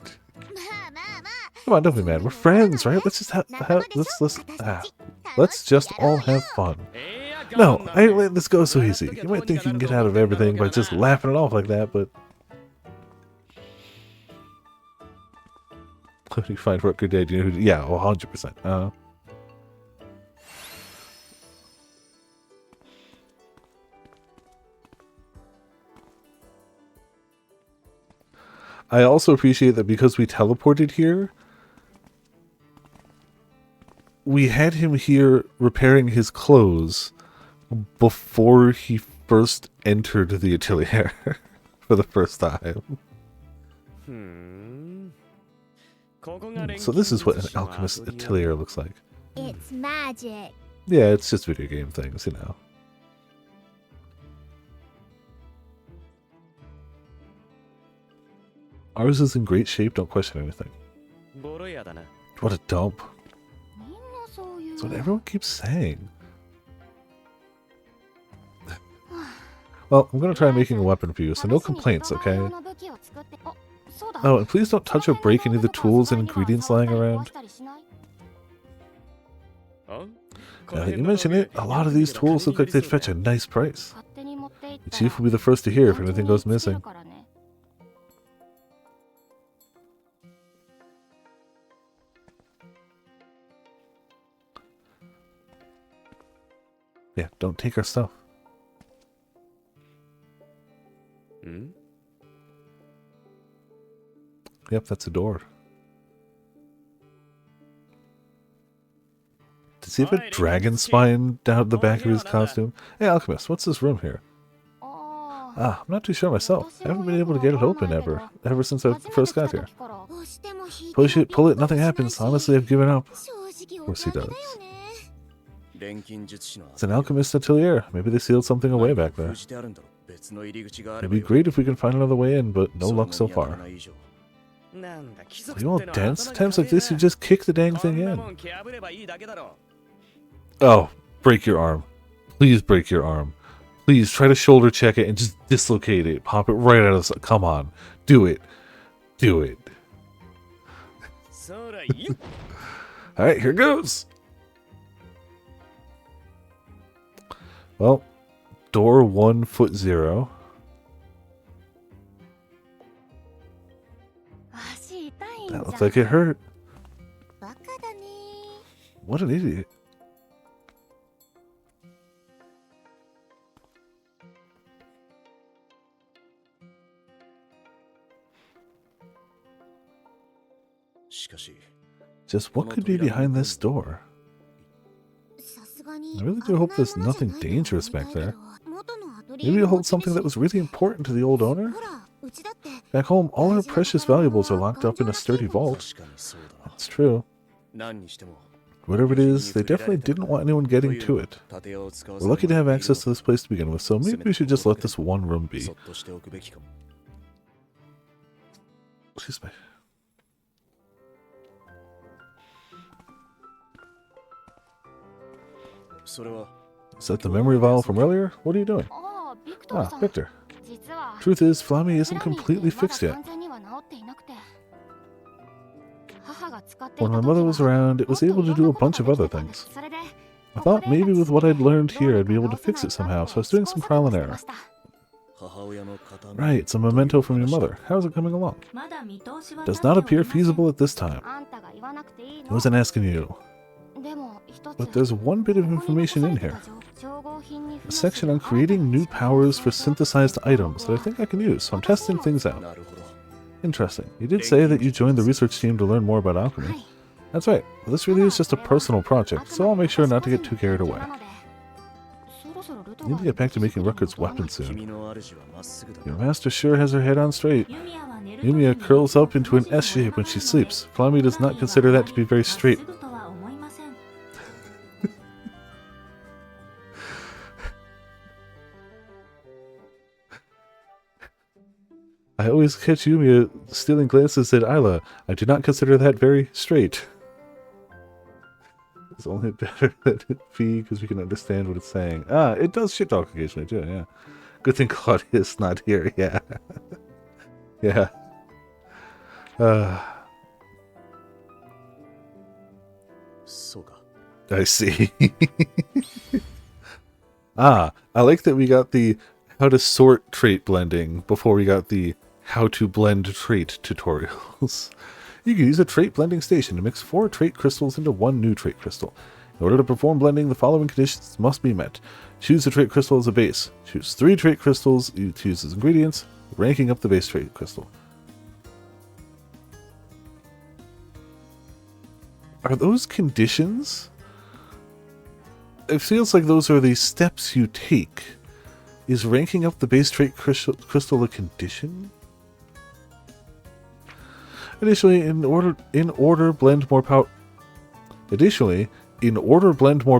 Come on, don't be mad. We're friends, right? Let's just let's just all have fun. No, I ain't letting this go so easy. You might think you can get out of everything by just laughing it off like that, but how do you find Rutger dead? You know who? Yeah, 100%. I also appreciate that because we teleported here, we had him here repairing his clothes before he first entered the atelier for the first time. So this is what an alchemist atelier looks like. It's magic. Yeah, it's just video game things, you know. Ours is in great shape, don't question anything. What a dump. That's what everyone keeps saying. Well, I'm gonna try making a weapon for you, so no complaints, okay? Oh, and please don't touch or break any of the tools and ingredients lying around. Now that you mention it, a lot of these tools look like they'd fetch a nice price. The chief will be the first to hear if anything goes missing. Yeah, don't take our stuff. Yep, that's a door. Does he have a dragon spine down the back of his costume? Hey, Alchemist, what's this room here? I'm not too sure myself. I haven't been able to get it open ever since I first got here. Push it, pull it, nothing happens. Honestly, I've given up. Of course he does. It's an alchemist atelier. Maybe they sealed something away back there. It'd be great if we can find another way in, but no luck so far. Are you all dense? Times like this, you just kick the dang thing in. Oh, break your arm. Please break your arm. Please try to shoulder check it and just dislocate it. Pop it right out of the... Come on. Do it. Do it. Alright, here goes. Well, door 1'0". That looks like it hurt. What an idiot. Just what could be behind this door? さすがに I really do hope there's nothing dangerous back there. Maybe it holds something that was really important to the old owner? ほらうちだって Back home, all our precious valuables are locked up in a sturdy vault. That's true. Whatever it is, they definitely didn't want anyone getting to it. We're lucky to have access to this place to begin with, so maybe we should just let this one room be. Excuse me. Is that the memory vial from earlier? What are you doing? ああ、ビクト Ah, ルさん。 Victor. 実は Truth is, Flammy フ isn't ラミーって completely まだ fixed yet. 完全には治っていなくて。母が使ってい When た my 時 mother は was around, it was able to do a bunch of other things. I thought maybe with what I'd learned here, I'd be able to fix it somehow, so I was doing some trial and error. Right, it's a memento from your mother. How's it coming along? まだ見通しは Does 立って not おり appear ません feasible at this time. あんたが言わなくていい I の。 wasn't asking you. でも一つ But there's one bit of ここに information 残 in され here. てた情報品に A 付与す section る on creating new powers for synthesized items that I think I can use, so I'm testing things out. Interesting. You did say that you joined the research team to learn more about は alchemy. い。 That's right. Well, this really is just a personal project, so I'll make sure not to get too carried away. そろそろルト I need to get back to making Ruckert's weapon 君 soon. の主はまっすぐだ Your master sure has her head on straight. ユミヤは寝る Yumia 時に curls up into an S shape when she sleeps. Flammy does not consider that to be very straight. まっすぐとは思いません I always catch Yumia stealing glances at Isla. I do not consider that very straight. It's only better that it be because we can understand what it's saying. Ah, it does shit talk occasionally too, yeah. Good thing Claudia's not here, yeah. Yeah. I see. Ah, I like that we got the how to sort trait blending before we got the how to blend trait tutorials. You can use a trait blending station to mix 4 trait crystals into 1 new trait crystal. In order to perform blending, the following conditions must be met. Choose a trait crystal as a base. Choose 3 trait crystals you choose as ingredients, ranking up the base trait crystal. Are those conditions? It feels like those are the steps you take. Is ranking up the base trait crystal a condition? Additionally, in order blend more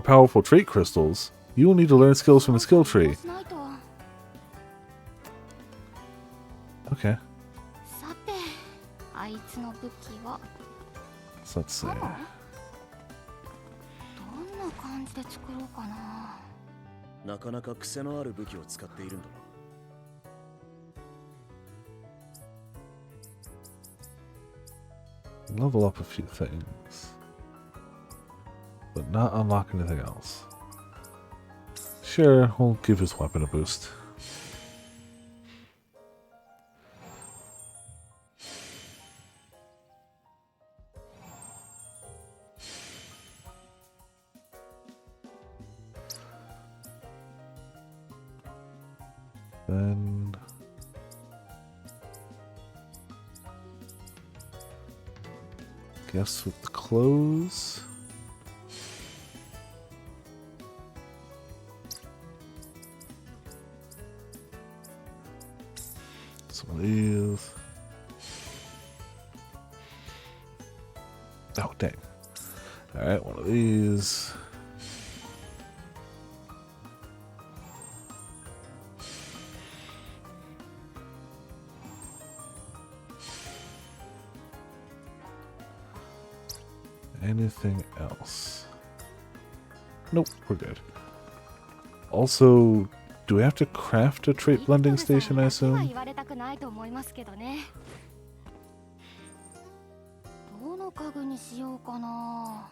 powerful trait crystals, you will need to learn skills from the skill tree. しないと。 Okay, さて、あいつの武器は so let's see. どんな感じで作ろうかな。なかなか癖のある武器を使っているんだな Level up a few things, but not unlock anything else. Sure, we'll give his weapon a boost. Then guess with the clothes. Some of these. Oh, dang. Alright, one of these. Anything else? Nope, we're good. Also, do we have to craft a trait blending station, I は assume? 言われたくないと思いますけどね。どの家具にしようかな。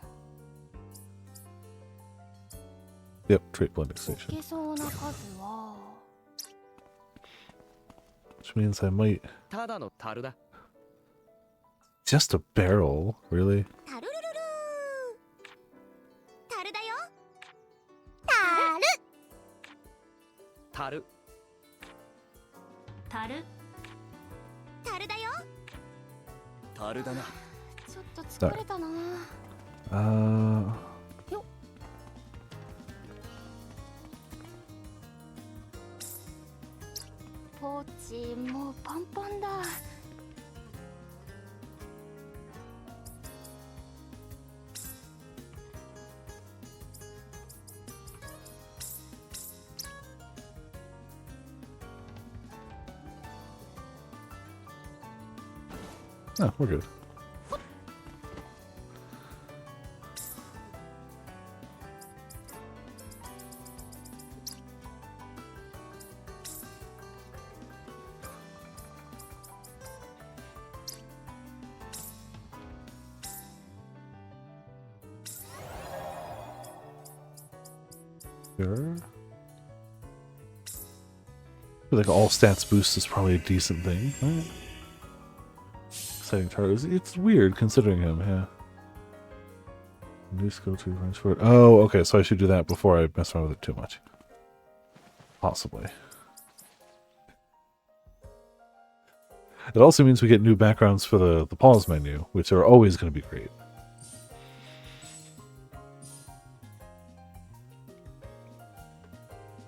Yep, trait blending い station. けそうな数は。 Which means I might... ただの樽だ Just a barrel? Really? タルルルルータルだよタル樽樽タルだよ樽だなちょっと疲れたな。よっ。ポーチもうパンパンだ。Oh, we're good. Sure. I feel like all stats boost is probably a decent thing, right? Exciting target. It's weird considering him, yeah. New skill to range for it. Oh, okay, so I should do that before I mess around with it too much. Possibly. It also means we get new backgrounds for the pause menu, which are always going to be great.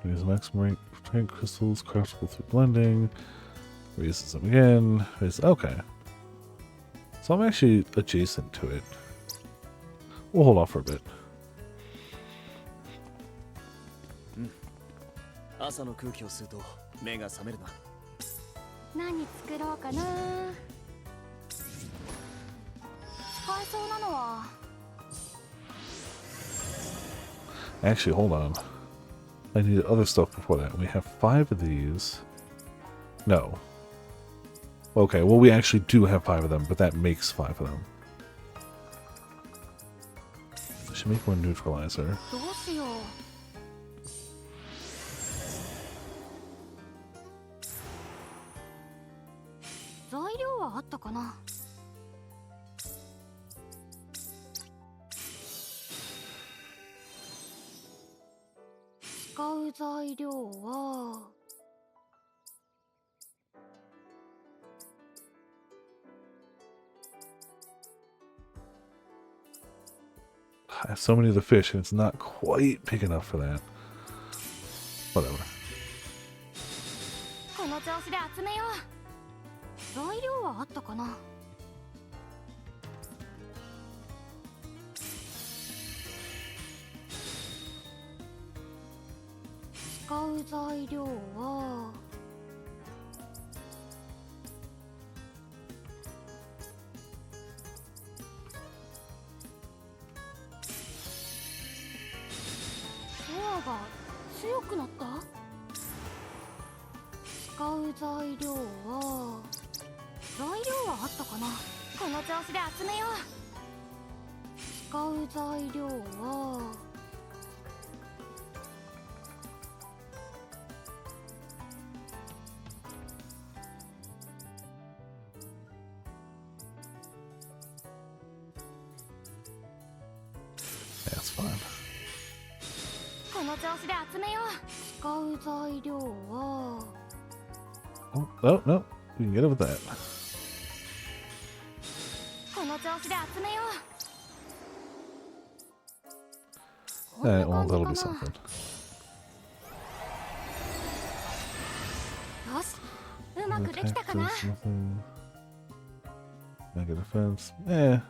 Use maximum rank crystals, craftable through blending. Raises them again. Okay. So I'm actually adjacent to it. We'll hold off for a bit. 朝の空気を吸うと目が覚めるな。何作ろうかな。使えそうなのは。Actually, hold on. I need other stuff before that. We have 5 of these. No. Okay, well, we actually do have 5 of them, but that makes 5 of them. I should make one neutralizer. どうしよう。材料はあったかな。使う材料は。I have so many of the fish, and it's not quite big enough for that. Whatever. この調子で集めよう。材料はあったかな。使う材料は。が強くなった。使う材料はあったかな。この調子で集めよう。使う材料は。That's fine. この調子で集めよう。使う材料は。Oh, no, no. We can get it with that. この調子で集めよう。 Alright, well, that'll be something. よし、うまくできたかな。 Mega defense. Nah.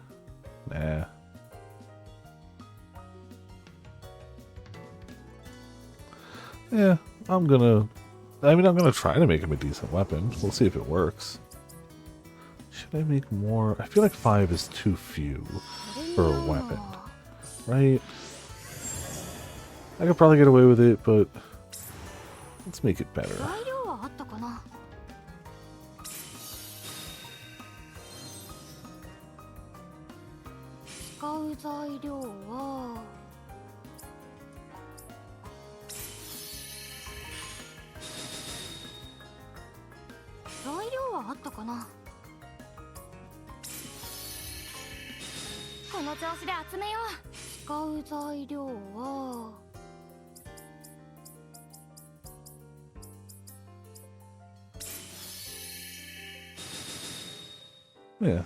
Yeah, I'm gonna try to make him a decent weapon. We'll see if it works. Should I make more? I feel like 5 is too few for a weapon, right? I could probably get away with it, but let's make it better. 材料はあったかな。使う材料は。材料はあったかな。この調子で集めよう。使う材料は。Yeah.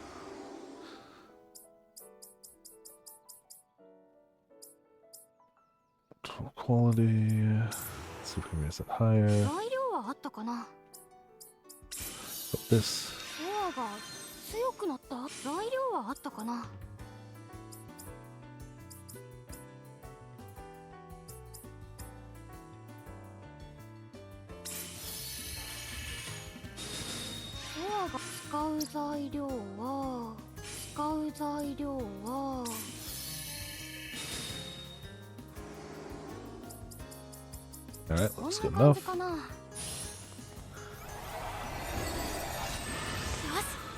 quality. Let's see if we can raise that higher. 材料はあったかな。 But this. ドアが強くなった。材料はあったかな。ドアが使う材料はAlright, こん looks な good 感じ enough. かな。よし、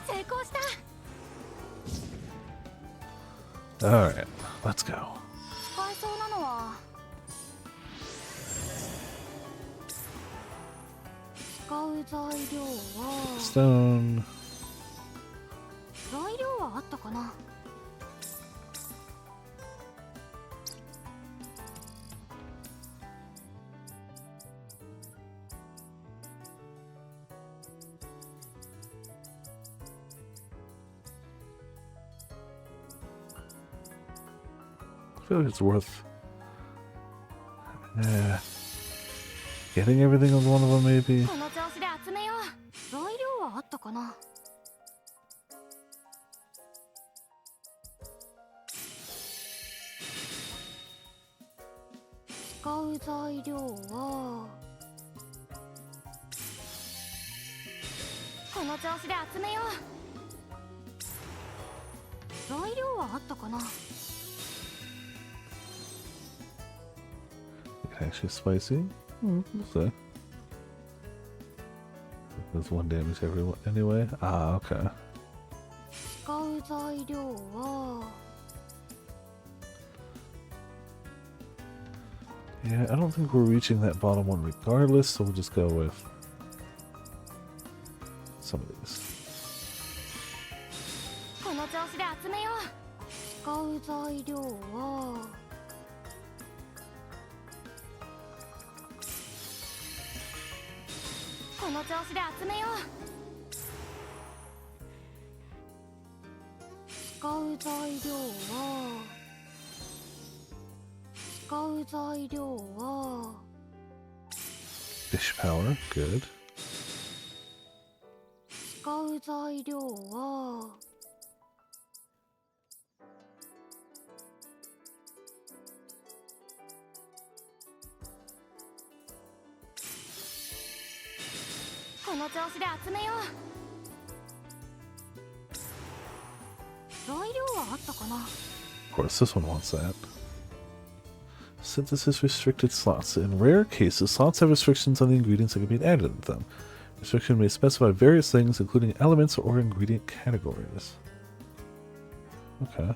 成功した。 Alright, let's go. 使えそうなのは使う材料は Stone. 材料はあったかな。 I feel like it's worth getting everything on one of them, maybe. この調子で集めよう。材料はあったかな。使う材料はこの調子で集めよう。材料はあったかな。 Actually spicy. We'll see. There's one damage every anyway. Ah, okay. 使う材料は Yeah, I don't think we're reaching that bottom one regardless, so we'll just go with some of these. この調子で集めよう。使う材料はこの調子で集めよう。使う材料はDish power, good. 使う材料はこの調子で集めよう。材料はあったかな。 Of course, this one wants that. Synthesis restricted slots. In rare cases, slots have restrictions on the ingredients that can be added to them. Restriction may specify various things, including elements or ingredient categories. Okay.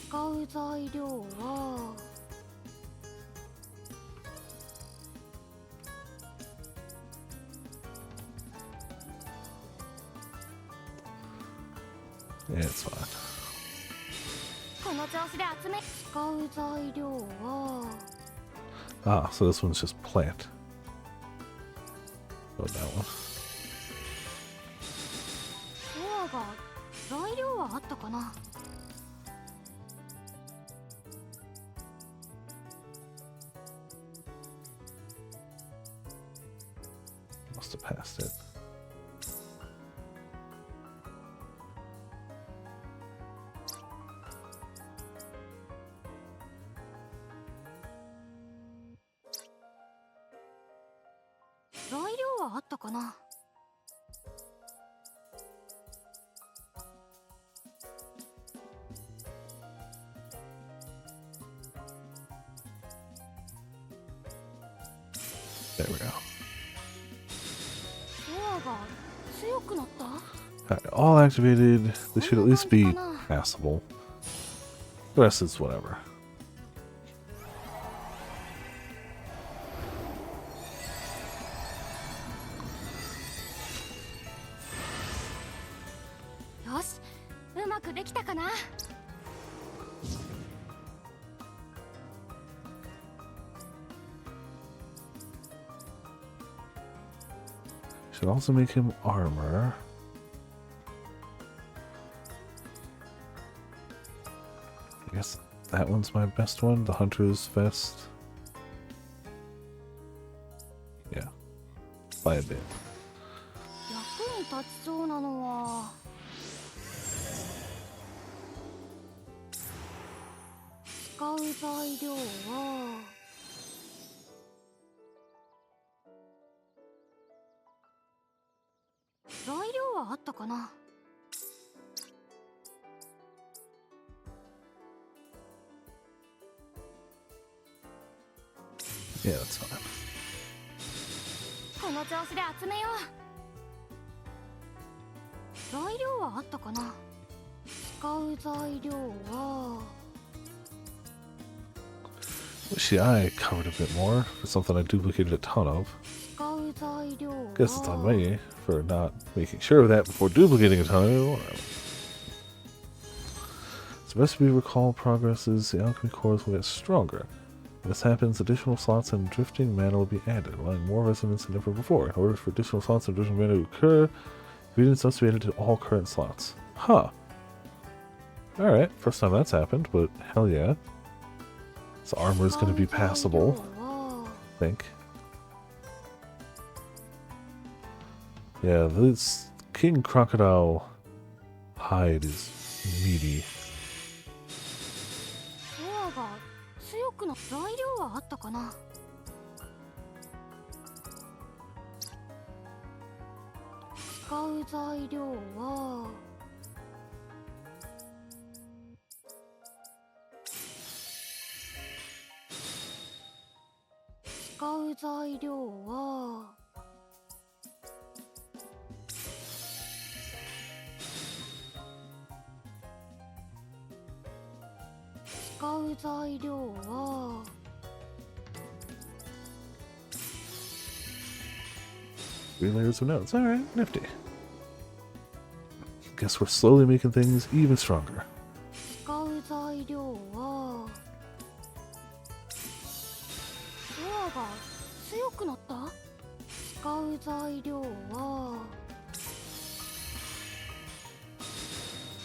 使う材料は Yeah, it's fine. この調子で集め使う材料は Ah, so this one's just plant. Go with that one. ドアが材料はあったかな。 Must have passed it.材料はあったかな。 There we go. ドアが強くなった。 Alright, all activated. This should at least be passable. The rest is whatever. よし、うまくできたかな。 Should also make him armor. I guess that one's my best one, the hunter's vest. by a bit. 役に立ちそうなのは使う材料は材料はあったかな。Yeah, that's fine. この調子で集めよう。材料はあったかな。使う材料は Wish the eye covered a bit more for something I duplicated a ton of. 使う材料は Guess it's on me for not making sure of that before duplicating a ton of it. Whatever. As the recipe recall progresses, the alchemy cores will get stronger. When this happens, additional slots and drifting mana will be added, allowing more resonance than ever before. In order for additional slots and drifting mana to occur, ingredients must be added to all current slots. Huh. Alright, first time that's happened, but hell yeah. This armor is going to be passable, I think. Yeah, this King Crocodile hide is meaty. ソアが強くな材料はあったかな。使う材料は使う材料は使う材料は 3 layers of notes. Alright, nifty. Guess we're slowly making things even stronger. 使う材料はソアが強くなった。使う材料は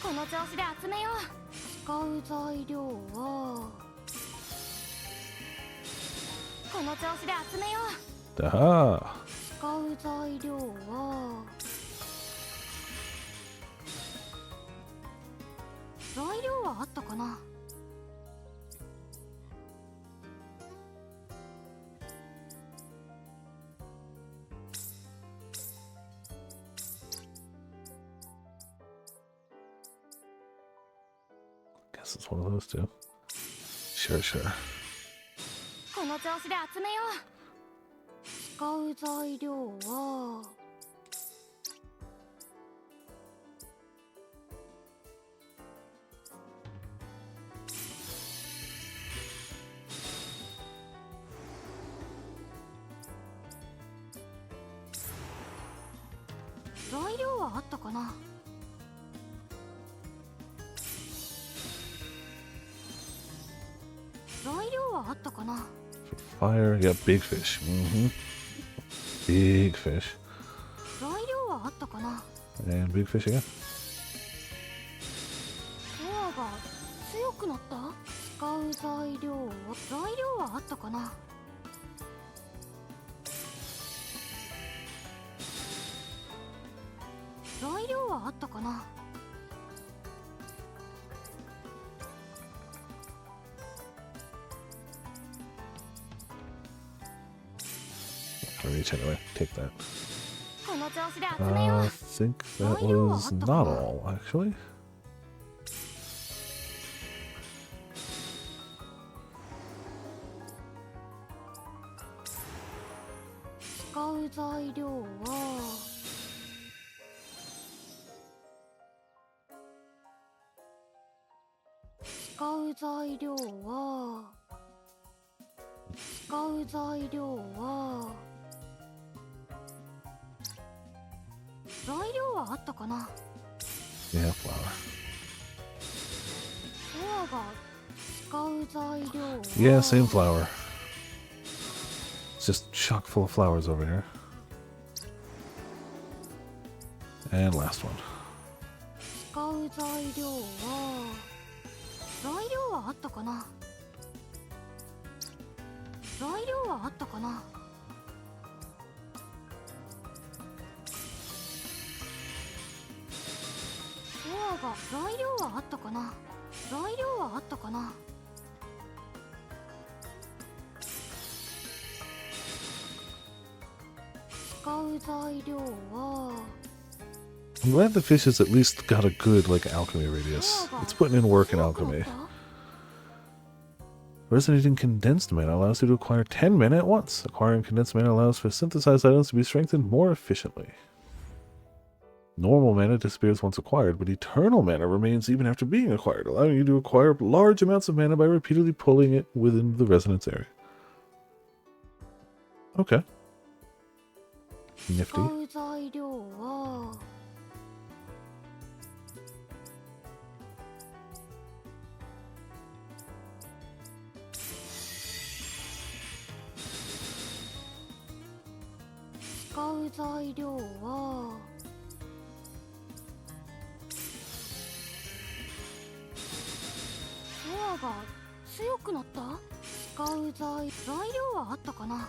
この調子で集めよう。使う材料はこの調子で集めよう。 Aha! 使う材料は材料はあったかな。Guess it's one of those two. Sure, sure. この調子で集めよう。使う材料は材料はあったかな。材料はあったかな。 Fire, yeah, big fish. Big fish. 材料はあったかな。 And big fish again. ソアが強くなった。使う材料は材料はあったかな。材料はあったかな。 I'll reach anyway. Take that. この調子で集めよ I う。 think that was not all, actually. 使う材料は使う材料は使う材料は材料はあったかな。 Yeah, flour. ソアが使う材料は Yeah, same flour. It's just chock full of flowers over here. And last one. 使う材料は材料はあったかな。材料はあったかな。材料はあったかな。材料はあったかな。使う材料は I'm glad the fish has at least got a good, like, alchemy radius. It's putting in work in alchemy. Resonating condensed mana allows you to acquire 10 mana at once. Acquiring condensed mana allows for synthesized items to be strengthened more efficiently. Normal mana disappears once acquired, but eternal mana remains even after being acquired, allowing you to acquire large amounts of mana by repeatedly pulling it within the resonance area. Okay. Nifty. 使う材料は使う材料はソアが強くなった。使う材料はあったかな。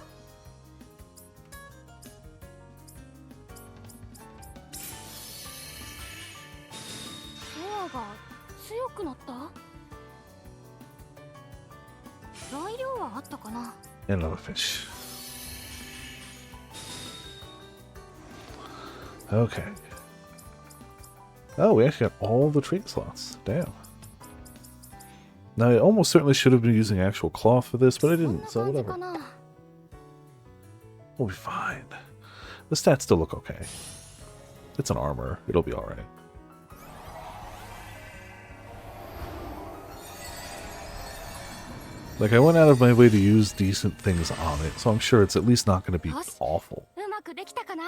ソアが強くなった。材料はあったかな。 And another fish. Okay. Oh, we actually got all the trait slots. Damn. Now, I almost certainly should have been using actual cloth for this, but I didn't, so whatever. We'll be fine. The stats still look okay. It's an armor. It'll be alright. Like, I went out of my way to use decent things on it, so I'm sure it's at least not going to be awful. うまくできたかな。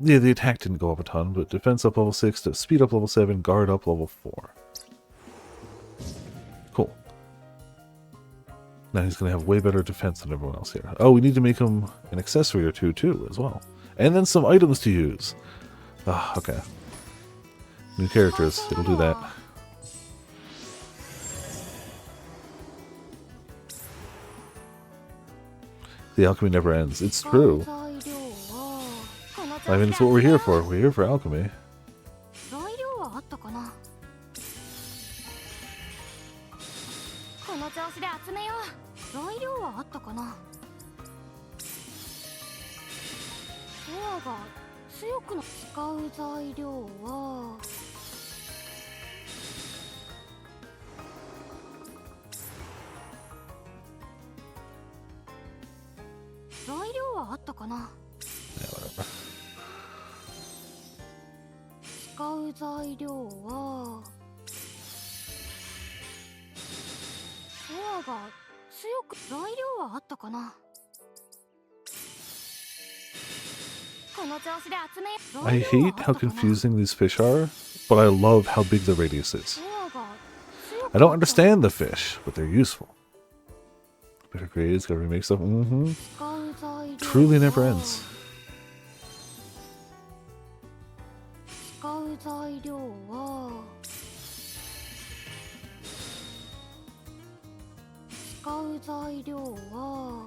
Yeah, the attack didn't go up a ton, but defense up level 6 to speed up level 7, guard up level 4. Cool. Now he's going to have way better defense than everyone else here. Oh, we need to make him an accessory or two, too, as well. And then some items to use. Ah, okay. New characters, it'll do that. The alchemy never ends. It's true. I mean, it's what we're here for. We're here for alchemy. 材料はあったかな。この調子で集めよう。材料はあったかな。ソアが強くな。使う材料は材料はあったかな。 Yeah, whatever. 使う材料はソアが強く。材料はあったかな。この調子で集め。 I hate how confusing these fish are, but I love how big the radius is. I don't understand the fish, but they're useful. Better grades, gotta remake stuff. Truly never ends. 使う材料は使う材料は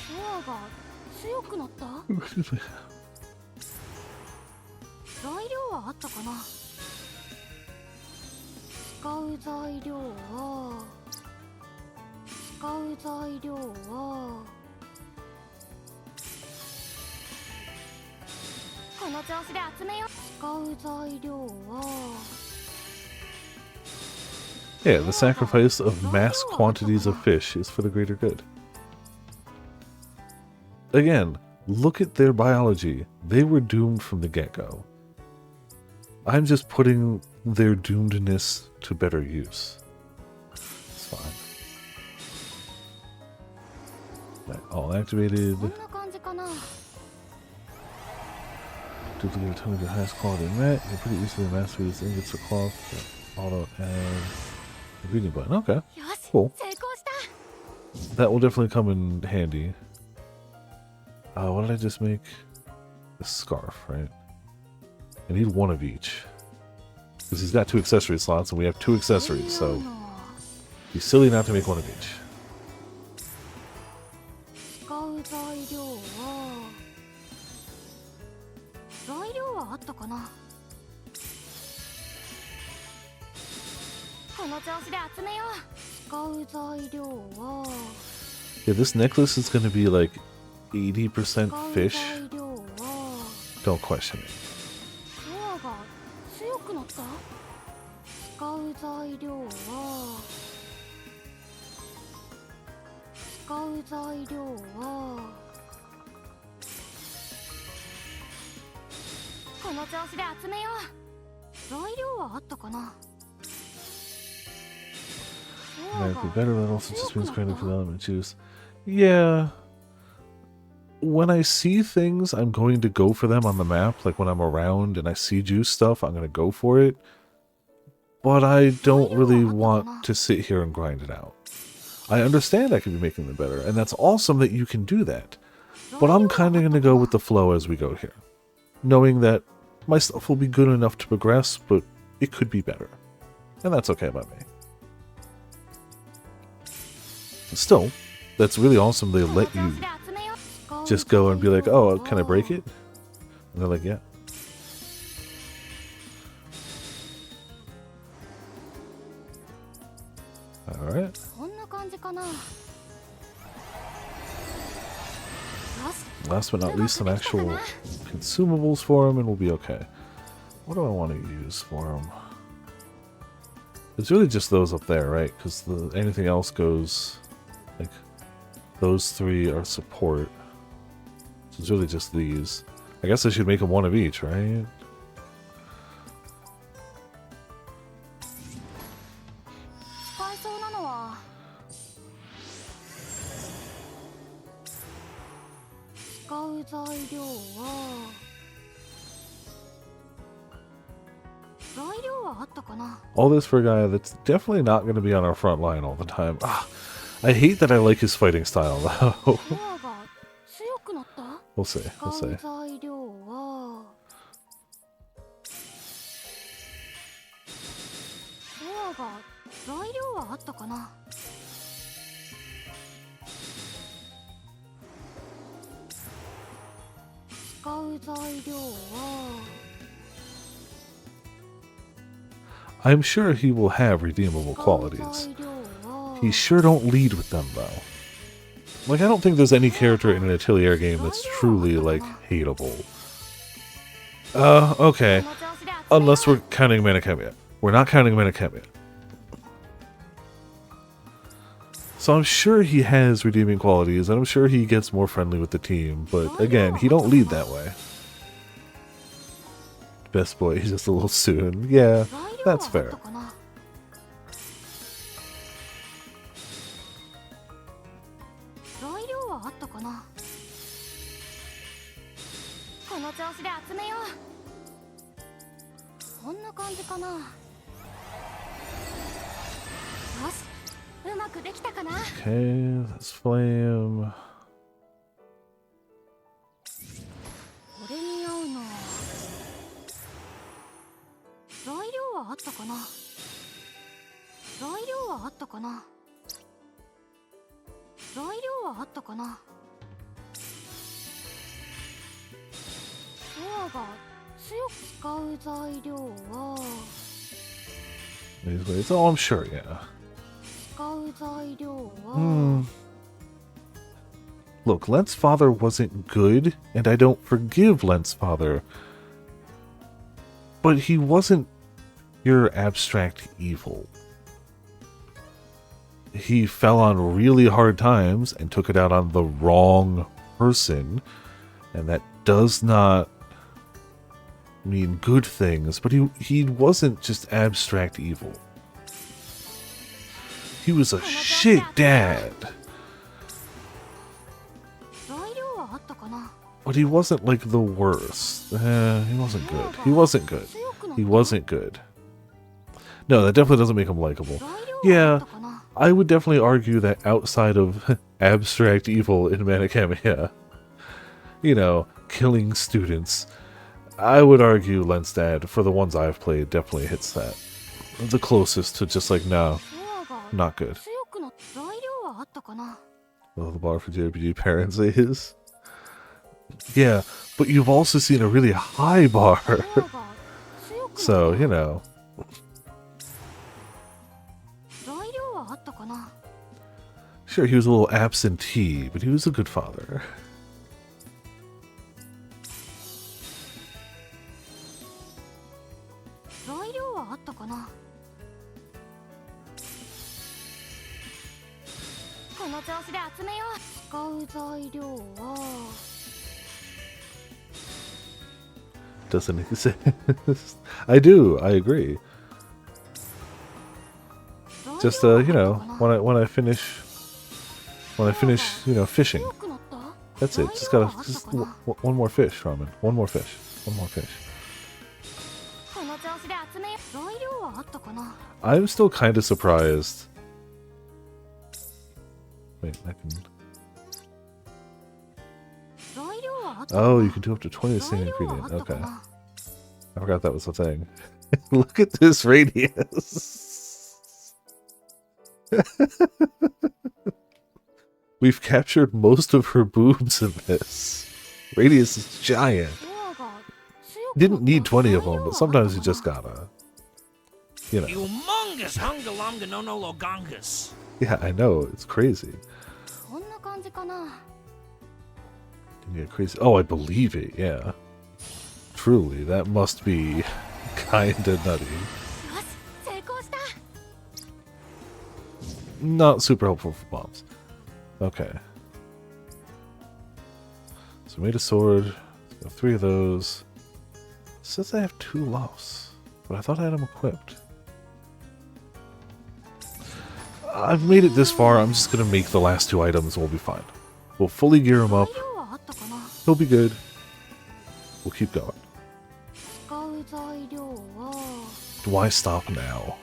ソアが強くなった。材料はあったかな。使う材料は使う材料はこの調子で集めよう。使う材料は Yeah, the sacrifice of mass quantities of fish is for the greater good. Again, look at their biology. They were doomed from the get-go. I'm just putting their doomedness to better use. It's fine. Right, all activated. こんな感じかな。 Duplicate a ton of the highest quality met. You pretty easily master these ingots or cloth. Auto add ingredient button. Okay, よし、 cool. 成功した。 That will definitely come in handy. What did I just make? A scarf, right? I need one of each. Because he's got 2 accessory slots, and we have 2 accessories, so it'd be silly not to make one of each. 使う材料は材料はあったかな。この調子で集めよう。使う材料は Yeah, this necklace is gonna be like 80% 使う fish. 材料は Don't question it. ドアが強くなった。使う材料は使う材料はこの調子で集めよう。材料はあったかな。 Might be better, but also just means grinding for the element juice. Yeah. When I see things, I'm going to go for them on the map. Like when I'm around and I see juice stuff, I'm going to go for it. But I don't really want to sit here and grind it out. I understand I could be making them better, and that's awesome that you can do that. But I'm kind of going to go with the flow as we go here. Knowing that my stuff will be good enough to progress, but it could be better. And that's okay by me. Still, that's really awesome they let you just go and be like, oh, can I break it? And they're like, yeah. Alright. Last but not least, some actual consumables for him and we'll be okay. What do I want to use for him? It's really just those up there, right? Because anything else goes... Like, those three are support. So it's really just these. I guess I should make them one of each, right? All this for a guy that's definitely not going to be on our front line all the time. Ah, I hate that I like his fighting style, though. We'll see. We'll see. I'm sure he will have redeemable qualities. He sure don't lead with them, though. Like, I don't think there's any character in an Atelier game that's truly, like, hateable. Okay. Unless we're counting Manakemia. We're not counting Manakemia. So I'm sure he has redeeming qualities, and I'm sure he gets more friendly with the team, but again, he don't lead that way. Best boy, he's just a little soon. Yeah, that's fair. Okay, let's flame. These ways. Oh, I'm sure, yeah. Look, Lent's father wasn't good, and I don't forgive Lent's father. But he wasn't your abstract evil. He fell on really hard times and took it out on the wrong person, and that does not mean good things, but he wasn't just abstract evil. He was a shit dad. But he wasn't like the worst. He wasn't good. He wasn't good. He wasn't good. No, that definitely doesn't make him likable. Yeah, I would definitely argue that outside of abstract evil in Manakemia, you know, killing students, I would argue Lent's dad, for the ones I've played, definitely hits that. The closest to just like, no, not good. Oh, the bar for JRPG parents is. Yeah, but you've also seen a really high bar. パワーが強くなった So, you know. 材料はあったかな Sure, he was a little absentee, but he was a good father. 材料はあったかなこの調子で集めよう使う材料は Doesn't exist. I do, I agree. Just you know, when I finish, you know, fishing. 強くなった That's it. Just gotta one more fish, ramen. One more fish. One more fish. この調子で集めよう材料はあったかな I'm still kind of surprised. Wait, I can. 材料はあったかな Oh, you can do up to 20 of the same 材料はあ ingredient. ったか Okay, な I forgot that was a thing. Look at this radius. We've captured most of her boobs in this. Radius is giant. パワーが強く Didn't need なった 20 of 材料 them, は but あったかな sometimes you just gotta, you know. Humongous hunga longa no no logongus. Yeah, I know, it's crazy. こんな感じかな Yeah, crazy. Oh, I believe it, yeah. Truly, that must be kinda nutty. よし成功した Not super helpful for bombs. Okay. So made a sword. Got 3 of those. Says I have 2 loss, but I thought I had them equipped. I've made it this far. I'm just gonna make the last 2 items and we'll be fine. We'll fully gear him up. 材料はあったかな He'll be good. We'll keep going. 使う材料は Why stop now?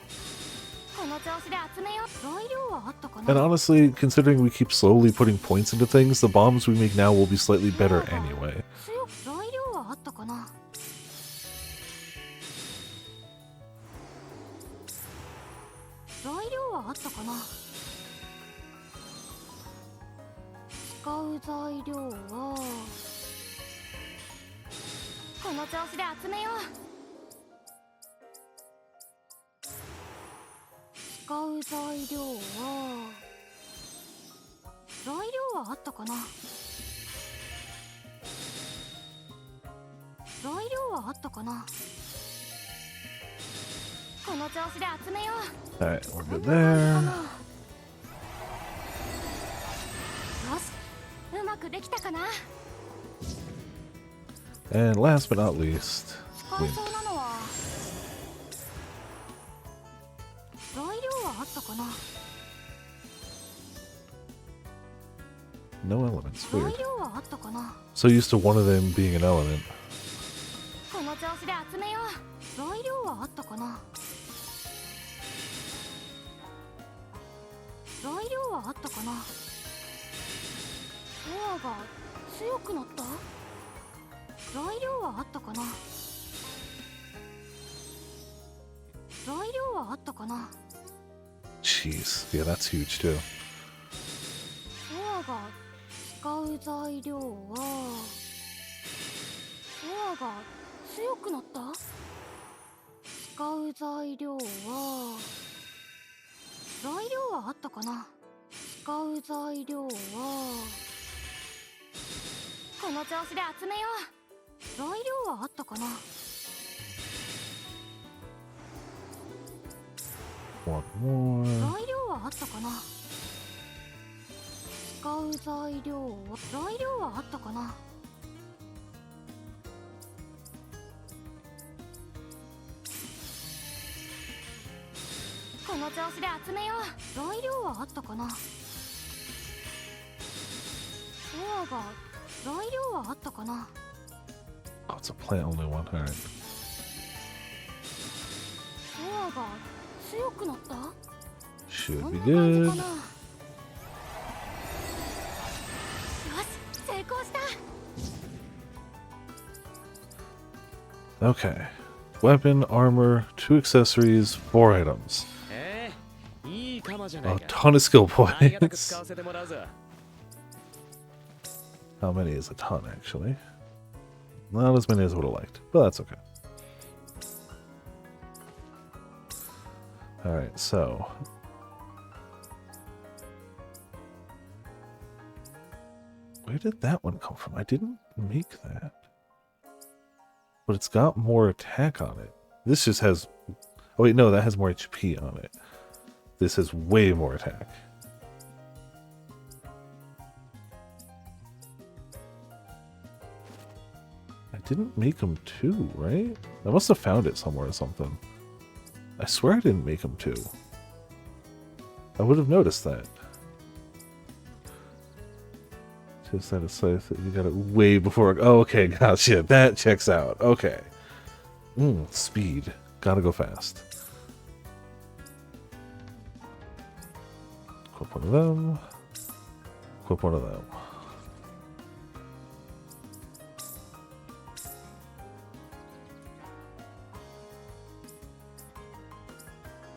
この調子で集めよう材料はあったか And な honestly, considering we keep slowly putting points into things, the bombs we make now will be slightly better anyway. 強く材料はあったかな材料はあったかな使う材料はこの調子で集めよう使う材料は材料はあったかな材料はあったかなこの調子で集めよう Alright, we're こ good んな感じかな there. よしうまくできたかな And last but not least, 使え wind. そうなのは材料はあったかな No elements. 材 Weird. 料はあったかな So used to one of them being an element. この調子で集めよう材料はあったかな材料はあったかなパワーが強くなった材料はあったかな材料はあったかな Jeez. Yeah, that's huge too. パワーが使う材料はパワーが強くなった使う材料は材料はあったかな使う材料はこの調子で集めよう材料はあったかな One more. 材料はあったかな使う材料は材料はあったかなこの調子で集めよう材料はあったかなパワーが材料はあったかな Oh, it's a plant only one. Alright. パワーが強くなった Should こん be な感じ good. かなよし成功した Okay. Weapon, armor, 2 accessories, 4 items. いいかまじゃない A か ton of skill ありがたく points. 使わせてもらうぞ How many is a ton, actually? Not as many as I would have liked, but that's okay. Alright, so... where did that one come from? I didn't make that. But it's got more attack on it. This just has... oh wait, no, that has more HP on it. This has way more attack. I didn't make them 2, right? I must have found it somewhere or something. I swear I didn't make them 2. I would have noticed that. Just that it's like you got it way before. Oh, okay, gotcha. That checks out. Okay. Speed. Gotta go fast. Equip one of them. Equip one of them.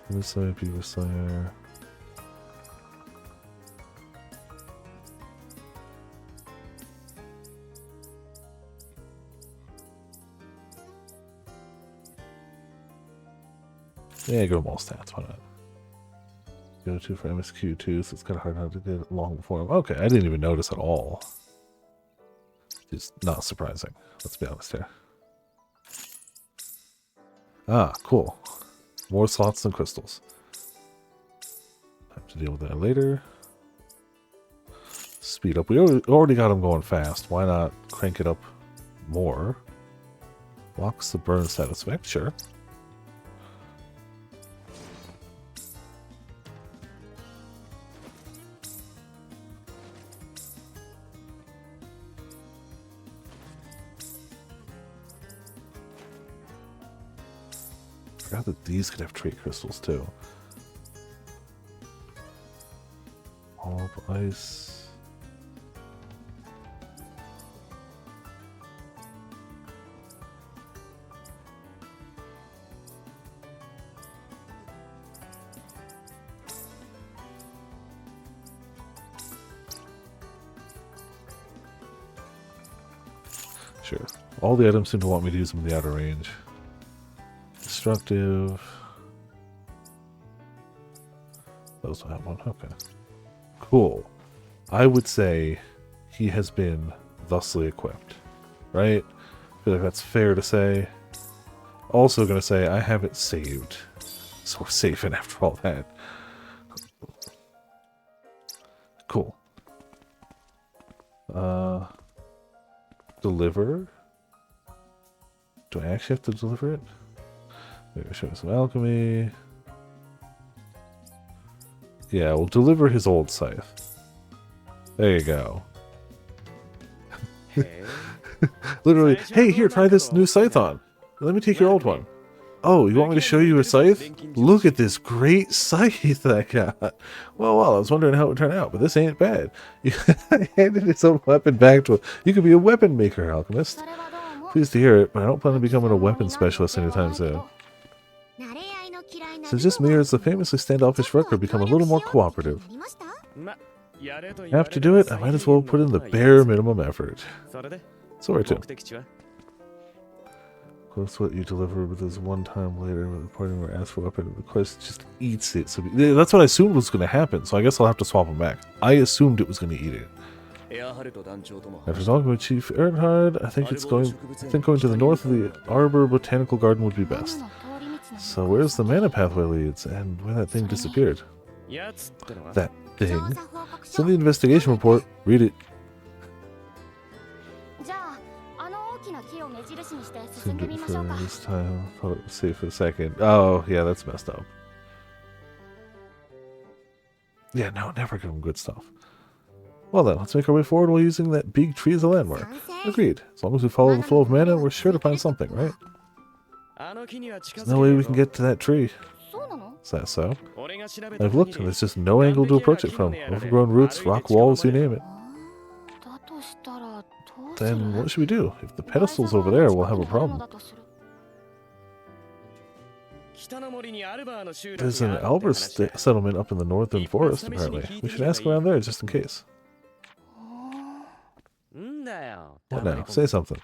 This side, Beaver Slayer. Yeah, go all stats, why not? Go to for MSQ too, so it's kind of hard not to get long form. Okay, I didn't even notice at all. It's not surprising, let's be honest here. Ah, cool. More slots than crystals. Have to deal with that later. Speed up. We already got them going fast. Why not crank it up more? Locks the burn status effect, sure. I forgot that these could have trait crystals too. Orb ice. Sure. All the items seem to want me to use them in the outer range. Destructive. Those will have one. Okay. Cool. I would say he has been thusly equipped. Right? I feel like that's fair to say. Also gonna say I haven't saved. So we're safe and after all that. Cool. Deliver? Do I actually have to deliver it? Maybe show me some alchemy. Yeah, we'll deliver his old scythe. There you go. Literally, hey, here, try this new scythe on. Let me take your old one. Oh, you want me to show you a scythe? Look at this great scythe I got. Well, I was wondering how it would turn out, but this ain't bad. I handed his own weapon back to him. You could be a weapon maker, alchemist. Pleased to hear it, but I don't plan on becoming a weapon specialist anytime soon. Since this mirrors the famously standoffish Rucker become a little more cooperative. Have to do it, I might as well put in the bare minimum effort. Sorry, Tim. Close what you deliver with this one time later with the party where asked for a weapon. The quest just eats it. So that's what I assumed was going to happen, so I guess I'll have to swap them back. I assumed it was going to eat it. After talking with Chief Earnhardt, I think going to the north of the Arbor Botanical Garden would be best. So where's the mana pathway leads, and where that thing disappeared? That thing? It's in the investigation report. Read it. Seemed it for this time. Thought it was safe for a second. Oh, yeah, that's messed up. Yeah, no, never give them good stuff. Well then, let's make our way forward while using that big tree as a landmark. Agreed. As long as we follow the flow of mana, we're sure to find something, right? There's no way we can get to that tree. Is that so? I've looked, and there's just no angle to approach it from. Overgrown roots, rock walls, you name it. Then what should we do? If the pedestal's over there, we'll have a problem. There's an Albert settlement up in the northern forest, apparently. We should ask around there just in case. What now? Say something.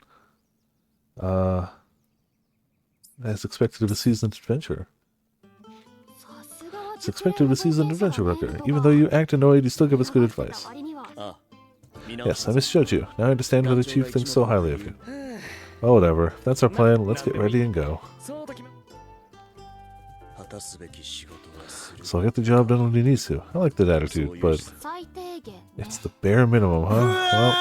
As expected of a seasoned adventurer. It's expected of a seasoned adventure worker. Even though you act annoyed, you still give us good advice. Yes, I misjudged you. Now I understand why the chief thinks so highly of you. Oh, whatever. If that's our plan, let's get ready and go. So I'll get the job done when he needs to. I like that attitude, but it's the bare minimum, huh? Well,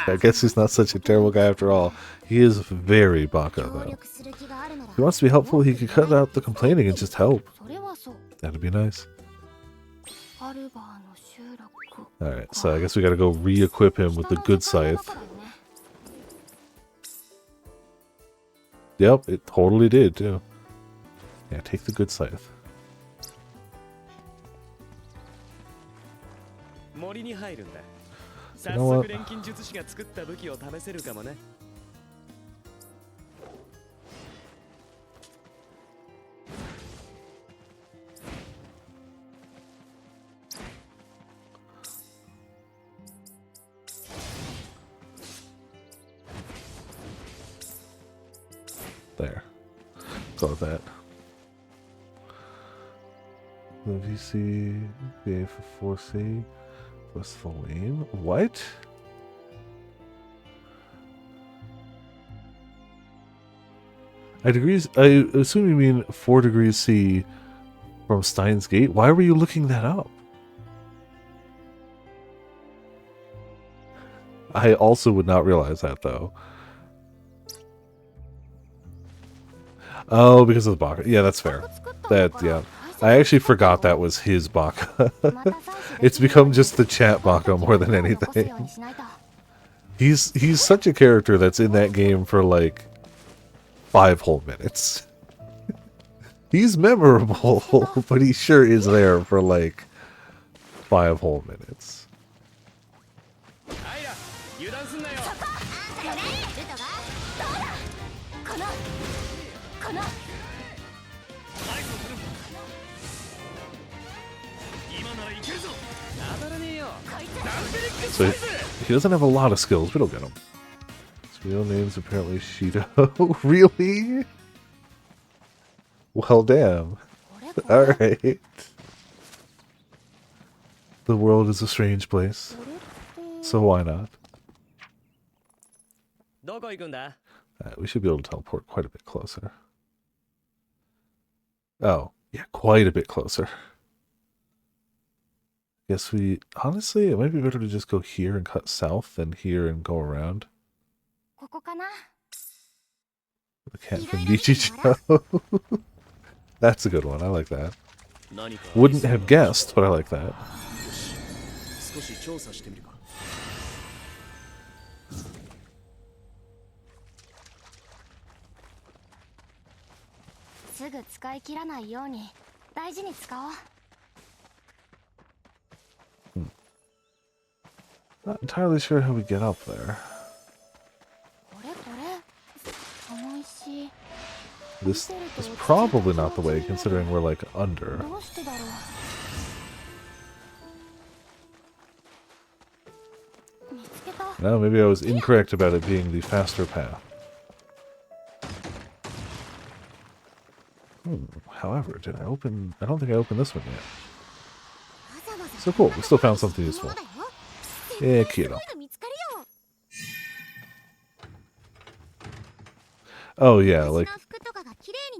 I guess he's not such a terrible guy after all. He is very baka, though. If he wants to be helpful, he could cut out the complaining and just help. That'd be nice. Alright, so I guess we gotta go re-equip him with the good scythe. Yep, it totally did, too. Yeah, take the good scythe. You know what? There. Go with that. The VC, VA for 4C, plus full aim. What? I assume you mean 4 degrees C from Steins Gate? Why were you looking that up? I also would not realize that, though. Oh, because of the baka. Yeah, that's fair. Yeah. I actually forgot that was his baka. It's become just the chat baka more than anything. He's such a character that's in that game for like 5 whole minutes. He's memorable, but he sure is there for like 5 whole minutes. So he doesn't have a lot of skills, but he'll get them. His real name's apparently Shido. Really? Well, damn. Alright. The world is a strange place. So why not? We should be able to teleport quite a bit closer. Oh, yeah, quite a bit closer. Guess we... Honestly, it might be better to just go here and cut south than here and go around. The cat from Nichijou. That's a good one. I like that. Wouldn't have guessed, but I like that. Not entirely sure how we get up there. This is probably not the way, considering we're like under. No, maybe I was incorrect about it being the faster path. However, did I open... I don't think I opened this one yet. So cool, we still found something useful. Yeah, Kiro. Oh yeah, like,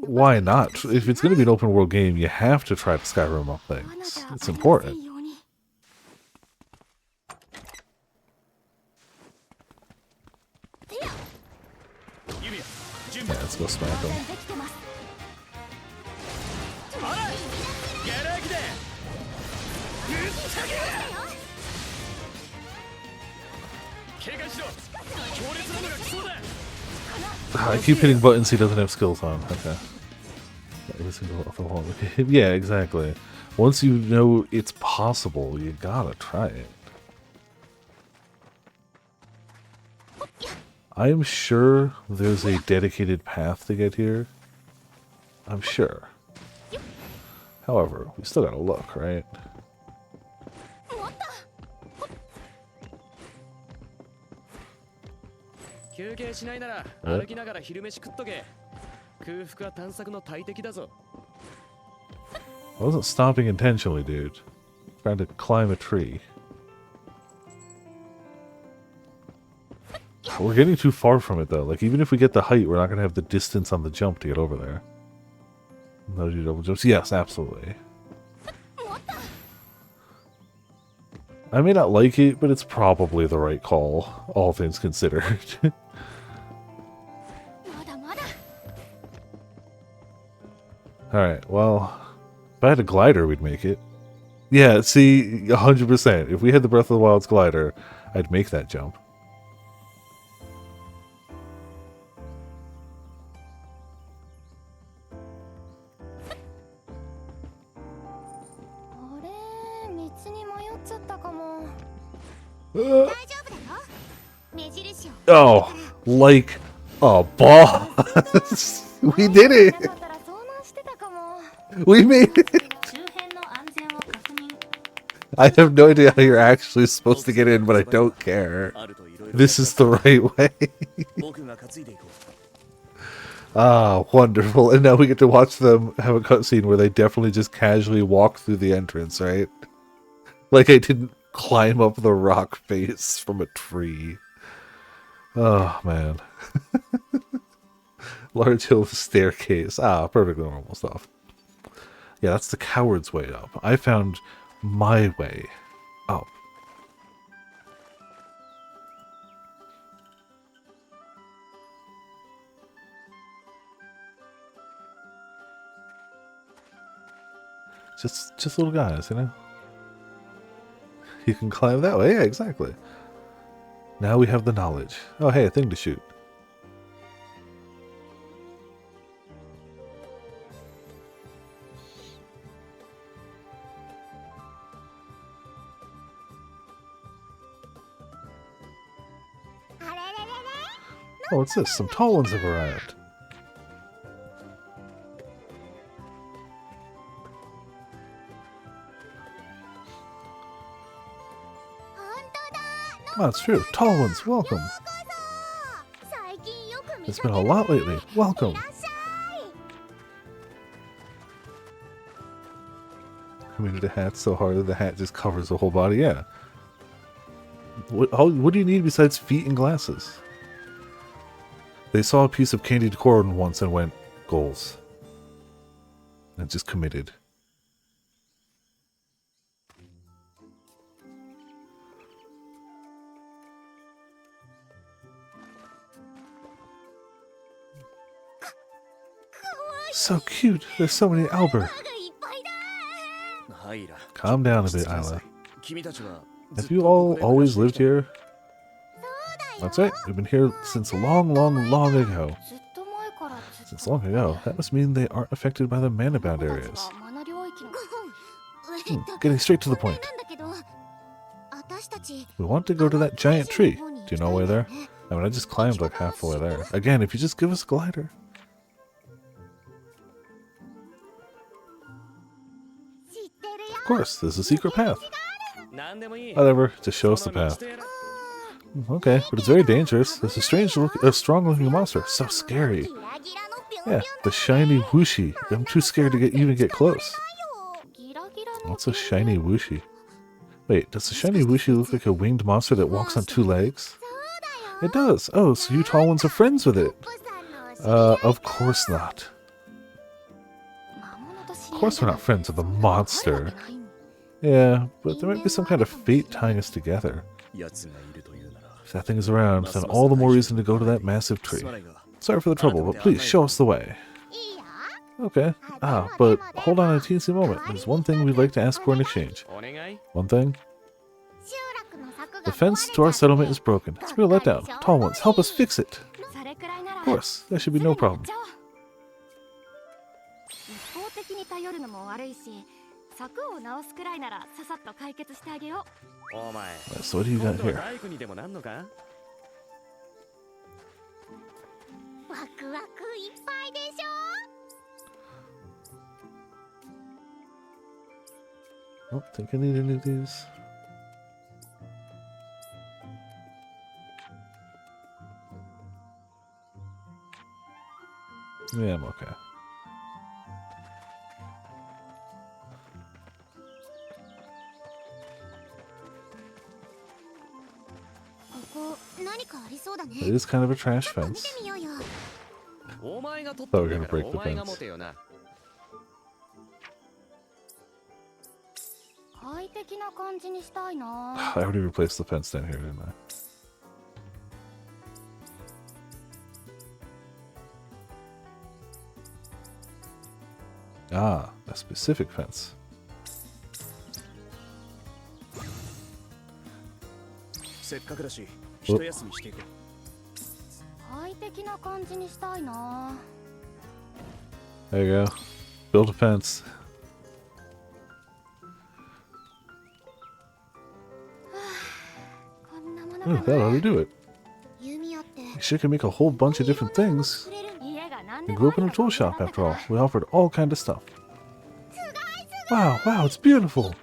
why not? If it's going to be an open world game, you have to try to Skyrim up things. It's important. Yeah, let's go smack him. I keep hitting buttons he doesn't have skills on. Okay. Yeah, exactly. Once you know it's possible, you gotta try it. I am sure there's a dedicated path to get here. I'm sure. However, we still gotta look, right? 休憩しないなら歩きながら昼飯食っとけ。空腹は探索の大敵だぞ。 I wasn't stopping intentionally, dude. Trying to climb a tree. We're getting too far from it, though. Like, even if we get the height, we're not going to have the distance on the jump to get over there. No, do double jumps? Yes, absolutely. I may not like it, but it's probably the right call, all things considered. Alright, well, if I had a glider, we'd make it. Yeah, see, 100%. If we had the Breath of the Wild's glider, I'd make that jump. Oh, like a boss. We did it. We made it. I have no idea how you're actually supposed to get in, but I don't care. This is the right way. Ah, wonderful. And now we get to watch them have a cutscene where they definitely just casually walk through the entrance, right? Like I didn't climb up the rock face from a tree. Oh, man. Large hill staircase. Ah, perfectly normal stuff. Yeah, that's the coward's way up. I found my way up. Just little guys, you know? You can climb that way. Yeah, exactly. Now we have the knowledge. Oh, hey, a thing to shoot. Oh, what's this? Some tall ones have arrived. Oh, it's true. Tall ones, welcome. It's been a lot lately. Welcome. I mean, the hat's so hard that the hat just covers the whole body. Yeah. What do you need besides feet and glasses? They saw a piece of candied corn once and went, goals. And just committed. So cute. There's so many Albert. Calm down a bit, Isla. Have you all always lived here? That's right. We've been here since long, long, long ago. Since long ago. That must mean they aren't affected by the mana-bound areas. Getting straight to the point. We want to go to that giant tree. Do you know where there? I mean, I just climbed like half the way there. Again, if you just give us a glider. Of course, there's a secret path. Whatever, just show us the path. Okay, but it's very dangerous. There's a strong-looking monster. So scary. Yeah, the shiny whooshy. I'm too scared to even get close. What's a shiny whooshy? Wait, does the shiny whooshy look like a winged monster that walks on two legs? It does. Oh, so you tall ones are friends with it. Of course not. Of course we're not friends with the monster. Yeah, but there might be some kind of fate tying us together. If that thing is around, then all the more reason to go to that massive tree. Sorry for the trouble, but please show us the way. Okay. Ah, but hold on a teensy moment. There's one thing we'd like to ask for in exchange. One thing? The fence to our settlement is broken. It's been a letdown. Tall ones, help us fix it. Of course, there should be no problem. So what do you got here? I don't think I need any of these. Yeah, I'm okay. It is kind of a trash fence. お前が取っ Thought た we ん were だ gonna から break お the 前が fence. 持てよな。快適な感じにしたいな。 I already replaced the fence down here, didn't I? Ah, a specific fence. せっかくだし、一休みしていこう。快適な感じにしたいな。 There you go. Build a fence. こんなもの Oh, か that な。 ought to do it. ユミヤって You sure can make a whole bunch of different things. 家が何 We でも grew あ up る in a の tool が shop 俺なんだ after から all. We offered all kind of stuff. Wow, it's beautiful.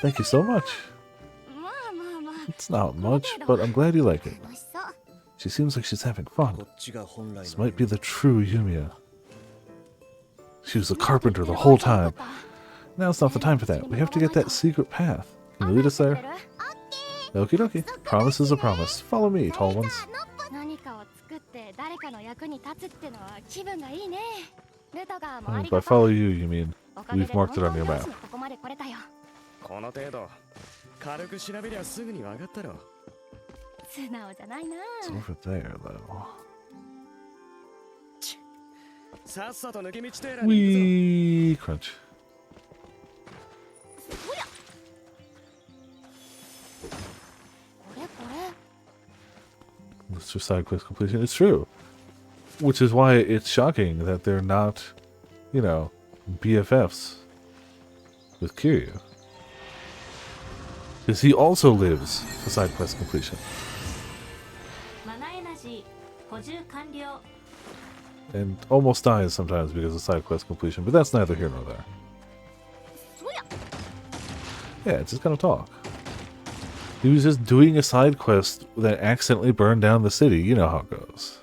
Thank you so much. まあまあまあ。 It's not much, but I'm glad you like it. 楽しそう She seems like she's having fun. こっちが本来 This の might be the true Yumia. She was a carpenter the whole time. Now's not the time for that. We have to get that secret path. Can you lead us there? Okie dokie. Promise is a promise. Follow me, tall ones. 何かを作って誰かの役に立つってのは気分がいいね。ルトガーもありが By とう。 follow you, you mean おかげ we've で marked it on 本 your 当に map. ここまで来れたよ。この程度軽く調べりゃすぐに分かったろ。素直じゃないな。 It's over there, though. さっさと抜け道テーラーに行くぞ。 Wee crunch. これこれ。 It's just side quest completion. It's true. Which is why it's shocking that they're not, you know, BFFs with Kiryu. Because he also lives for side quest completion. マナエナジー補充完了。 And almost dies sometimes because of side quest completion, but that's neither here nor there. Yeah, just gonna talk. He was just doing a side quest that accidentally burned down the city. You know how it goes.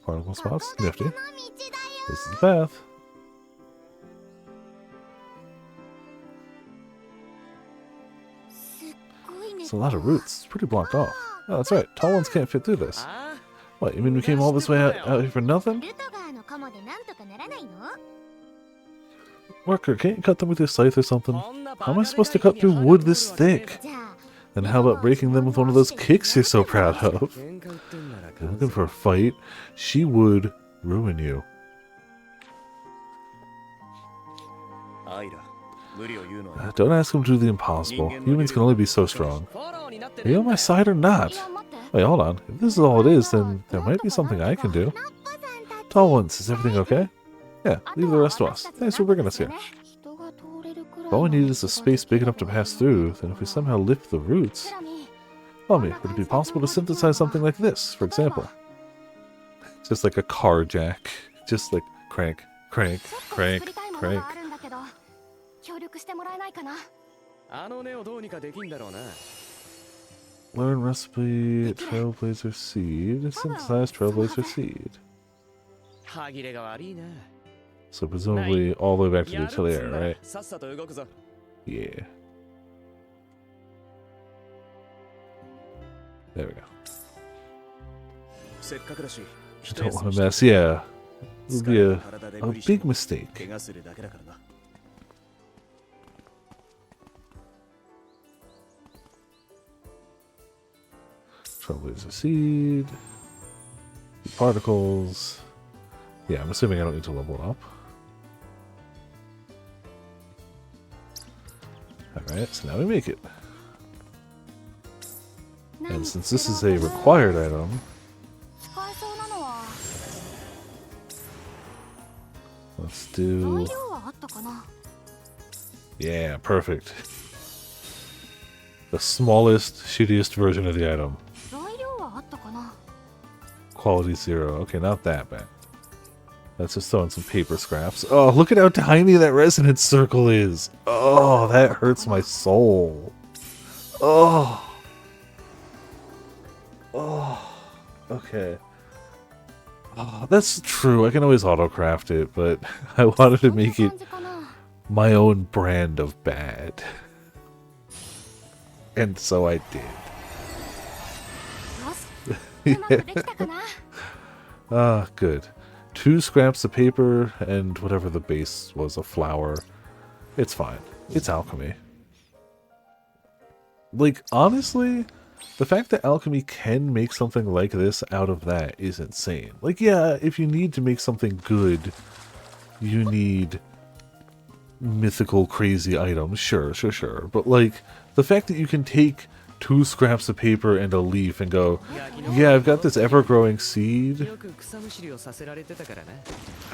Particle spots, nifty. の道だよ This is the path. すっごいね It's a lot of roots. It's pretty blocked off. Oh, that's right. Tall ones can't fit through this. あ What, you mean we came all this way out here for nothing? ルトガーの鎌でなんとかならないの Worker, can't you cut them with your scythe or あ something? こんなバカ How am I で supposed to かい cut 木に through 花 wood が this 来るわけね thick? じゃあ And how about breaking them with one of those kicks you're so proud of? 喧嘩売ってんなら You're looking for a fight? She would ruin you. アイラ、無理を言うのは Don't ask him to do the impossible. Humans can only be so strong. フォローになって Are you on my side or not? いや待って。 Wait, hold on. If this is all it is, then there might be something I can do. Tall ones, is everything okay? Yeah, leave the rest to us. Thanks for bringing us here. 人が通れるくらい If all we need is a space big enough to pass through, then if we somehow lift the roots... セラミ Tell me, would it be possible to synthesize something like this, for example? Just like a car jack. Just like crank, crank, ちょっと crank, 作りたいもの crank. があるんだけど協力してもらえないかな。あの根をどうにかできんだろうな。 Learn recipe, Trailblazer seed, synthesize Trailblazer seed. 歯切れが悪いな。 So presumably all the way back to the やるっつん Atelier, なら right? さっさと動くぞ。 Yeah. There we go. せっかくだし、 Don't want to mess, yeah. It would be a big mistake. 怪我するだけだからな。 Trailblazer seed. Particles. Yeah, I'm assuming I don't need to level up. Alright, so now we make it. And since this is a required item, 使えそうなのは let's 材 do... 料はあったかな。 Yeah, perfect. The smallest, shittiest version of the item. 材料はあったかな。 Quality 0. Okay, not that bad. Let's just throw in some paper scraps. Oh, look at how tiny that resonance circle is. Oh, that hurts my soul. Oh. Oh. Okay. Oh, that's true. I can always auto-craft it, but I wanted to make it my own brand of bad. And so I did. Yeah. Ah, good. 2 scraps of paper and whatever the base was, a flower. It's fine. It's alchemy. Like, honestly, the fact that alchemy can make something like this out of that is insane. Like, yeah, if you need to make something good, you need mythical crazy items. Sure. But, like, the fact that you can take 2 scraps of paper and a leaf and go, yeah, I've got this ever-growing seed.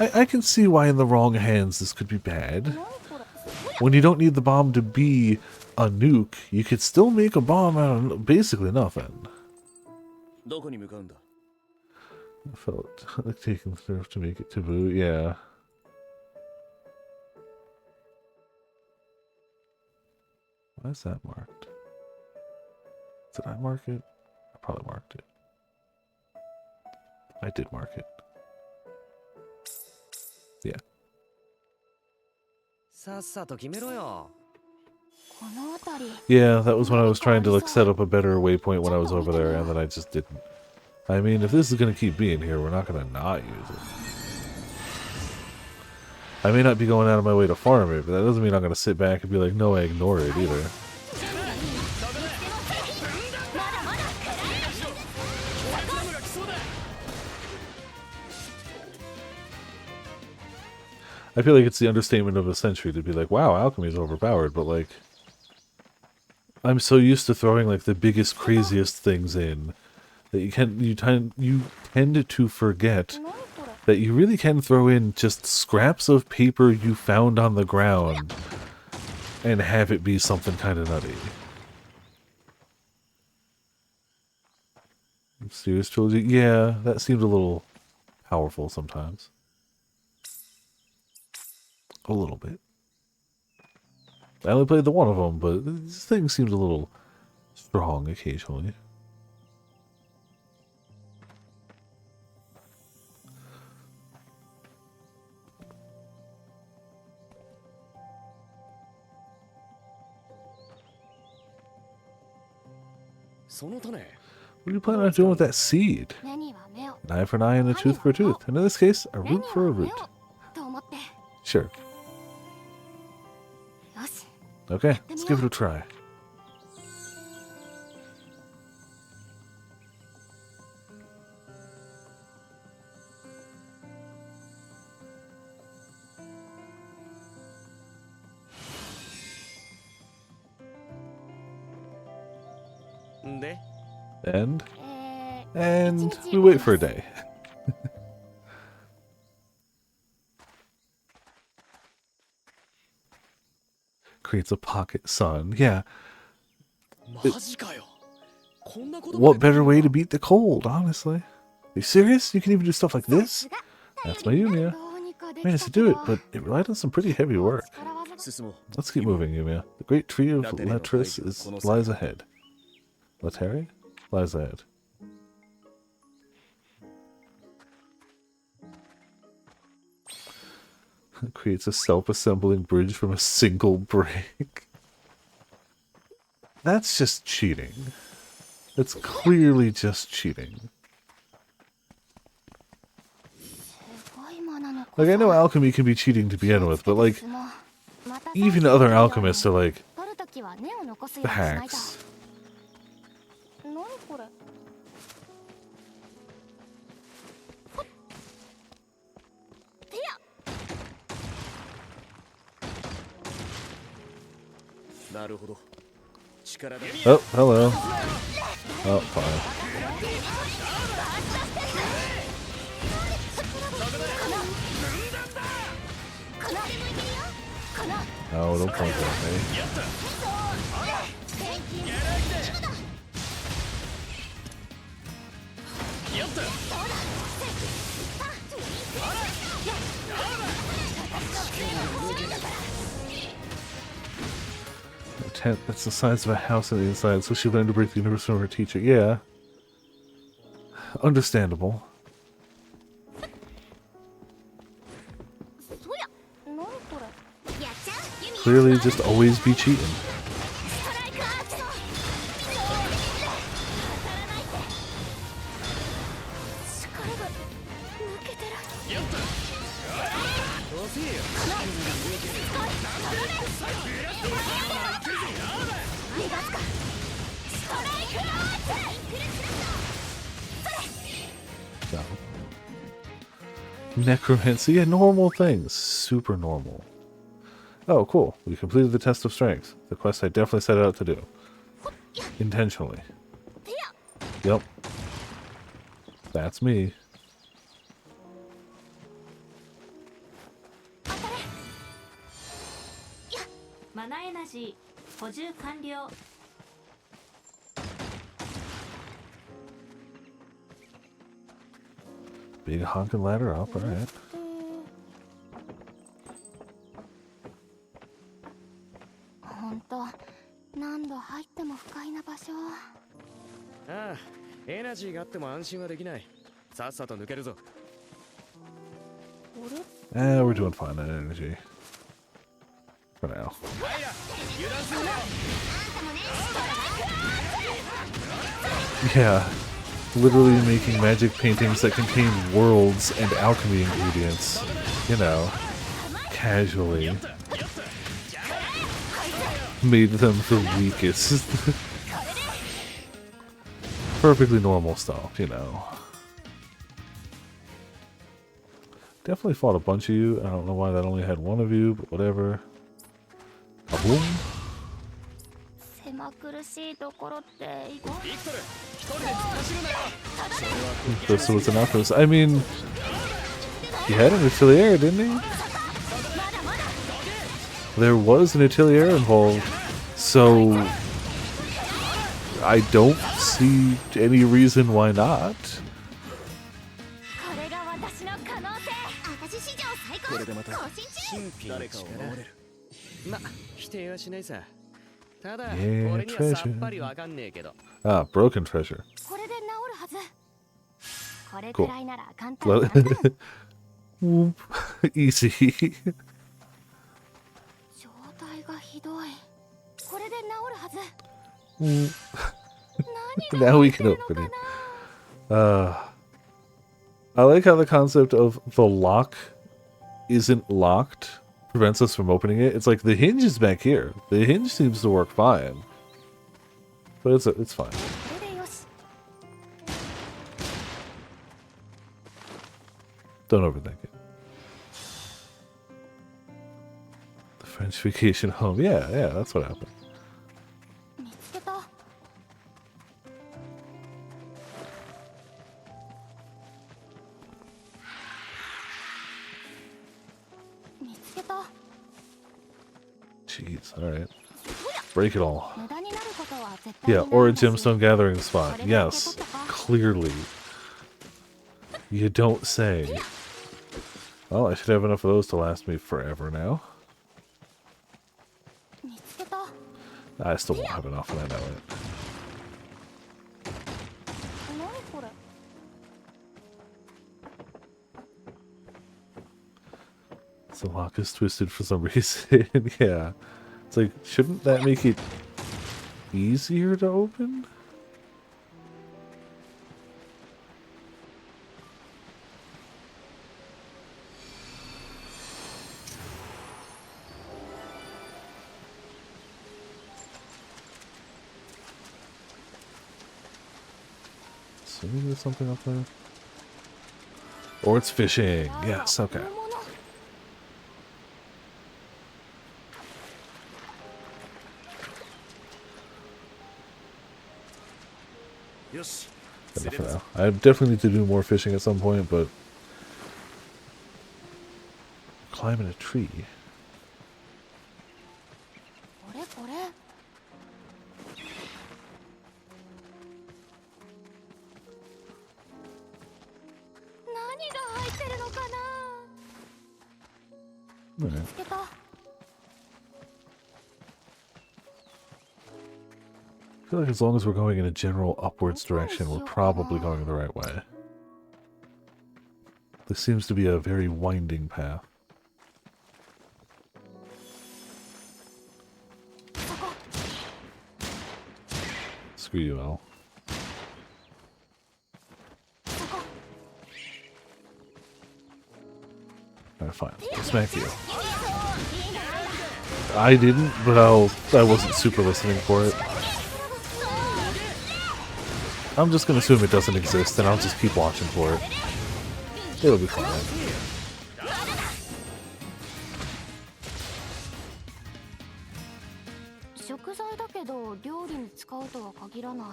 I can see why in the wrong hands this could be bad. When you don't need the bomb to be a nuke, you could still make a bomb out of basically nothing. I felt like taking the nerve to make it taboo, yeah. Why is that marked? Did I mark it? I probably marked it. I did mark it. Yeah. Yeah, that was when I was trying to like set up a better waypoint when I was over there, and then I just didn't. I mean, if this is gonna keep being here, we're not gonna not use it. I may not be going out of my way to farm it, but that doesn't mean I'm gonna sit back and be like, no, I ignore it either. I feel like it's the understatement of a century to be like, wow, alchemy is overpowered, but like, I'm so used to throwing like the biggest, craziest things in that you tend to forget that you really can throw in just scraps of paper you found on the ground and have it be something kind of nutty. Serious trilogy? Yeah, that seemed a little powerful sometimes. A little bit. I only played the one of them, but this thing seemed a little strong occasionally. What do you plan on doing with that seed? An eye for an eye and a tooth for a tooth. And in this case, a root for a root. Sure. Okay, let's give it a try. And we wait for a day. Creates a pocket sun. Yeah. What better way to beat the cold, honestly? Are you serious? You can even do stuff like this? That's my Yumia. Managed to do it, but it relied on some pretty heavy work. Let's keep moving, Yumia. The great tree of Latris lies ahead. Lateri? Lies ahead. Creates a self-assembling bridge from a single brick. That's just cheating. It's clearly just cheating. Like, I know alchemy can be cheating to begin with, but like, even other alchemists are like, the hacks. Oh, hello. Oh, fine. Oh, don't point at me. That's the size of a house on the inside, so she learned to break the universe from her teacher. Yeah. Understandable. そりゃ何これ。やっちゃうユミ Clearly just always be cheating. ストライクアーチ当たらないって力が抜けてるどうせよ逃がすかストライクアーチ So. Necromancy, yeah, normal things. Super normal. Oh, cool. We completed the test of strength. The quest I definitely set out to do. Intentionally. Yep. That's me. マナエナジー補充完了。 Big honking ladder up, alright. ほんと、何度入っても不快な場所。ああエナジーがあっても安心はできないさっさと抜けるぞ We're doing fine on energy. For now. Yeah. Literally making magic paintings that contain worlds and alchemy ingredients. You know. Casually. Made them the weakest. Perfectly normal stuff, you know. Definitely fought a bunch of you. I don't know why that only had one of you, but whatever. Kaboom. 狭苦しいところって。This was an alchemist. I mean, he had an atelier, didn't he? There was an atelier involved, so I don't see any reason why not. これが私の可能性私史上最高これでまた更新中神秘の力ま否定はしないさただ Yeah, 俺にはさっぱりわかんねえけど Ah, broken treasure. これで治るはず。これ Cool. くらいなら簡単に簡単。 Whoop. Easy. 状態がひどい。これで治るはず。 Whoop. 何が Now we 入って can るの open か it. な。 I like how the concept of the lock isn't locked prevents us from opening it. It's like the hinge is back here. The hinge seems to work fine. But it's fine. これでよし。 Don't overthink it. The French vacation home. Yeah, that's what happened. 見つけた。見つけた。 Jeez, alright. Break it all. 無駄になることは絶対に Yeah, ない or a んだし gemstone gathering spot. Yes, clearly. You don't say. Well, I should have enough of those to last me forever now. 見つけた。 I still won't have enough, and I know it. 何これ。 The lock is twisted for some reason. Yeah. It's like, shouldn't that make it easier to open? So maybe there's something up there. Or it's fishing. Yes, okay. 大物。 よし Enough for now. I definitely need to do more fishing at some point, but climbing a tree. これこれ。何が入ってるのかな。 Alright. 見つけた。feel like as long as we're going in a general upwards direction, we're probably going the right way. This seems to be a very winding path. Screw you, Al. Alright, fine. I'll smack you. I didn't, but I wasn't super listening for it. I'm just gonna assume it doesn't exist, and I'll just keep watching for it. It'll be fine. 食材だけど料理に使うとは限らない。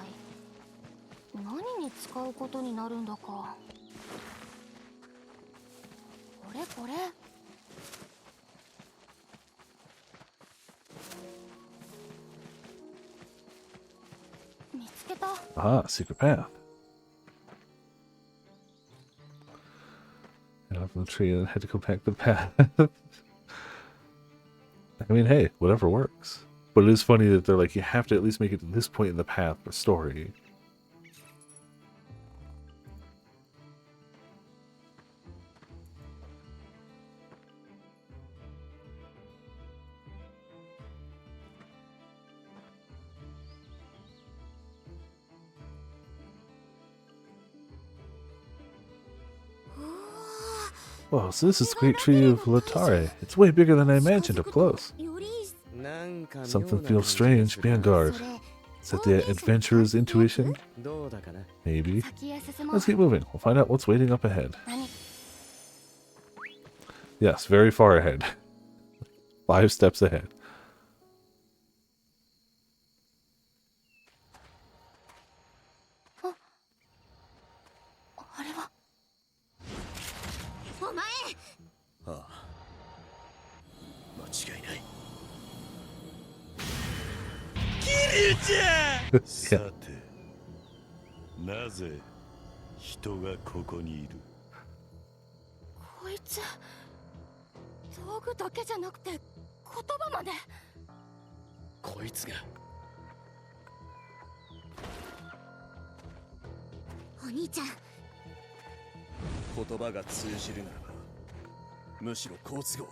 何に使うことになるんだか。これこれ。見つけた。Ah, secret path. Get off the tree and head to go back the path. I mean, hey, whatever works. But it is funny that they're like, you have to at least make it to this point in the path for story. Whoa, so this is the great tree of Latare. It's way bigger than I imagined up close. Something feels strange. Be on guard. Is that the adventurer's intuition? Maybe. Let's keep moving. We'll find out what's waiting up ahead. Yes, very far ahead. 5 steps ahead. Yeah. なぜ人がここにいる？こいつ道具だけじゃなくて言葉まで。こいつがお兄ちゃん、言葉が通じるならばむしろ好都合。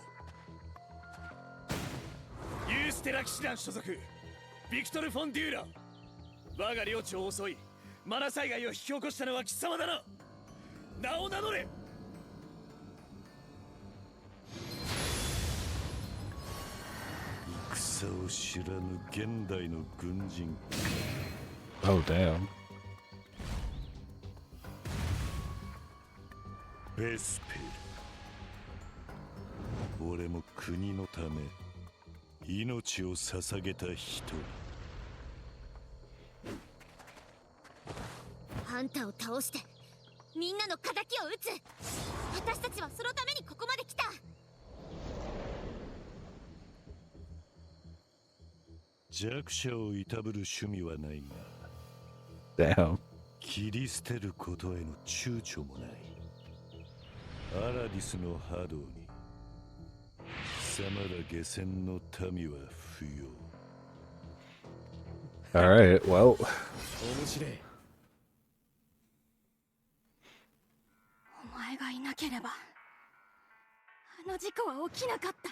ユーステラ騎士団所属ビクトル・フォン・デューラー。我が領地を襲いマナ災害を引き起こしたのは貴様だな。名を名乗れ。戦を知らぬ現代の軍人。 Oh, damn. ベスペル。俺も国のため命を捧げた人。あんたを倒してみんなの仇を討つ。私たちはそのためにここまで来た。弱者をいたぶる趣味はないが Damn. 切り捨てることへの躊躇もない。アラディスの波動に貴様ら下船の民は不要。 Alright, well. 面白い。お前がいなければあの事故は起きなかった。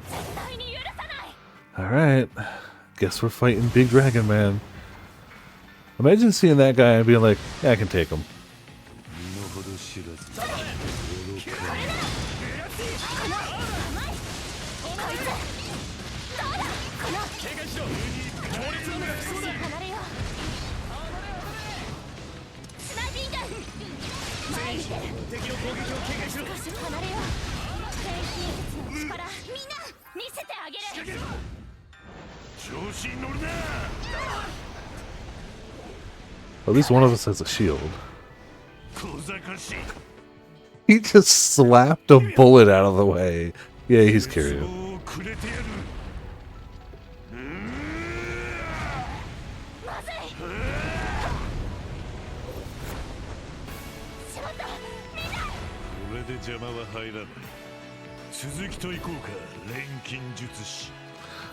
絶対に許さない。 Alright. Guess we're fighting Big Dragon Man. Imagine seeing that guy and being like, yeah, I can take him. 身の程知らず愚かな。敵の攻撃を警戒しろ。離れよう。全身術の力、みんな見せてあげる。調子に乗るな。 At least one of us has a shield. 小賢しい。 He just slapped a bullet out of the way. Yeah, he's curious. そうくれてやる。まずい。しまった。みんな。これで邪魔は入らない。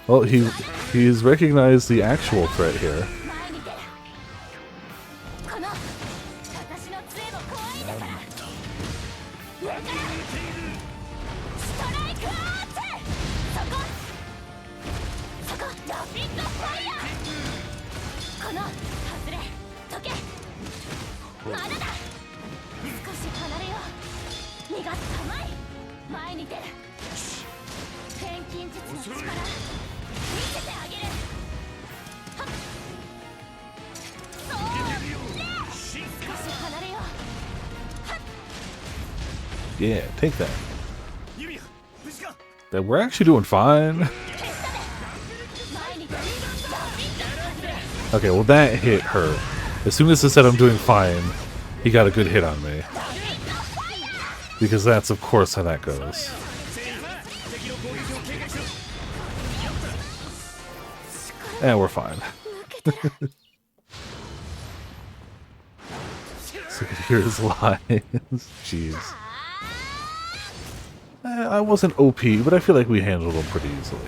Well, he's recognized the actual threat here. この私の杖も怖いんだから上からストライクアーツそこラピッドファイヤーこの外れ解けまだだ少し離れよう逃がす構え前に出る錬金術の力見せてあげるはっそう少し離れよう Yeah, take that. That we're actually doing fine. Okay, well that hit her. As soon as I said I'm doing fine, he got a good hit on me. Because that's of course how that goes. And we're fine. So you can hear his lines. Jeez. I wasn't OP, but I feel like we handled him pretty easily.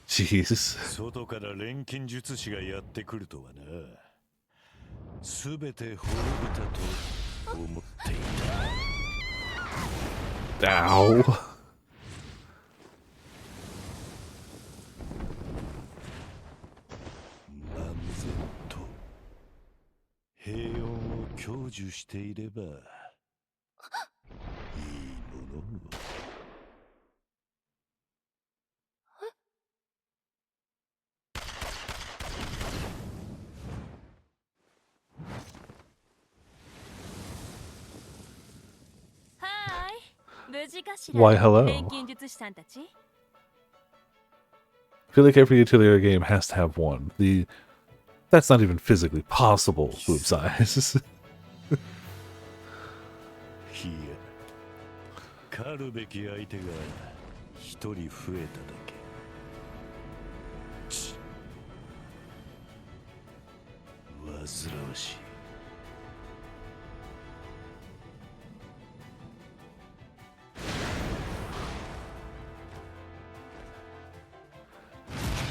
Jeez. 外から錬金術師がやってくるとはな。すべて滅びたと思っていた。Ow. 漫然と平穏を享受していればいいものを。Why, hello. I feel like every Atelier game has to have one. That's not even physically possible boob size. いや、狩るべき相手が一人増えただけ。煩わしい。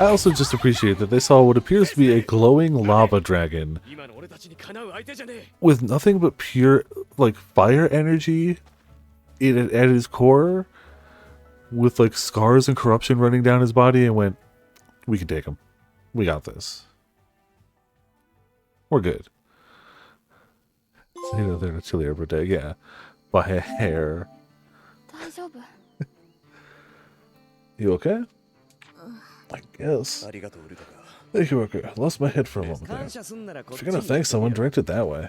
I also just appreciate that they saw what appears to be a glowing lava dragon with nothing but pure, like, fire energy at his core, with, like, scars and corruption running down his body, and went, we can take him. We got this. We're good. So, you know, they're Atelier every day, yeah. By a hair. You okay? I guess. Thank you, Worker. I lost my head for a moment there. If you're gonna thank someone, direct it that way.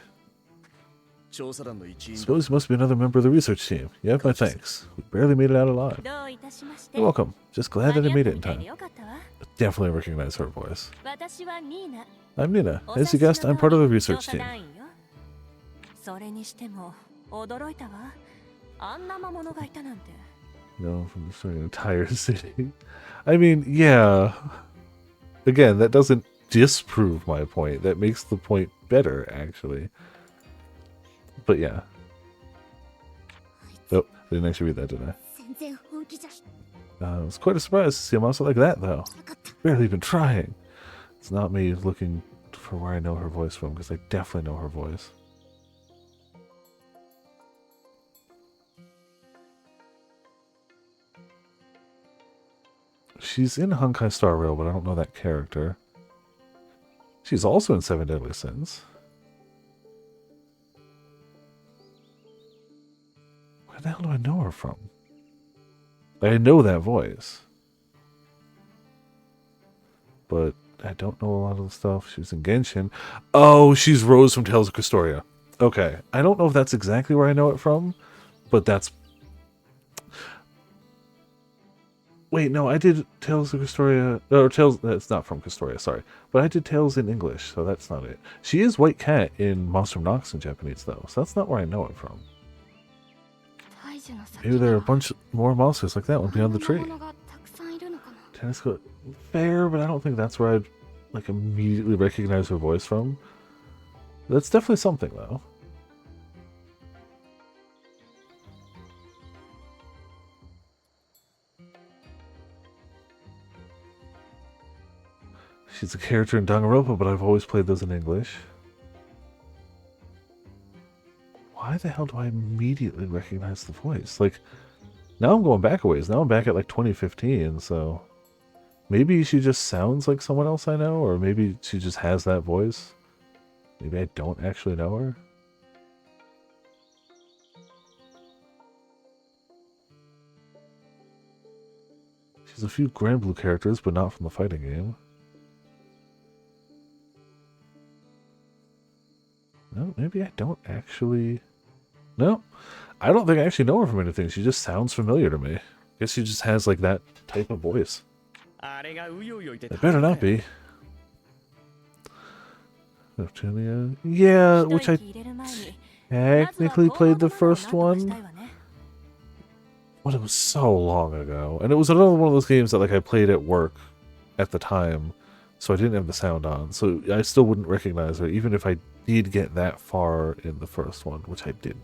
Suppose you must be another member of the research team. You have my thanks. We barely made it out alive. You're welcome. Just glad that I made it in time. I definitely recognize her voice. I'm Nina. As you guessed, I'm part of the research team. No, from destroying an entire city. I mean, yeah. Again, that doesn't disprove my point. That makes the point better, actually. But yeah. Oh, I didn't actually read that, did I? I was quite a surprise to see a monster like that, though. Barely even trying. It's not me looking for where I know her voice from, because I definitely know her voice. She's in Honkai Star Rail, but I don't know that character. She's also in Seven Deadly Sins. Where the hell do I know her from? I know that voice. But I don't know a lot of the stuff. She was in Genshin. Oh, she's Rose from Tales of Questoria. Okay. I don't know if that's exactly where I know it from, but that's... Wait, no, I did Tales of Castoria. Or Tales. That's not from Castoria, sorry. But I did Tales in English, so that's not it. She is White Cat in Monster of Nox in Japanese, though, so that's not where I know it from. Maybe there are a bunch more monsters like that one beyond the tree. Tennis court. Fair, but I don't think that's where I'd like immediately recognize her voice from. That's definitely something, though. She's a character in Danganronpa, but I've always played those in English. Why the hell do I immediately recognize the voice? Like, now I'm going back a ways. Now I'm back at like 2015, so maybe she just sounds like someone else I know, or maybe she just has that voice. Maybe I don't actually know her. She's a few Grand Blue characters, but not from the fighting game. No, maybe I don't actually... No, I don't think I actually know her from anything. She just sounds familiar to me. I guess she just has like that type of voice. It better not be. Atelier. Yeah, which I technically played the first one. But it was so long ago. And it was another one of those games that like I played at work at the time. So I didn't have the sound on. So I still wouldn't recognize her, even if I did get that far in the first one, which I didn't.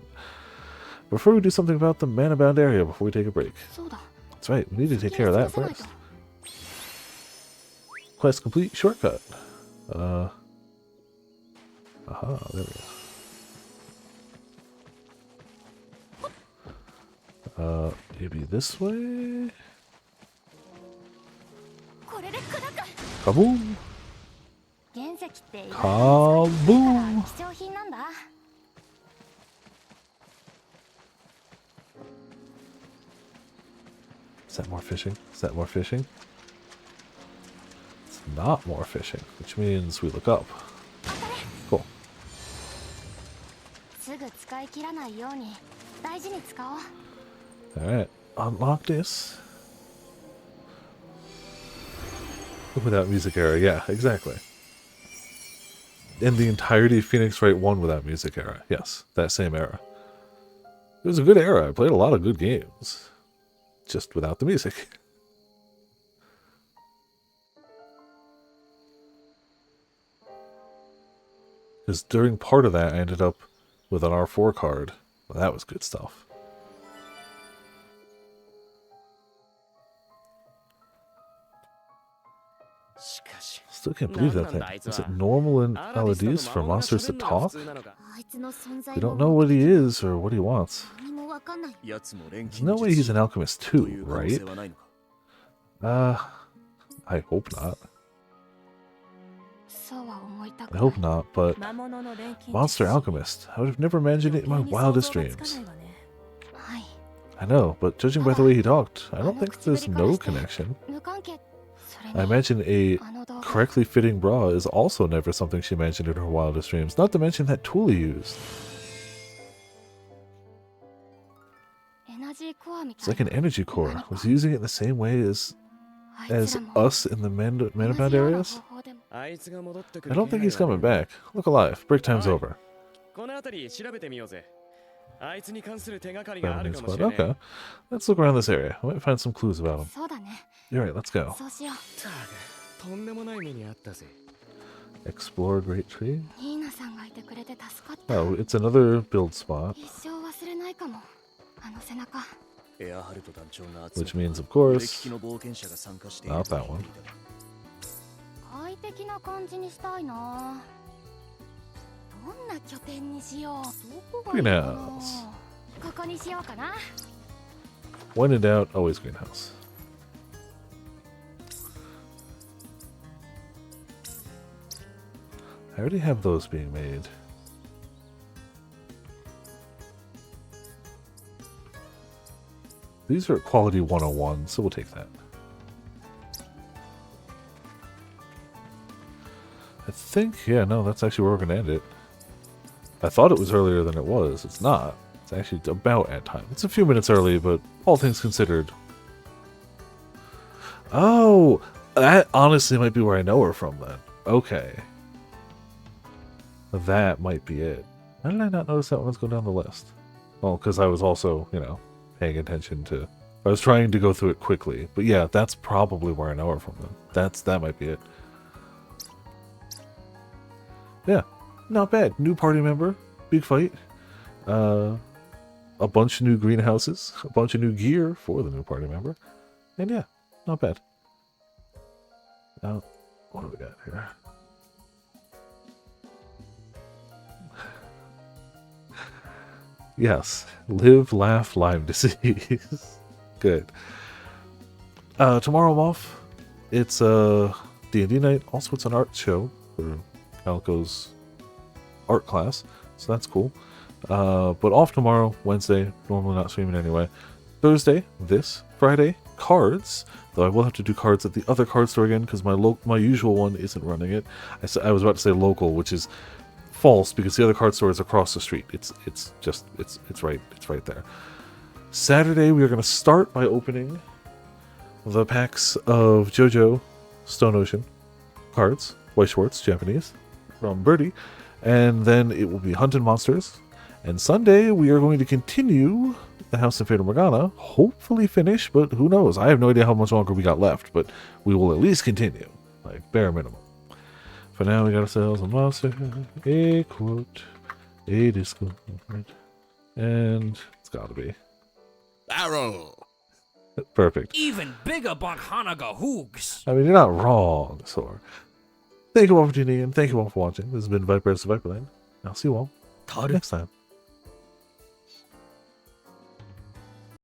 Before we do something about the mana-bound area, before we take a break. That's right, we need to take care of that first. Quest complete, shortcut. Aha, there we go. Maybe this way? Kaboom! Kaboom! Is that more fishing? Is that more fishing? It's not more fishing, which means we look up. Cool. Alright, unlock this. Without music era, yeah, exactly. And the entirety of Phoenix Wright 1 without music era. Yes, that same era. It was a good era. I played a lot of good games. Just without the music. Because during part of that, I ended up with an R4 card. Well, that was good stuff. Still can't believe that thing. Is it normal in LEDs for monsters to talk? We don't know what he is or what he wants. There's no way he's an alchemist too, right? I hope not. I hope not, but Monster Alchemist. I would have never imagined it in my wildest dreams. I know, but judging by the way he talked, I don't think there's no connection. I imagine a correctly fitting bra is also never something she imagined in her wildest dreams, not to mention that tool he used. It's like an energy core. Was he using it in the same way as us in the mana-bound areas? I don't think he's coming back. Look alive. Break time's over. Okay. Let's look around this area. I might find some clues about him. You're right, let's go. Explore Great Tree. Oh, it's another build spot. Which means, of course, not that one. Greenhouse. When in doubt, always greenhouse. I already have those being made. These are quality 101, so we'll take that. I think, yeah, no, that's actually where we're going to end it. I thought it was earlier than it was. It's not. It's actually about at time. It's a few minutes early, but all things considered, Oh, that honestly might be where I know her from then. Okay. That might be it. How did I not notice that when I was going down the list? Well, because I was also, you know, paying attention to... I was trying to go through it quickly. But yeah, that's probably where I know her from then. That might be it. Yeah, not bad. New party member. Big fight. A bunch of new greenhouses. A bunch of new gear for the new party member. And yeah, not bad. Now, what do we got here? Yes. Live, laugh, Lyme disease. Good. Tomorrow I'm off. It's a D&D night. Also, it's an art show for Calico's art class. So that's cool. But off tomorrow, Wednesday. Normally not streaming anyway. Thursday, this. Friday, cards. Though I will have to do cards at the other card store again because my usual one isn't running it. I was about to say local, which is false because the other card store is across the street. It's right there. Saturday we are going to start by opening the packs of JoJo Stone Ocean cards, White Schwartz, Japanese, from Birdie, and then it will be Hunted Monsters. And Sunday we are going to continue the House of Fata Morgana, hopefully finish, but who knows? I have no idea how much longer we got left, but we will at least continue, like bare minimum. For now, we got ourselves a monster, a quote, a disco, and it's gotta be Barrel. perfect. Even bigger but Hanaga Hoogs. I mean, you're not wrong, Sor. Thank you all for tuning in. Thank you all for watching. This has been Viper vs. Viperland. I'll see you all next time.